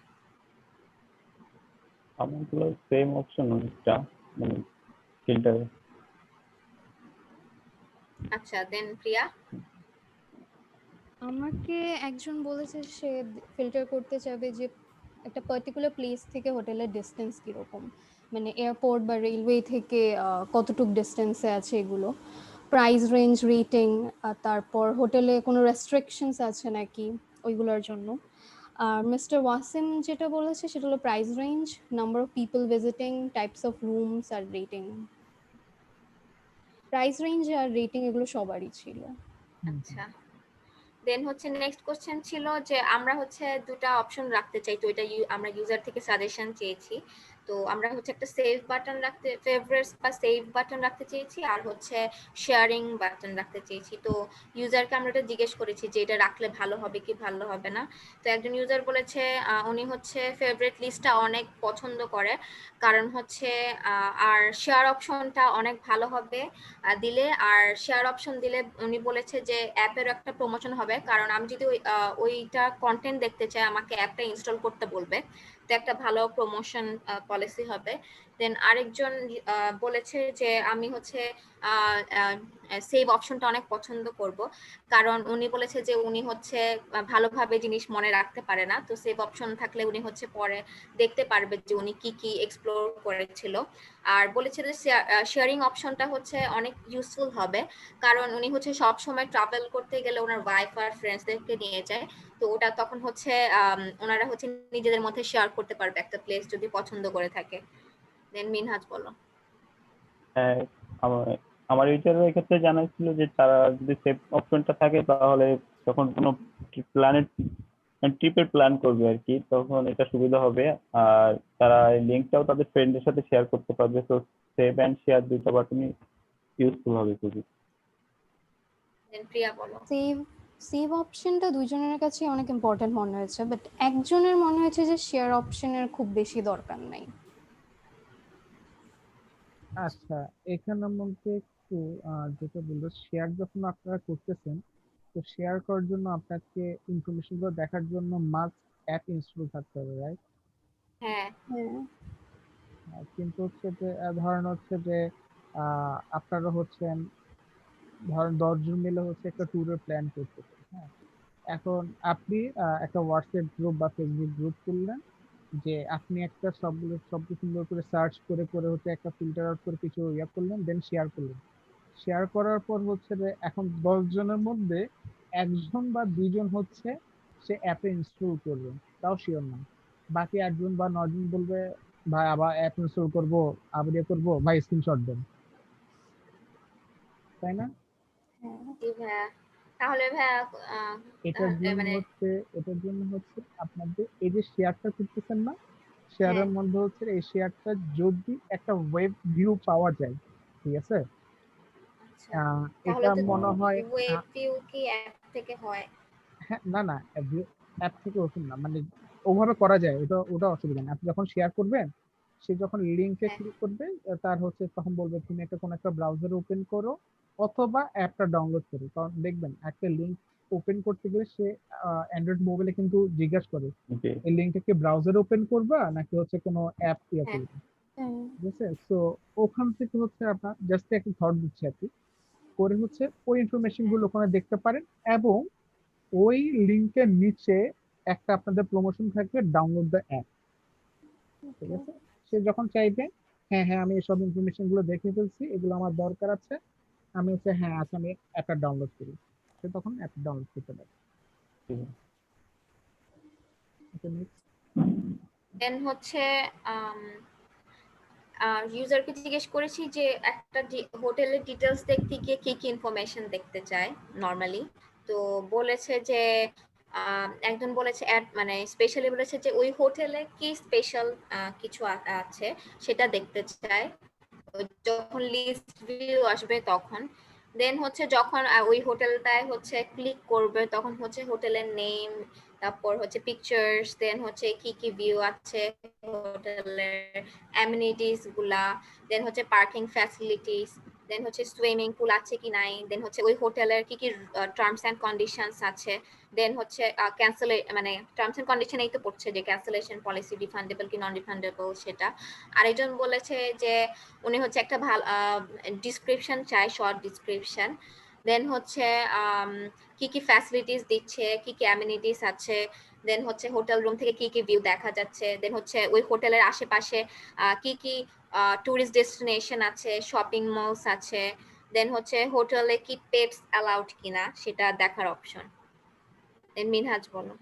আমারগুলো সেম অপশন অনেকটা মানে ফিল্টার। আচ্ছা, দেন প্রিয়া। আমাকে একজন বলেছে সে ফিল্টার করতে চাবে যে একটা পার্টিকুলার প্লেস থেকে হোটেলের ডিস্টেন্স কিরকম, মানে এয়ারপোর্ট বা রেলওয়ে থেকে কতটুক ডিস্টেন্সে আছে এগুলো, প্রাইস রেঞ্জ, রেটিং, তারপর হোটেলে কোনো রেস্ট্রিকশনস আছে নাকি ওইগুলোর জন্য। আর মিস্টার ওয়াসিম যেটা বলেছে সেটা হলো price range, number of people visiting, types of rooms আর রেটিং। প্রাইস রেঞ্জ আর রেটিং এগুলো সবারই ছিল। আচ্ছা, দেন হচ্ছে নেক্সট কোশ্চেন ছিল যে আমরা হচ্ছে দুটো অপশন রাখতে চাই, তো এটা আমরা ইউজার থেকে সাজেশন চেয়েছি। তো আমরা হচ্ছে একটা সেভ বাটন রাখতে, ফেভারিটস বা সেভ বাটন রাখতে চেয়েছি, আর হচ্ছে শেয়ারিং বাটন রাখতে চেয়েছি। তো ইউজারকে আমরা এটা জিজ্ঞেস করেছি যে এটা রাখলে ভালো হবে কি ভালো হবে না। তো একজন ইউজার বলেছে উনি হচ্ছে ফেভারিট লিস্টটা অনেক পছন্দ করে, কারণ হচ্ছে আর শেয়ার অপশনটা অনেক ভালো হবে দিলে, আর শেয়ার অপশন দিলে উনি বলেছে যে অ্যাপের একটা প্রমোশন হবে, কারণ আমি যদি ওইটা কন্টেন্ট দেখতে চাই আমাকে অ্যাপটা ইনস্টল করতে বলবে, তো একটা ভালো প্রমোশন পলিসি হবে। দেন আরেকজন বলেছে যে আমি হচ্ছে সেভ অপশনটা অনেক পছন্দ করব, কারণ উনি বলেছে যে উনি হচ্ছে ভালোভাবে জিনিস মনে রাখতে পারে না, তো সেভ অপশন থাকলে উনি হচ্ছে পরে দেখতে পারবে যে উনি কি কি এক্সপ্লোর করেছিল। আর বলেছে যে শেয়ারিং অপশনটা হচ্ছে অনেক ইউজফুল হবে, কারণ উনি হচ্ছে সব সময় ট্রাভেল করতে গেলে ওনার ওয়াইফ আর ফ্রেন্ডসদেরকে নিয়ে যায়, তো ওটা তখন হচ্ছে ওনারা হচ্ছে নিজেদের মধ্যে শেয়ার করতে পারবে একটা প্লেস যদি পছন্দ করে থাকে। দেন মিনহাজ বলো। হ্যাঁ, আমার আমার ইউজারের ক্ষেত্রে জানাই ছিল যে তারা যদি সেভ অপশনটা থাকে তাহলে যখন কোনো প্ল্যানেট ট্রিপের প্ল্যান করবে আর কি, তখন এটা সুবিধা হবে। আর তারা লিঙ্কটাও তাদের ফ্রেন্ডের সাথে শেয়ার করতে পারবে। তো সেভ অ্যান্ড শেয়ার দুইটা বাটনই ইউজফুল হবে খুবই। দেন প্রিয়া বলো। সেভ সেভ অপশনটা দুইজনের কাছে অনেক ইম্পর্টেন্ট মনে হয়েছে, বাট একজনের মনে হয়েছে যে শেয়ার অপশনের খুব বেশি দরকার নাই। আচ্ছা, এখানের মধ্যে একটু যেটা বললো, শেয়ার যখন আপনারা করতেছেন, তো শেয়ার করার জন্য আপনাকে ইনফরমেশন গুলো দেখার জন্য মাস্ট অ্যাপ ইনস্টল থাকতে হবে, রাইট? হ্যাঁ কিন্তু হচ্ছে যে ধরেন হচ্ছে যে আপনারা হচ্ছেন ধরেন 10 জন মিলে হচ্ছে একটা ট্যুরের প্ল্যান করতেছেন, হ্যাঁ। এখন আপনি একটা হোয়াটসঅ্যাপ গ্রুপ বা ফেসবুক গ্রুপ খুললেন, যে আপনি একটা সবগুলো সুন্দর করে সার্চ করে করে হচ্ছে একটা ফিল্টার আউট করে কিছু ইয়া করলেন, দেন শেয়ার করলেন। শেয়ার করার পর হচ্ছে যে এখন 10 জনের মধ্যে 1 জন বা 2 জন হচ্ছে সে অ্যাপে ইনস্টল করবে, তাও শিওর না। বাকি 8 জন বা 9 জন বলবে ভাই আবার অ্যাপ ইনস্টল করবো, আবার ইয়ে করবো, ভাই স্ক্রিনশট দেন, তাই না? জি ভাইয়া। তাহলে ভাইয়া এটার জন্য মানে হচ্ছে আপনাদের এই যে শেয়ারটা করতেছেন না, শেয়ারের হ্যাঁ মধ্যে হচ্ছে এই শেয়ারটা যদি একটা ওয়েব ভিউ পাওয়া যায়, ঠিক আছে, আচ্ছা, তাহলে এটা তো মনে হয় ওয়েব ভিউ কি অ্যাপ থেকে হয়? হ্যাঁ, না না, অ্যাপ থেকে ওঠেন না, মানে ওভাবে করা যায়, ওটা অসুবিধা নেই। আপনি যখন শেয়ার করবেন, সে যখন লিংকে হ্যাঁ ক্লিক করবে, তার হচ্ছে তখন বলবে তুমি একটা কোন একটা ব্রাউজার ওপেন করো অথবা অ্যাপটা ডাউনলোড করো। কারণ দেখবেন একটা লিংক ওপেন করতে গেলে সে অ্যান্ড্রয়েড মোবাইলে কিন্তু জিজ্ঞাসা করে জি এই লিংকটা কি ব্রাউজার ওপেন করবা নাকি হচ্ছে কোনো অ্যাপ ইয়ে হ্যাঁ করবে, ঠিক আছে? সো ওখান থেকে হচ্ছে আপনার জাস্ট একটা থট দিচ্ছে আর কি, করে হচ্ছে ওই ইনফরমেশন গুলো ওখানে দেখতে পারেন। এবং ওই লিংকের নিচে একটা আপনাদের প্রমোশন থাকবে, ডাউনলোড দ্য অ্যাপ, ঠিক আছে? সে যখন চাইবে হ্যাঁ হ্যাঁ আমি এসব ইনফরমেশন গুলো দেখে ফেলছি, এগুলো আমার দরকার আছে, আমি হচ্ছে হ্যাঁ আচ্ছা আমি অ্যাপটা ডাউনলোড করি, সে তখন অ্যাপ ডাউনলোড করতে পারে। জি। দেন হচ্ছে ইউজারকে জিজ্ঞেস করেছি যে একটা হোটেলের ডিটেলস দেখতে গিয়ে কি কি ইনফরমেশন দেখতে চায় নর্মালি। তো বলেছে যে একজন বলেছে মানে স্পেশালি বলেছে যে ওই হোটেলে কি স্পেশাল কিছু আছে সেটা দেখতে চায় যখন লিস্ট ভিউ আসবে তখন। দেন হচ্ছে যখন ওই হোটেলটায় হচ্ছে ক্লিক করবে তখন হচ্ছে হোটেলের নেম, তারপর হচ্ছে পিকচার্স, দেন হচ্ছে কি কি ভিউ আছে হোটেলের, অ্যামিনিটিস গুলা, দেন হচ্ছে পার্কিং ফ্যাসিলিটিস, দেন হচ্ছে সুইমিং পুল আছে কি নাই, দেন হচ্ছে ওই হোটেলের কি কি টার্মস এন্ড কন্ডিশনস আছে, দেন হচ্ছে মানে টার্মস এন্ড কন্ডিশন এই তো পড়ছে যে ক্যান্সেলেশন পলিসি রিফান্ডেবল কি নন রিফান্ডেবল সেটা। আরেকজন বলেছে যে উনি হচ্ছে একটা ভালো ডিসক্রিপশন চাই, শর্ট ডিসক্রিপশন। দেন হচ্ছে কি কি ফ্যাসিলিটিস দিচ্ছে, কি কি অ্যামিনিটিস আছে, দেন হচ্ছে হোটেল রুম থেকে কি কি ভিউ দেখা যাচ্ছে, দেন হচ্ছে ওই হোটেলের আশেপাশে কি কি টুরিস্ট ডেস্টিনেশন আছে, শপিং মলস আছে, দেন হচ্ছে হোটেলে কি পেটস অ্যালাউড কিনা সেটা দেখার অপশন। দেন মিনহাজ বলো।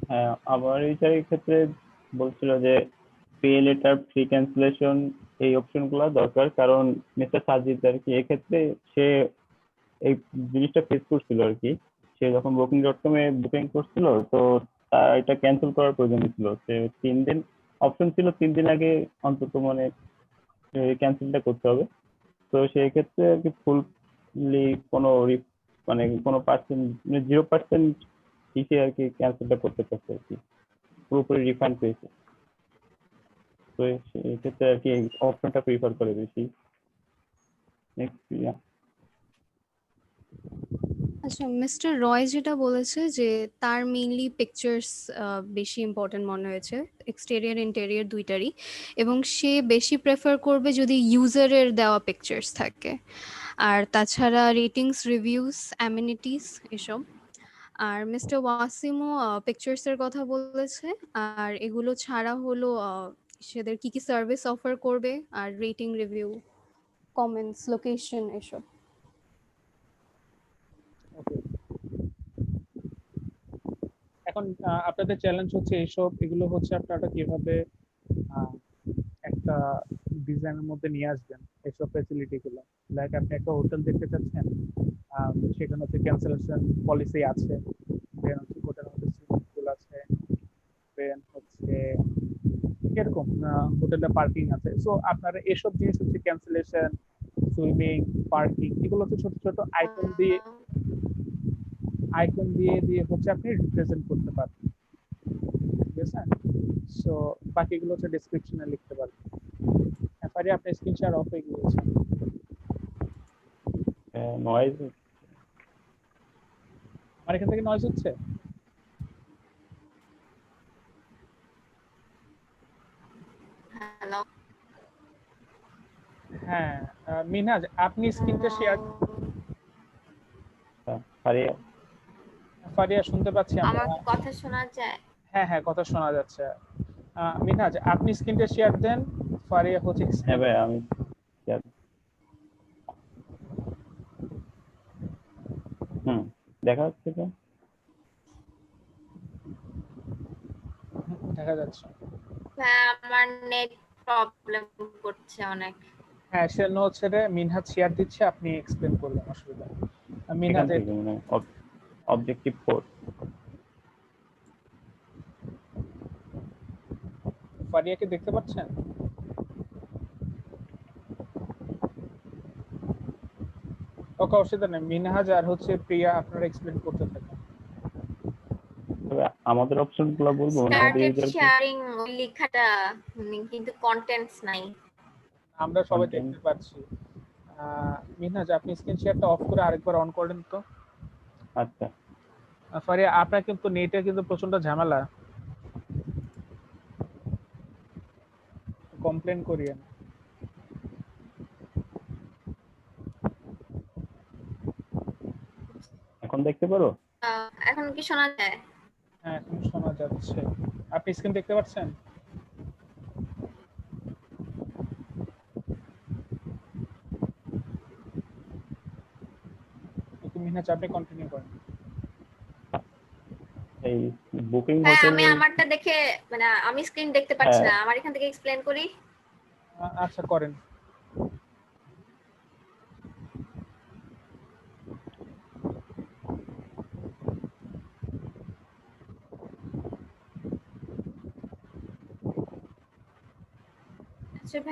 হ্যাঁ, আমার এইটার ক্ষেত্রে বলছিল যে পে লেটার, ফ্রি ক্যান্সেলেশন, এই অপশন গুলো দরকার। কারণ মিস্টার সাজিদ আর কি এক্ষেত্রে সে এই জিনিসটা ফেস করছিল আর কি। সে যখন booking.com এ বুকিং করছিল, তো তার এটা ক্যান্সেল করার প্রয়োজন ছিল। সে 3 দিন অপশন ছিল, 3 দিন আগে অন্তত মানে ক্যান্সেলটা করতে হবে। তো সেই ক্ষেত্রে আর কি ফুললি কোনো মানে কোনো পার্সেন্ট, 0% হিসেবে আর কি ক্যান্সেলটা করতে পারছে আর কি, পুরোপুরি রিফান্ড পেয়েছে। তো এই ক্ষেত্রে আর কি এই অপশনটা প্রিফার করে বেশি। নেক্সট প্রিয়া। আচ্ছা, মিস্টার রয় যেটা বলেছে যে তার মেইনলি পিকচার্স বেশি ইম্পর্টেন্ট মনে হয়েছে, এক্সটেরিয়র ইন্টেরিয়র দুইটারই, এবং সে বেশি প্রেফার করবে যদি ইউজারের দেওয়া পিকচার্স থাকে। আর তাছাড়া রেটিংস, রিভিউস, অ্যামিনিটিস এসব। আর মিস্টার ওয়াসিমও পিকচার্সের কথা বলেছে। আর এগুলো ছাড়া হলো সেদের কি কি সার্ভিস অফার করবে, আর রেটিং, রিভিউ, কমেন্টস, লোকেশন এসব। ওকে, এখন আপনাদের চ্যালেঞ্জ হচ্ছে এগুলো হচ্ছে আপনারা কিভাবে একটা ডিজাইনের মধ্যে নিয়ে আসবেন এইসব ফ্যাসিলিটি গুলো। লাইক আপনি একটা হোটেল দেখতে চাচ্ছেন, সেখানে হচ্ছে ক্যান্সেলেশন পলিসি আছে, এরকম হোটেলে পার্কিং আছে, সো আপনারা এসব জিনিস হচ্ছে ক্যান্সেলেশন, সুইমিং, পার্কিং, এগুলো হচ্ছে ছোট ছোট আইকন দিয়ে দিয়ে হচ্ছে আপনি রিপ্রেজেন্ট করতে পারবেন, ঠিক আছে? সো বাকিগুলো হচ্ছে ডেসক্রিপশনে লিখতে পারবেন। এরপরে আপনার স্ক্রিন শেয়ার অফ হয়ে গিয়েছে। নয়েজ আমার এখান থেকে নয়েজ হচ্ছে? হ্যালো, হ্যাঁ, মিনহাজ আপনি স্ক্রিনটা শেয়ার। ফারিয়া ফারিয়া শুনতে পাচ্ছি আমরা। আমার কি কথা শোনা যায়? হ্যাঁ হ্যাঁ, কথা শোনা যাচ্ছে। মিনহাজ আপনি স্ক্রিনটা শেয়ার দেন, ফারিয়া হচ্ছে। হ্যাঁ ভাই, আমি দেখা যাচ্ছে তো? দেখা যাচ্ছে। হ্যাঁ, আমার নেট প্রবলেম করছে অনেক। হ্যাঁ, সে হচ্ছে রে মিনহাজ শেয়ার দিচ্ছে, আপনি এক্সপ্লেন করবেন, অসুবিধা নেই। মিনহাজ অবজেক্টিভ 4 ফারিয়াকে দেখতে পাচ্ছেন? ওকে, অসুবিধা নেই। মিনহাজ আর হচ্ছে প্রিয়া আপনারা এক্সপ্লেন করতে থাকেন। তবে আমাদের অপশনগুলো বলবো না, আমাদের স্টার্টেড ইউজার শেয়ারিং লেখাটা কিন্তু কন্টেন্টস নাই। আমরা সবাই দেখতে পাচ্ছি। মিনহাজ আপনি স্ক্রিন শেয়ারটা অফ করে আরেকবার অন করেন তো। আচ্ছা, ফারিয়া আপনার কিন্তু নেটে কিন্তু প্রচন্ড ঝামেলা, কমপ্লেন করিয়েন। এখন দেখতে পারো? এখন কি শোনা যায়? হ্যাঁ, এখন শোনা যাচ্ছে। আপনি স্ক্রিন দেখতে পাচ্ছেন? মিনহাজ আপনি কন্টিনিউ করেন। এই বুকিং হ্যাঁ, হোটেল। আমি আমারটা দেখে মানে আমি স্ক্রিন দেখতে পাচ্ছি না, আমার এখান থেকে এক্সপ্লেন করি। আচ্ছা, করেন।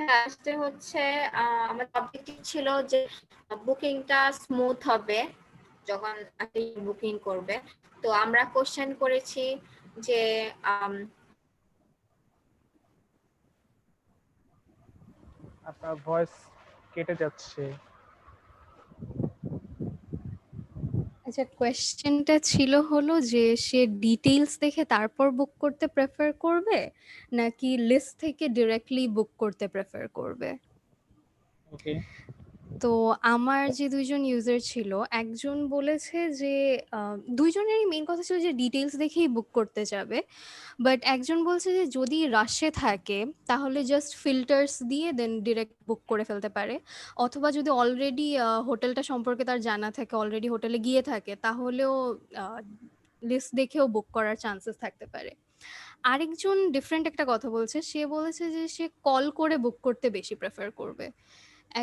ফার্স্টে হচ্ছে আমার অবজেক্টিভ ছিল যে বুকিংটা স্মুথ হবে যখন আপনি বুকিং করবে। তো আমরা কোশ্চেন করেছি যে আপনার ভয়েস কেটে যাচ্ছে। আচ্ছা, কোয়েশ্চেনটা ছিল হলো যে সে ডিটেইলস দেখে তারপর বুক করতে প্রেফার করবে নাকি লিস্ট থেকে ডিরেক্টলি বুক করতে প্রেফার করবে। ওকে, তো আমার যে দুইজন ইউজার ছিল, একজন বলেছে যে দুইজনেরই মেইন কথা ছিল যে ডিটেইলস দেখেই বুক করতে যাবে, বাট একজন বলছে যে যদি রাশে থাকে তাহলে জাস্ট ফিল্টার্স দিয়ে দেন ডিরেক্ট বুক করে ফেলতে পারে, অথবা যদি অলরেডি হোটেলটা সম্পর্কে তার জানা থাকে, অলরেডি হোটেলে গিয়ে থাকে, তাহলেও লিস্ট দেখেও বুক করার চান্সেস থাকতে পারে। আরেকজন ডিফারেন্ট একটা কথা বলছে, সে বলেছে যে সে কল করে বুক করতে বেশি প্রেফার করবে,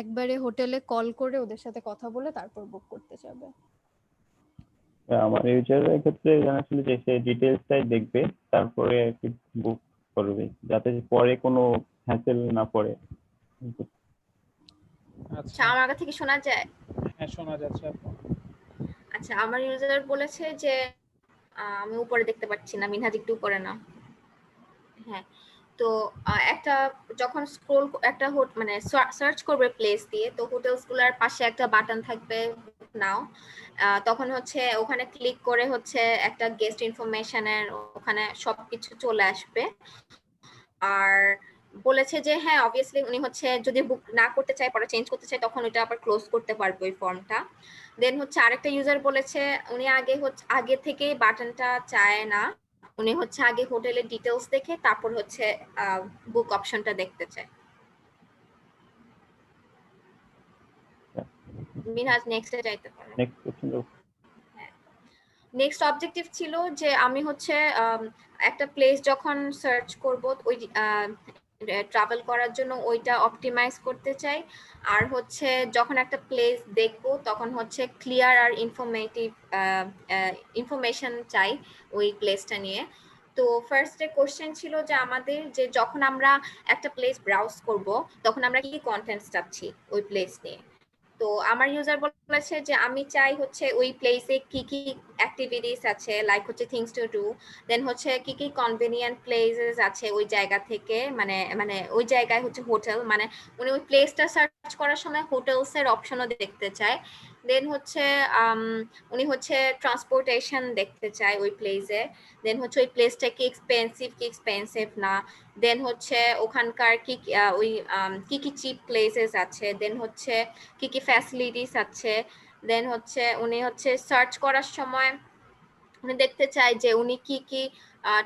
একবারে হোটেলে কল করে ওদের সাথে কথা বলে তারপর বুক করতে যাবে। আমার ইউজারের ক্ষেত্রে জানা ছিল যে সে ডিটেইলসটাই দেখবে, তারপরে বুক করবে, যাতে পরে কোনো হ্যাসেল না পড়ে। আচ্ছা, আমার কাছে কি শোনা যায়? হ্যাঁ, শোনা যাচ্ছে আপু। আচ্ছা, আমার ইউজার বলেছে যে আমি উপরে দেখতে পাচ্ছি না, মিনহাজ একটু উপরে না। হ্যাঁ, তো একটা যখন স্ক্রল একটা মানে সার্চ করবে প্লেস দিয়ে, তো হোটেলস গুলার পাশে একটা বাটন থাকবে নাও, তখন হচ্ছে ওখানে ক্লিক করে হচ্ছে একটা গেস্ট ইনফরমেশনের ওখানে সবকিছু চলে আসবে। আর বলেছে যে হ্যাঁ, অবভিয়াসলি উনি হচ্ছে যদি বুক না করতে চায়, পরে চেঞ্জ করতে চায়, তখন ওটা আবার ক্লোজ করতে পারবে ওই ফর্মটা। দেন হচ্ছে আরেকটা ইউজার বলেছে উনি আগে থেকে বাটনটা চায় না, উনি হচ্ছে আগে হোটেলের ডিটেলস দেখে তারপর হচ্ছে বুক অপশনটা দেখতে চায়। মিনহাজ নেক্সটে যাইতে পারে। নেক্সট অবজেক্টিভ ছিল যে আমি হচ্ছে একটা প্লেস যখন সার্চ করব ওই ট্রাভেল করার জন্য ওইটা অপটিমাইজ করতে চাই, আর হচ্ছে যখন একটা প্লেস দেখব তখন হচ্ছে ক্লিয়ার আর ইনফরমেশন চাই ওই প্লেসটা নিয়ে। তো ফার্স্টে কোশ্চেন ছিল যে আমাদের যে যখন আমরা একটা প্লেস ব্রাউজ করব তখন আমরা কি কন্টেন্টস চাচ্ছি ওই প্লেস নিয়ে। তো আমার ইউজার বলেছে যে আমি চাই হচ্ছে ওই প্লেসে কি কি অ্যাক্টিভিটিস আছে, লাইক হচ্ছে থিংস টু ডু, দেন হচ্ছে কি কি কনভেনিয়েন্ট প্লেসেস আছে ওই জায়গা থেকে, মানে মানে ওই জায়গায় হচ্ছে হোটেল, মানে উনি ওই প্লেসটা সার্চ করার সময় হোটেলস এর অপশনও দেখতে চায়। দেন হচ্ছে উনি হচ্ছে ট্রান্সপোর্টেশন দেখতে চায় ওই প্লেসে, দেন হচ্ছে ওই প্লেসটা কি এক্সপেন্সিভ না, দেন হচ্ছে ওখানকার কি ওই কি কি চিপ প্লেসেস আছে, দেন হচ্ছে কি কি ফ্যাসিলিটিস আছে, দেন হচ্ছে উনি হচ্ছে সার্চ করার সময় উনি দেখতে চায় যে উনি কি কি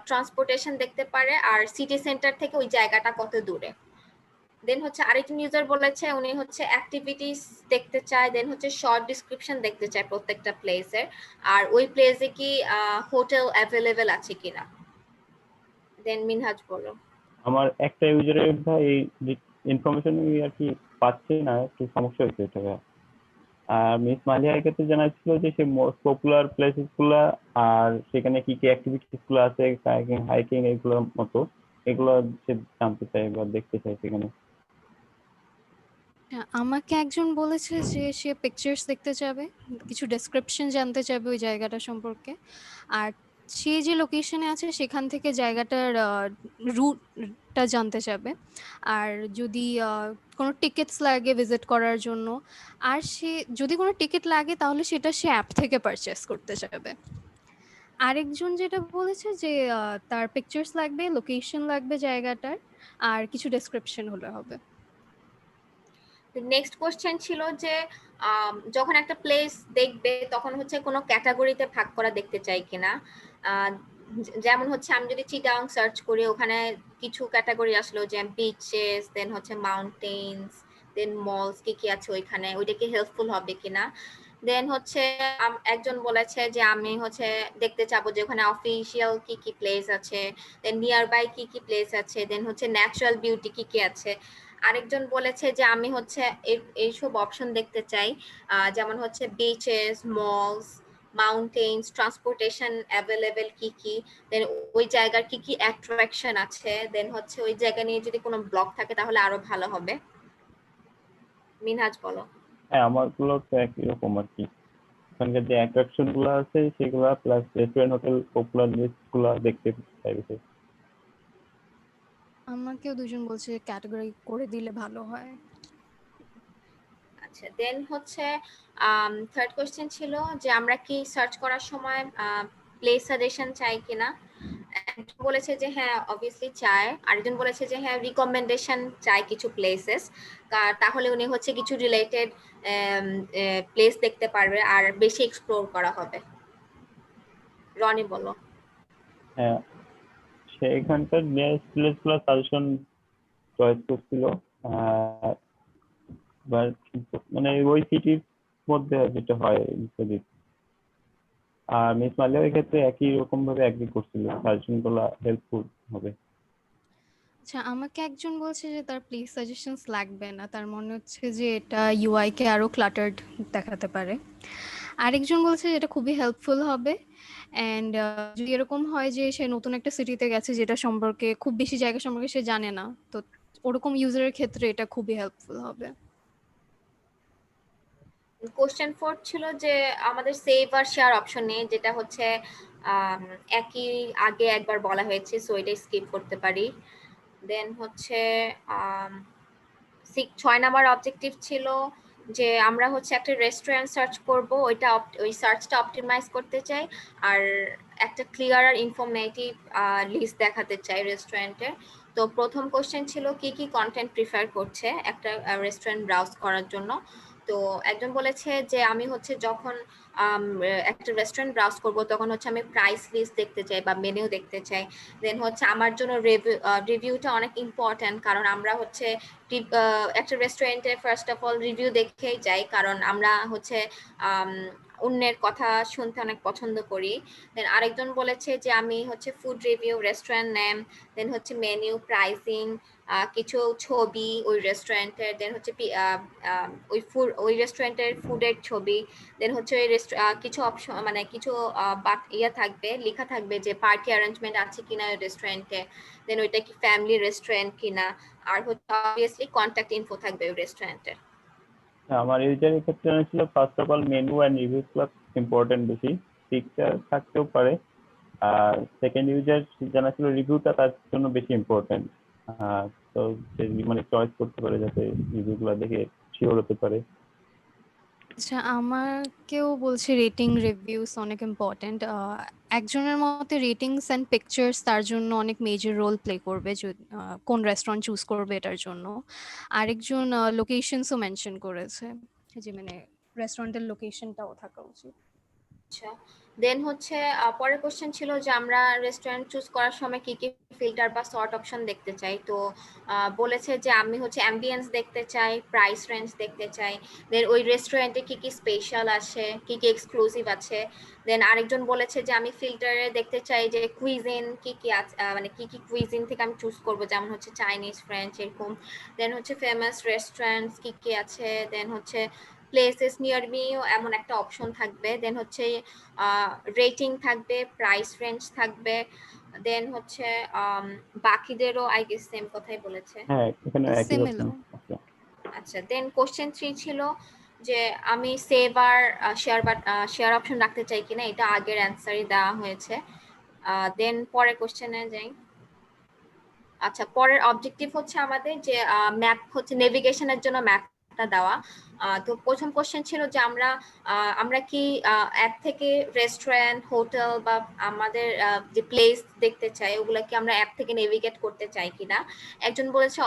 ট্রান্সপোর্টেশন দেখতে পারে আর সিটি সেন্টার থেকে ওই জায়গাটা কত দূরে। দেন হচ্ছে আরেকজন ইউজার বলেছে উনি হচ্ছে অ্যাক্টিভিটিস দেখতে চায়, দেন হচ্ছে শর্ট ডিসক্রিপশন দেখতে চায় প্রত্যেকটা প্লেসের, আর ওই প্লেসে কি হোটেল অ্যাভেলেবেল আছে কিনা। দেন মিনহাজ বলো। আমার একটা ইউজারের ভাই এই ইনফরমেশন আর কি পাচ্ছে না, একটু সমস্যা হচ্ছে এটা। আর মিস মালিয়ার ক্ষেত্রে জানা ছিল যে সে মোস্ট পপুলার প্লেসেস গুলা আর সেখানে কি কি অ্যাক্টিভিটিস গুলো আছে, হাইকিং এগুলোর মতো, এগুলো সে জানতে চায় বা দেখতে চায় সেখানে। আমাকে একজন বলেছে যে সে পিকচার্স দেখতে চাবে, কিছু ডেসক্রিপশন জানতে চাবে ওই জায়গাটা সম্পর্কে, আর সে যে লোকেশনে আছে সেখান থেকে জায়গাটার রুটটা জানতে চাবে, আর যদি কোনো টিকিটস লাগে ভিজিট করার জন্য, আর সে যদি কোনো টিকিট লাগে তাহলে সেটা সে অ্যাপ থেকে পারচেস করতে চাবে। আরেকজন যেটা বলেছে যে তার পিকচার্স লাগবে, লোকেশন লাগবে জায়গাটার, আর কিছু ডেসক্রিপশন হলে হবে। নেক্সট কোশ্চেন ছিল যে যখন একটা প্লেস দেখবে তখন হচ্ছে কোনো ক্যাটাগরিতে ভাগ করা দেখতে চাই কিনা। যেমন হচ্ছে আমি যদি চিটাং সার্চ করি ওখানে কিছু ক্যাটাগরি আসলো, যেমন বিচেস, দেন হচ্ছে মাউন্টেন্স, দেন মলস কি কি আছে ওইখানে, ওইটা কি হেল্পফুল হবে কিনা। দেন হচ্ছে একজন বলেছে যে আমি হচ্ছে দেখতে চাবো যে ওখানে অফিসিয়াল কি কি প্লেস আছে, দেন নিয়ার বাই কি কি প্লেস আছে, দেন হচ্ছে ন্যাচারাল বিউটি কি কি আছে। আরেকজন বলেছে যে আমি হচ্ছে এইসব অপশন দেখতে চাই, যেমন হচ্ছে bitches, malls, mountains, transportation available কি কি, দেন ওই জায়গার কি কি অ্যাট্রাকশন আছে, দেন হচ্ছে ওই জায়গা নিয়ে যদি কোনো ব্লগ থাকে তাহলে আরো ভালো হবে। মিনহাজ বলো। হ্যাঁ, আমার গুলো তো একই রকম আর কি, ওখানকার যে অ্যাট্রাকশন গুলো আছে সেগুলা plus restaurant, hotel, popular list গুলা দেখতে চাইবে। আমাকেও দুজন বলছে ক্যাটাগরি করে দিলে ভালো হয়। আচ্ছা, দেন হচ্ছে থার্ড কোশ্চেন ছিল যে আমরা কি সার্চ করার সময় প্লেস সাজেশন চাই কিনা। একজন বলেছে যে হ্যাঁ অবভিয়াসলি চায়, আরেকজন বলেছে যে হ্যাঁ রিকমেন্ডেশন চাই কিছু প্লেসেস, তাহলে উনি হচ্ছে কিছু রিলেটেড প্লেস দেখতে পারবে আর বেশি এক্সপ্লোর করা হবে। রনি বলো। হ্যাঁ, সেখানকার নিয়ারেস্ট প্লেস গুলো সাজেশন চয়েস করছিল, মানে ওই সিটির মধ্যে যেটা হয় যদি। আর মিস মালিয়ার ক্ষেত্রে একই রকম ভাবে এগ্রি করছিল, সাজেশন গুলো হেল্পফুল হবে। আচ্ছা, আমাকে একজন বলছে যে তার প্লেস সাজেশনস লাগবে না, তার মনে হচ্ছে যে এটা ইউআই কে আরো ক্লাটার্ড দেখাতে পারে। আরেকজন বলছে যে এটা খুবই হেল্পফুল হবে, অ্যান্ড যদি এরকম হয় যে সে নতুন একটা সিটিতে গেছে যেটা সম্পর্কে খুব বেশি জায়গা সম্পর্কে সে জানে না, তো ওরকম ইউজারের ক্ষেত্রে এটা খুবই হেল্পফুল হবে। কোশ্চেন 4 ছিল যে আমাদের সেভ আর শেয়ার অপশন নেই, যেটা হচ্ছে একই আগে একবার বলা হয়েছে, সো এটা স্কিপ করতে পারি। দেন হচ্ছে 6 নাম্বার অবজেক্টিভ ছিল যে আমরা হচ্ছে একটা রেস্টুরেন্ট সার্চ করব, ওই সার্চটা অপটিমাইজ করতে চাই, আর একটা ক্লিয়ার আর ইনফরমেটিভ লিস্ট দেখাতে চাই রেস্টুরেন্টের। তো প্রথম কোশ্চেন ছিল কি কি কন্টেন্ট প্রিফার করছে একটা রেস্টুরেন্ট ব্রাউজ করার জন্য। তো একজন বলেছে যে আমি হচ্ছে যখন একটা রেস্টুরেন্ট ব্রাউজ করব তখন হচ্ছে আমি প্রাইস লিস্ট দেখতে চাই বা মেনু দেখতে চাই। দেন হচ্ছে আমার জন্য রিভিউটা অনেক ইম্পর্ট্যান্ট, কারণ আমরা হচ্ছে একটা রেস্টুরেন্টে ফার্স্ট অফ অল রিভিউ দেখেই যাই, কারণ আমরা হচ্ছে অন্যের কথা শুনতে অনেক পছন্দ করি। দেন আরেকজন বলেছে যে আমি হচ্ছে ফুড রিভিউ, রেস্টুরেন্ট নেম, দেন হচ্ছে মেনু, প্রাইসিং, কিছু ছবি ওই রেস্টুরেন্টের, দেন হচ্ছে ওই রেস্টুরেন্টের ফুডের ছবি, দেন হচ্ছে ওই কিছু অপশন মানে কিছু থাকবে, লেখা থাকবে যে পার্টি অ্যারেঞ্জমেন্ট আছে কিনা ওই রেস্টুরেন্টে, দেন ওইটা কি ফ্যামিলি রেস্টুরেন্ট কিনা, আর হচ্ছে অবভিয়াসলি কন্ট্যাক্ট ইনফো থাকবে ওই রেস্টুরেন্টের। আমার ইউজারের ক্ষেত্রে ছিল first of all menu and review গুলো ইম্পর্টেন্ট বেশি, পিকচার থাকতেও পারে। আর সেকেন্ড ইউজার জানা ছিল রিভিউটা তার জন্য বেশি ইম্পর্টেন্ট, তো সে মানে চয়েস করতে পারে যাতে রিভিউ গুলো দেখে শিওর হতে পারে। আচ্ছা, আমাকেও বলছে রেটিং রিভিউস অনেক ইম্পর্টেন্ট। একজনের মতে রেটিংস অ্যান্ড পিকচার্স তার জন্য অনেক মেজর রোল প্লে করবে কোন রেস্টুরেন্ট চুজ করবে এটার জন্য। আরেকজন লোকেশনসও মেনশন করেছে, যে মানে রেস্টুরেন্টের লোকেশনটাও থাকা উচিত। আচ্ছা, দেন হচ্ছে পরের কোশ্চেন ছিল যে আমরা রেস্টুরেন্ট চুজ করার সময় কি কি ফিল্টার বা সর্ট অপশন দেখতে চাই। তো বলেছে যে আমি হচ্ছে অ্যাম্বিয়েন্স দেখতে চাই, প্রাইস রেঞ্জ দেখতে চাই, দেন ওই রেস্টুরেন্টে কি কি স্পেশাল আছে, কি কি এক্সক্লুসিভ আছে। দেন আরেকজন বলেছে যে আমি ফিল্টারে দেখতে চাই যে কুইজিন কি কি আছে, মানে কি কি কুইজিন থেকে আমি চুজ করবো, যেমন হচ্ছে চাইনিজ, ফ্রেঞ্চ এরকম। দেন হচ্ছে ফেমাস রেস্টুরেন্টস কি কি আছে, দেন হচ্ছে প্লেসেস নিয়ার মিও এমন একটা অপশন থাকবে, দেন হচ্ছে রেটিং থাকবে, প্রাইস রেঞ্জ থাকবে, দেন হচ্ছে বাকিদেরও আই গেস সেম কথাই বলেছে। হ্যাঁ, এখানে একই Similar. অপশন আছে। আচ্ছা, দেন কোশ্চেন 3 ছিল যে আমি সেভ আর শেয়ার অপশন রাখতে চাই কিনা, এটা আগের অ্যান্সারই দেওয়া হয়েছে। দেন পরের কোশ্চেনে যাই। আচ্ছা, পরের অবজেক্টিভ হচ্ছে আমাদের যে ম্যাপ হচ্ছে নেভিগেশনের জন্য ম্যাপটা দেওয়া। তো প্রথম কোশ্চেন ছিল যে আমরা কি অ্যাপ থেকে রেস্টুরেন্ট, হোটেল বা আমাদের যে প্লেস দেখতে চাই ওগুলা কি আমরা অ্যাপ থেকে নেভিগেট করতে চাই কিনা। একজন বলেছে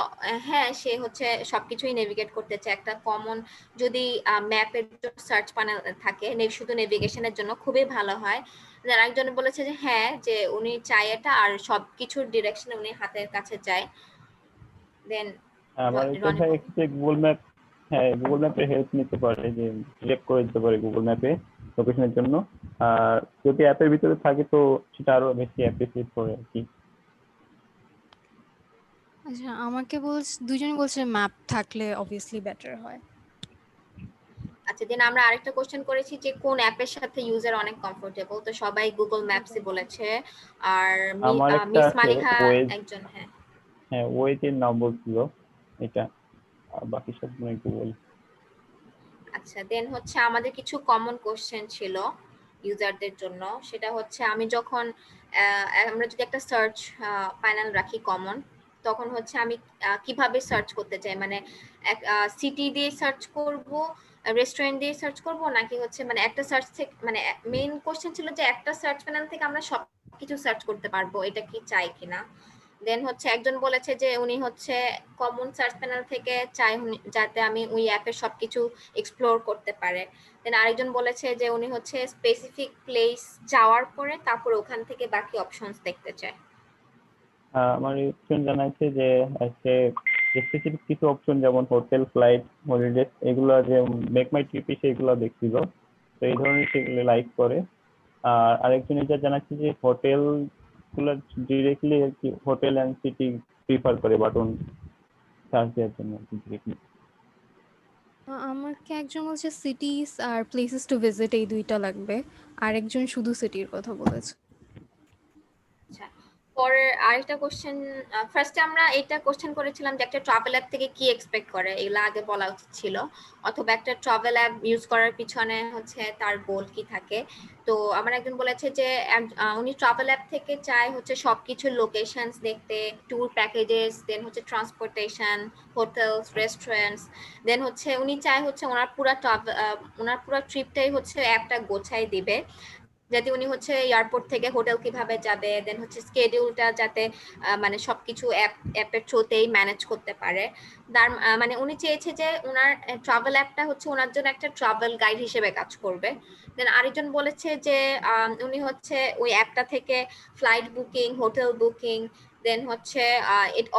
হ্যাঁ, সে হচ্ছে সবকিছুই নেভিগেট করতে চায়। একটা কমন যদি ম্যাপের সার্চ প্যানেল থাকে শুধু নেভিগেশনের জন্য খুবই ভালো হয়। আরেকজন বলেছে যে হ্যাঁ, যে উনি চায় এটা, আর সবকিছুর ডিরেকশনে উনি হাতের কাছে চায়। দেন আমার এটা হচ্ছে গুগল ম্যাপ, হ্যাঁ গুগল ম্যাপের হেল্প নিতে পারে, যে সিলেক্ট করে দিতে পারে গুগল ম্যাপে লোকেশনের জন্য। আর যদি অ্যাপের ভিতরে থাকে তো সেটা আরো বেশি অ্যাপ্রিসিয়েট করে আর কি। আচ্ছা, আমাকে দুজনে বলছে ম্যাপ থাকলে অবভিয়াসলি বেটার হয়। আচ্ছা, দেন আমরা আরেকটা কোশ্চেন করেছি যে কোন অ্যাপের সাথে ইউজার অনেক কমফোর্টেবল। তো সবাই গুগল ম্যাপসই বলেছে। আর আমার একটা মিস আছে মালিহা ওয়েজ, একজন। হ্যাঁ ওয়েজের নাম বলছিল এটা, আর বাকি সব নয় গুগল। আচ্ছা, দেন হচ্ছে আমাদের কিছু কমন কোশ্চেন ছিল ইউজারদের জন্য। সেটা হচ্ছে আমরা যদি একটা সার্চ প্যানেল রাখি কমন, তখন হচ্ছে আমি কিভাবে সার্চ করতে চাই, মানে সিটি দিয়ে সার্চ করব, রেস্টুরেন্ট দিয়ে সার্চ করব, নাকি হচ্ছে মানে একটা সার্চ থেকে, মানে মেইন কোশ্চেন ছিল যে একটা সার্চ প্যানেল থেকে আমরা সবকিছু সার্চ করতে পারবো, এটা কি চাই কিনা। দেন হচ্ছে একজন বলেছে যে উনি হচ্ছে কমন সার্চ প্যানেল থেকে চাই যাতে আমি ওই অ্যাপের সবকিছু এক্সপ্লোর করতে পারে। দেন আরেকজন বলেছে যে উনি হচ্ছে স্পেসিফিক প্লেস যাওয়ার পরে তারপর ওখান থেকে বাকি অপশনস দেখতে চায়। আমার অপশন জানাচ্ছে যে স্পেসিফিক কিছু অপশন যেমন হোটেল, ফ্লাইট, হলিডেজ এগুলো যে মেক মাই ট্রিপ সেগুলো দেখছিল, তো এই ধরনের সেগুলো লাইক করে। আর আরেকজন এটা জানাচ্ছে যে হোটেল গুলো ডিরেক্টলি আর কি হোটেল অ্যান্ড সিটি প্রিফার করে বাটন সার্চ দেওয়ার জন্য ডিরেক্টলি। আমাকে একজন বলছে cities are places to visit এই দুইটা লাগবে, আর একজন শুধু সিটির কথা বলেছে। আচ্ছা, পরের আরেকটা কোশ্চেন, ফার্স্টে আমরা এটা কোশ্চেন করেছিলাম যে একটা ট্রাভেল অ্যাপ থেকে কি এক্সপেক্ট করে, এগুলো আগে বলা উচিত ছিল, অথবা একটা ট্রাভেল অ্যাপ ইউজ করার পিছনে হচ্ছে তার গোল কি থাকে। তো আমার একজন বলেছে যে উনি ট্রাভেল অ্যাপ থেকে চায় হচ্ছে সবকিছুর লোকেশনস দেখতে, ট্যুর প্যাকেজেস, দেন হচ্ছে ট্রান্সপোর্টেশন, হোটেলস, রেস্টুরেন্টস, দেন হচ্ছে উনি চায় হচ্ছে ওনার পুরো ট্রিপটাই হচ্ছে অ্যাপটা গোছাই দিবে, যাতে উনি হচ্ছে এয়ারপোর্ট থেকে হোটেল কিভাবে যাবে, দেন হচ্ছে স্কেডিউলটা যাতে মানে সবকিছু অ্যাপের থ্রুতেই ম্যানেজ করতে পারে। তার মানে উনি চেয়েছে যে ওনার ট্রাভেল অ্যাপটা হচ্ছে ওনার জন্য একটা ট্রাভেল গাইড হিসেবে কাজ করবে। দেন আরেকজন বলেছে যে উনি হচ্ছে ওই অ্যাপটা থেকে ফ্লাইট বুকিং, হোটেল বুকিং, দেন হচ্ছে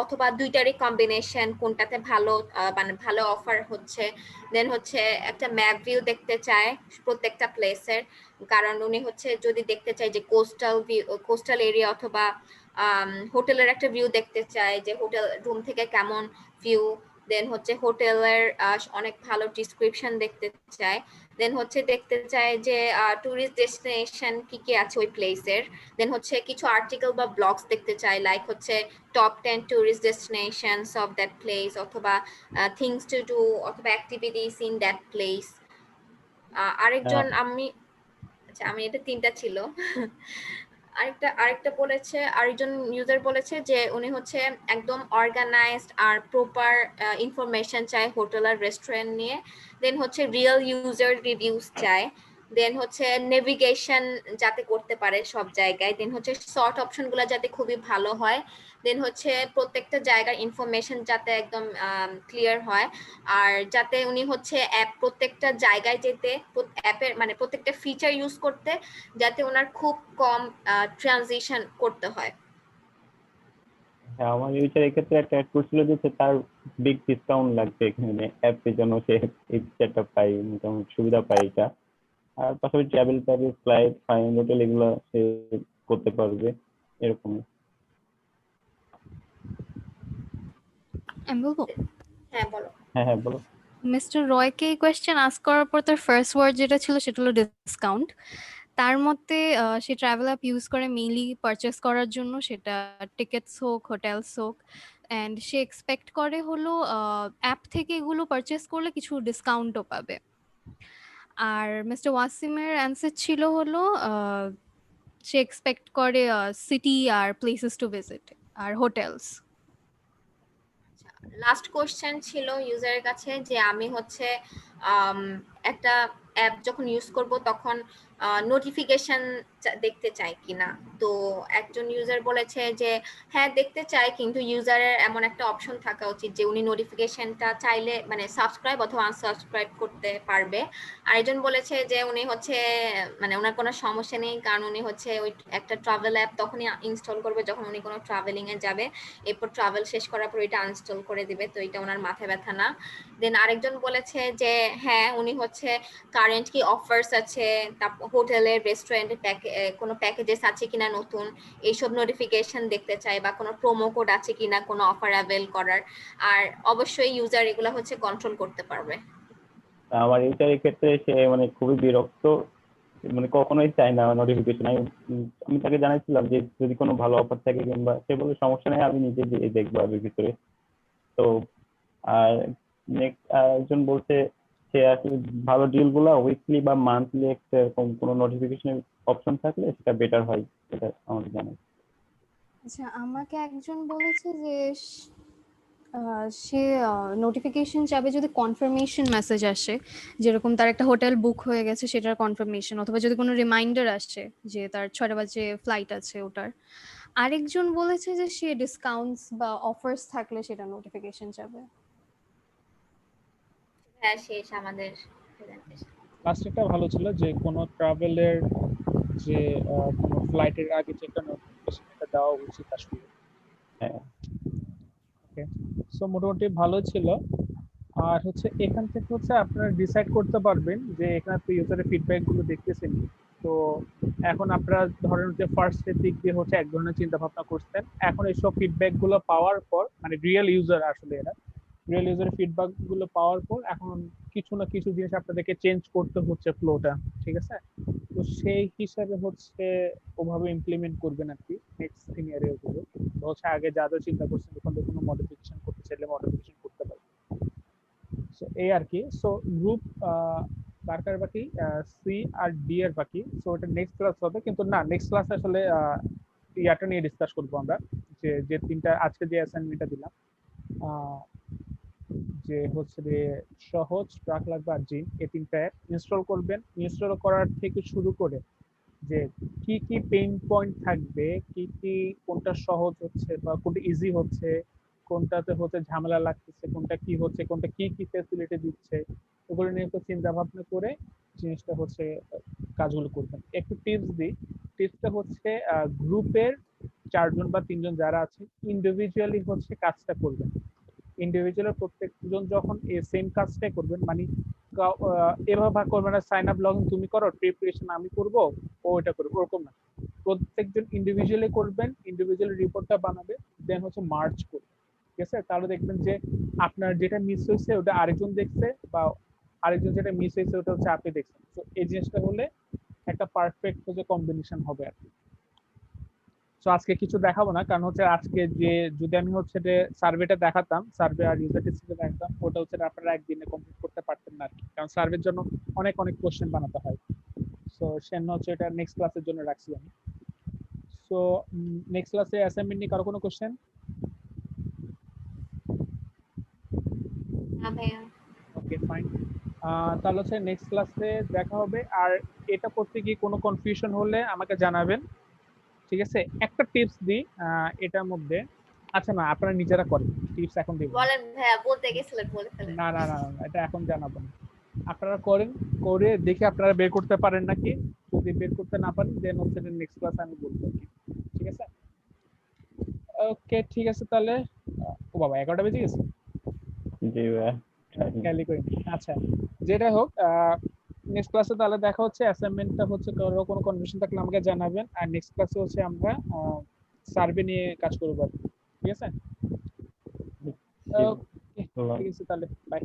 অথবা দুইটারই কম্বিনেশন, কোনটাতে ভালো মানে ভালো অফার হচ্ছে। দেন হচ্ছে একটা ম্যাপ ভিউ দেখতে চায় প্রত্যেকটা প্লেসের, কারণ উনি হচ্ছে যদি দেখতে চায় যে কোস্টাল এরিয়া অথবা হোটেলের একটা ভিউ দেখতে চায়, যে হোটেল রুম থেকে কেমন ভিউ। দেন হচ্ছে হোটেলের অনেক ভালো ডিসক্রিপশন দেখতে চায়। দেন হচ্ছে দেখতে চায় যে টুরিস্ট ডেস্টিনেশন কি কি আছে ওই প্লেসের। দেন হচ্ছে কিছু আর্টিকেল বা ব্লগস দেখতে চায়, লাইক হচ্ছে top 10 tourist destinations of that place, অথবা থিংস টু ডু, অথবা অ্যাক্টিভিটিস ইন দ্যাট প্লেস। আরেকজন আচ্ছা আমি এটা 3টা ছিল। আরেকটা বলেছে, আরেকজন ইউজার বলেছে যে উনি হচ্ছে একদম অর্গানাইজড আর প্রপার ইনফরমেশন চায় হোটেল আর রেস্টুরেন্ট নিয়ে। দেন হচ্ছে রিয়েল ইউজার রিভিউজ চায়। দেন হচ্ছে নেভিগেশন যাতে করতে পারে সব জায়গায়। দেন হচ্ছে শর্ট অপশনগুলো যাতে খুবই ভালো হয়। দেন হচ্ছে প্রত্যেকটা জায়গার ইনফরমেশন যাতে একদম ক্লিয়ার হয়। আর যাতে উনি হচ্ছে প্রত্যেকটা জায়গায় যেতে অ্যাপের মানে প্রত্যেকটা ফিচার ইউজ করতে যাতে ওনার খুব কম ট্রানজিশন করতে হয়। হ্যাঁ, আমার ইউজার এক্ষেত্রে একটা অ্যাড করছিল যে তার বিগ ডিসকাউন্ট লাগবে এখানে অ্যাপের জন্য, সে এই ফিচারটা পাই, মোটামুটি সুবিধা পাই এটা। আর পাশাপাশি travel package, flight, fine, hotel এগুলো সে করতে পারবে এরকম। আমি বলবো? হ্যাঁ বলো। হ্যাঁ বলো। মিস্টার রয়কে এই কোয়েশ্চেন আস্ক করার পর তার ফার্স্ট ওয়ার্ড যেটা ছিল সেটা হলো ডিসকাউন্ট। তার মতে সে ট্রাভেল অ্যাপ ইউজ করে মেইনলি পারচেস করার জন্য, সেটা টিকেটস হোক, হোটেলস হোক, অ্যান্ড সে এক্সপেক্ট করে হলো অ্যাপ থেকে এগুলো পারচেস করলে কিছু ডিসকাউন্টও পাবে। আর মিস্টার ওয়াসিমের অ্যান্সার ছিল হলো সে এক্সপেক্ট করে সিটি আর প্লেসেস টু ভিজিট আর হোটেলস। লাস্ট কোশ্চেন ছিল ইউজারের কাছে যে আমি হচ্ছে একটা অ্যাপ যখন ইউজ করব তখন নোটিফিকেশন দেখতে চাই কিনা। তো একজন ইউজার বলেছে যে হ্যাঁ দেখতে চাই, কিন্তু ইউজারের এমন একটা অপশন থাকা উচিত যে উনি নোটিফিকেশনটা চাইলে মানে সাবস্ক্রাইব অথবা আনসাবস্ক্রাইব করতে পারবে। আরেকজন বলেছে যে উনি হচ্ছে মানে ওনার কোনো সমস্যা নেই, কারণ উনি হচ্ছে ওই একটা ট্রাভেল অ্যাপ তখনই ইনস্টল করবে যখন উনি কোনো ট্রাভেলিং এ যাবে, এরপর ট্রাভেল শেষ করার পর এটা আনস্টল করে দিবে, তো এটা ওনার মাথায় ব্যথা না। দেন আরেকজন বলেছে যে হ্যাঁ উনি হচ্ছে কারেন্ট কি অফার্স আছে, তারপর হোটেলের রেস্টুরেন্টের কোনো প্যাকেজেস আছে কিনা নতুন, এইসব নোটিফিকেশন দেখতে চাই, বা কোনো প্রোমো কোড আছে কিনা কোনো অফার অ্যাভেল করার। আর অবশ্যই ইউজার এগুলো হচ্ছে কন্ট্রোল করতে পারবে। আমার ইউজারের ক্ষেত্রে সে মানে খুবই বিরক্ত, মানে কখনোই চাই না নোটিফিকেশন। আমি তাকে জানাইছিলাম যে যদি কোনো ভালো অফার থাকে, কিংবা সে বলে সমস্যা নেই, আমি নিজে দেখবো অ্যাপের ভিতরে। তো আর নেক্সট একজন বলছে সে আসলে ভালো ডিল গুলা উইকলি বা মান্থলি একটা এরকম কোনো নোটিফিকেশনের অপশন থাকলে সেটা বেটার হয়, এটা আমাকে জানাই। আচ্ছা, আমাকে একজন বলেছে যে সে নোটিফিকেশন চাবে যদি কনফার্মেশন মেসেজ আসে, যেরকম তার একটা হোটেল বুক হয়ে গেছে সেটার কনফার্মেশন, অথবা যদি কোনো রিমাইন্ডার আসে যে তার 6টা বাজে ফ্লাইট আছে ওটার। আরেকজন বলেছে যে সে ডিসকাউন্টস বা অফার্স থাকলে সেটা নোটিফিকেশন যাবে। হ্যাঁ শেষ আমাদের প্রেজেন্টেশন। লাস্টটা ভালো ছিল যে কোনো ট্রাভেলের যে কোনো ফ্লাইটের আগে যে একটা নোটিফিকেশন এটা দেওয়া উচিত আসলে। হ্যাঁ ওকে, সো মোটামুটি ভালো ছিল। আর হচ্ছে এখান থেকে হচ্ছে আপনারা ডিসাইড করতে পারবেন যে এখানে তো ইউজারের ফিডব্যাক গুলো দেখতেছেন। তো এখন আপনারা ধরেন যে ফার্স্ট এর দিক দিয়ে হচ্ছে এক ধরনের চিন্তা ভাবনা করছেন, এখন এইসব ফিডব্যাক গুলো পাওয়ার পর মানে রিয়েল ইউজার আসলে এরা রিয়েল ইউজারের ফিডব্যাক গুলো পাওয়ার পর এখন কিছু না কিছু জিনিস আপনাদেরকে চেঞ্জ করতে হচ্ছে ফ্লোটা, ঠিক আছে? তো সেই হিসাবে হচ্ছে ওভাবে ইমপ্লিমেন্ট করবেন আর কি নেক্সট সিনিয়রে ওগুলো। তো হচ্ছে আগে যা যা চিন্তা করছেন ওখান থেকে কোনো মডিফিকেশন করতে চাইলে মডিফিকেশন করতে পারবেন। সো এই আর কি। সো গ্রুপ কার কার বাকি? সি আর ডি এর বাকি। সো এটা নেক্সট ক্লাস হবে, কিন্তু না নেক্সট ক্লাস আসলে ইয়াটা নিয়ে ডিসকাস করবো আমরা, যে যে তিনটা আজকে যে অ্যাসাইনমেন্টটা দিলাম, যে হচ্ছে যে সহজ, ট্রাক লাগবে আর জিন, এই তিনটা অ্যাপ ইনস্টল করবেন। ইনস্টল করার থেকে শুরু করে যে কি কি পেইন পয়েন্ট থাকবে, কি কি কোনটা সহজ হচ্ছে বা কোনটা ইজি হচ্ছে, কোনটাতে হচ্ছে ঝামেলা লাগতেছে, কোনটা কি হচ্ছে, কোনটা কি কি ফ্যাসিলিটি দিচ্ছে, ওগুলো নিয়ে একটু চিন্তা ভাবনা করে জিনিসটা হচ্ছে কাজগুলো করবেন। একটু টিপস দিই, টিপসটা হচ্ছে গ্রুপের চারজন বা তিনজন যারা আছে ইন্ডিভিজুয়ালি হচ্ছে কাজটা করবেন। ইন্ডিভিজুয়াল প্রত্যেকজন যখন সেম কাজটাই করবেন, মানে এভাবে ভাগ করবেন না, সাইন আপ লগ ইন তুমি করো, প্রিপারেশন আমি করব, ও এটা করবে, ওরকম না। প্রত্যেকজন ইন্ডিভিজুয়ালি করবেন, ইন্ডিভিজুয়াল রিপোর্টটা বানাবে, দেন হচ্ছে মার্চ করবে। ঠিক আছে, তাহলে দেখবেন যে আপনার যেটা মিস হয়েছে ওটা আরেকজন দেখছে, বা আরেকজন যেটা মিস হয়েছে ওটা হচ্ছে আপনি দেখছেন। তো এই জিনিসটা হলে একটা পারফেক্ট হচ্ছে কম্বিনেশন হবে আর কি। তো আজকে কিছু দেখাবো না, কারণ হচ্ছে আজকে যে যদি আমি হচ্ছে যে সার্ভেটা দেখাতাম, সার্ভে আর ইউজার টেস্টিংটা দেখাতাম, ওটা হচ্ছে আপনারা একদিনে কমপ্লিট করতে পারতেন না আর কি, কারণ সার্ভের জন্য অনেক অনেক কোশ্চেন বানাতে হয়। সো সেজন্য হচ্ছে এটা নেক্সট ক্লাসের জন্য রাখছি আমি। সো নেক্সট ক্লাসে অ্যাসাইনমেন্ট নিয়ে কারো কোনো কোশ্চেন? না ভাইয়া। ওকে ফাইন, তাহলে হচ্ছে নেক্সট ক্লাসে দেখা হবে। আর এটা করতে গিয়ে কোনো কনফিউশন হলে আমাকে জানাবেন, ঠিক আছে? একটা টিপস দিই এটার মধ্যে, আচ্ছা না আপনারা নিজেরা করেন, টিপস এখন দিব না। বলেন ভাইয়া, বলতে গেছিলেন বলে ফেলেন। না না না না, এটা এখন জানাবো না, আপনারা করেন, করে দেখে আপনারা বের করতে পারেন নাকি। যদি বের করতে না পারেন দেন হচ্ছে নেক্সট ক্লাসে আমি বলবো আর কি। ঠিক আছে, ওকে ঠিক আছে তাহলে। ও বাবা 11টা বেজে গেছে। জি ভাইয়া। খেয়ালই করিনি। আচ্ছা যেটা হোক, নেক্সট ক্লাসে তাহলে দেখা হচ্ছে। অ্যাসাইনমেন্টটা হচ্ছে কারো কোনো কনফিউশন থাকলে আমাকে জানাবেন, আর নেক্সট ক্লাসে হচ্ছে আমরা সার্ভে নিয়ে কাজ করবো আর কি। ঠিক আছে, জি, ওকে ঠিক আছে তাহলে, বাই।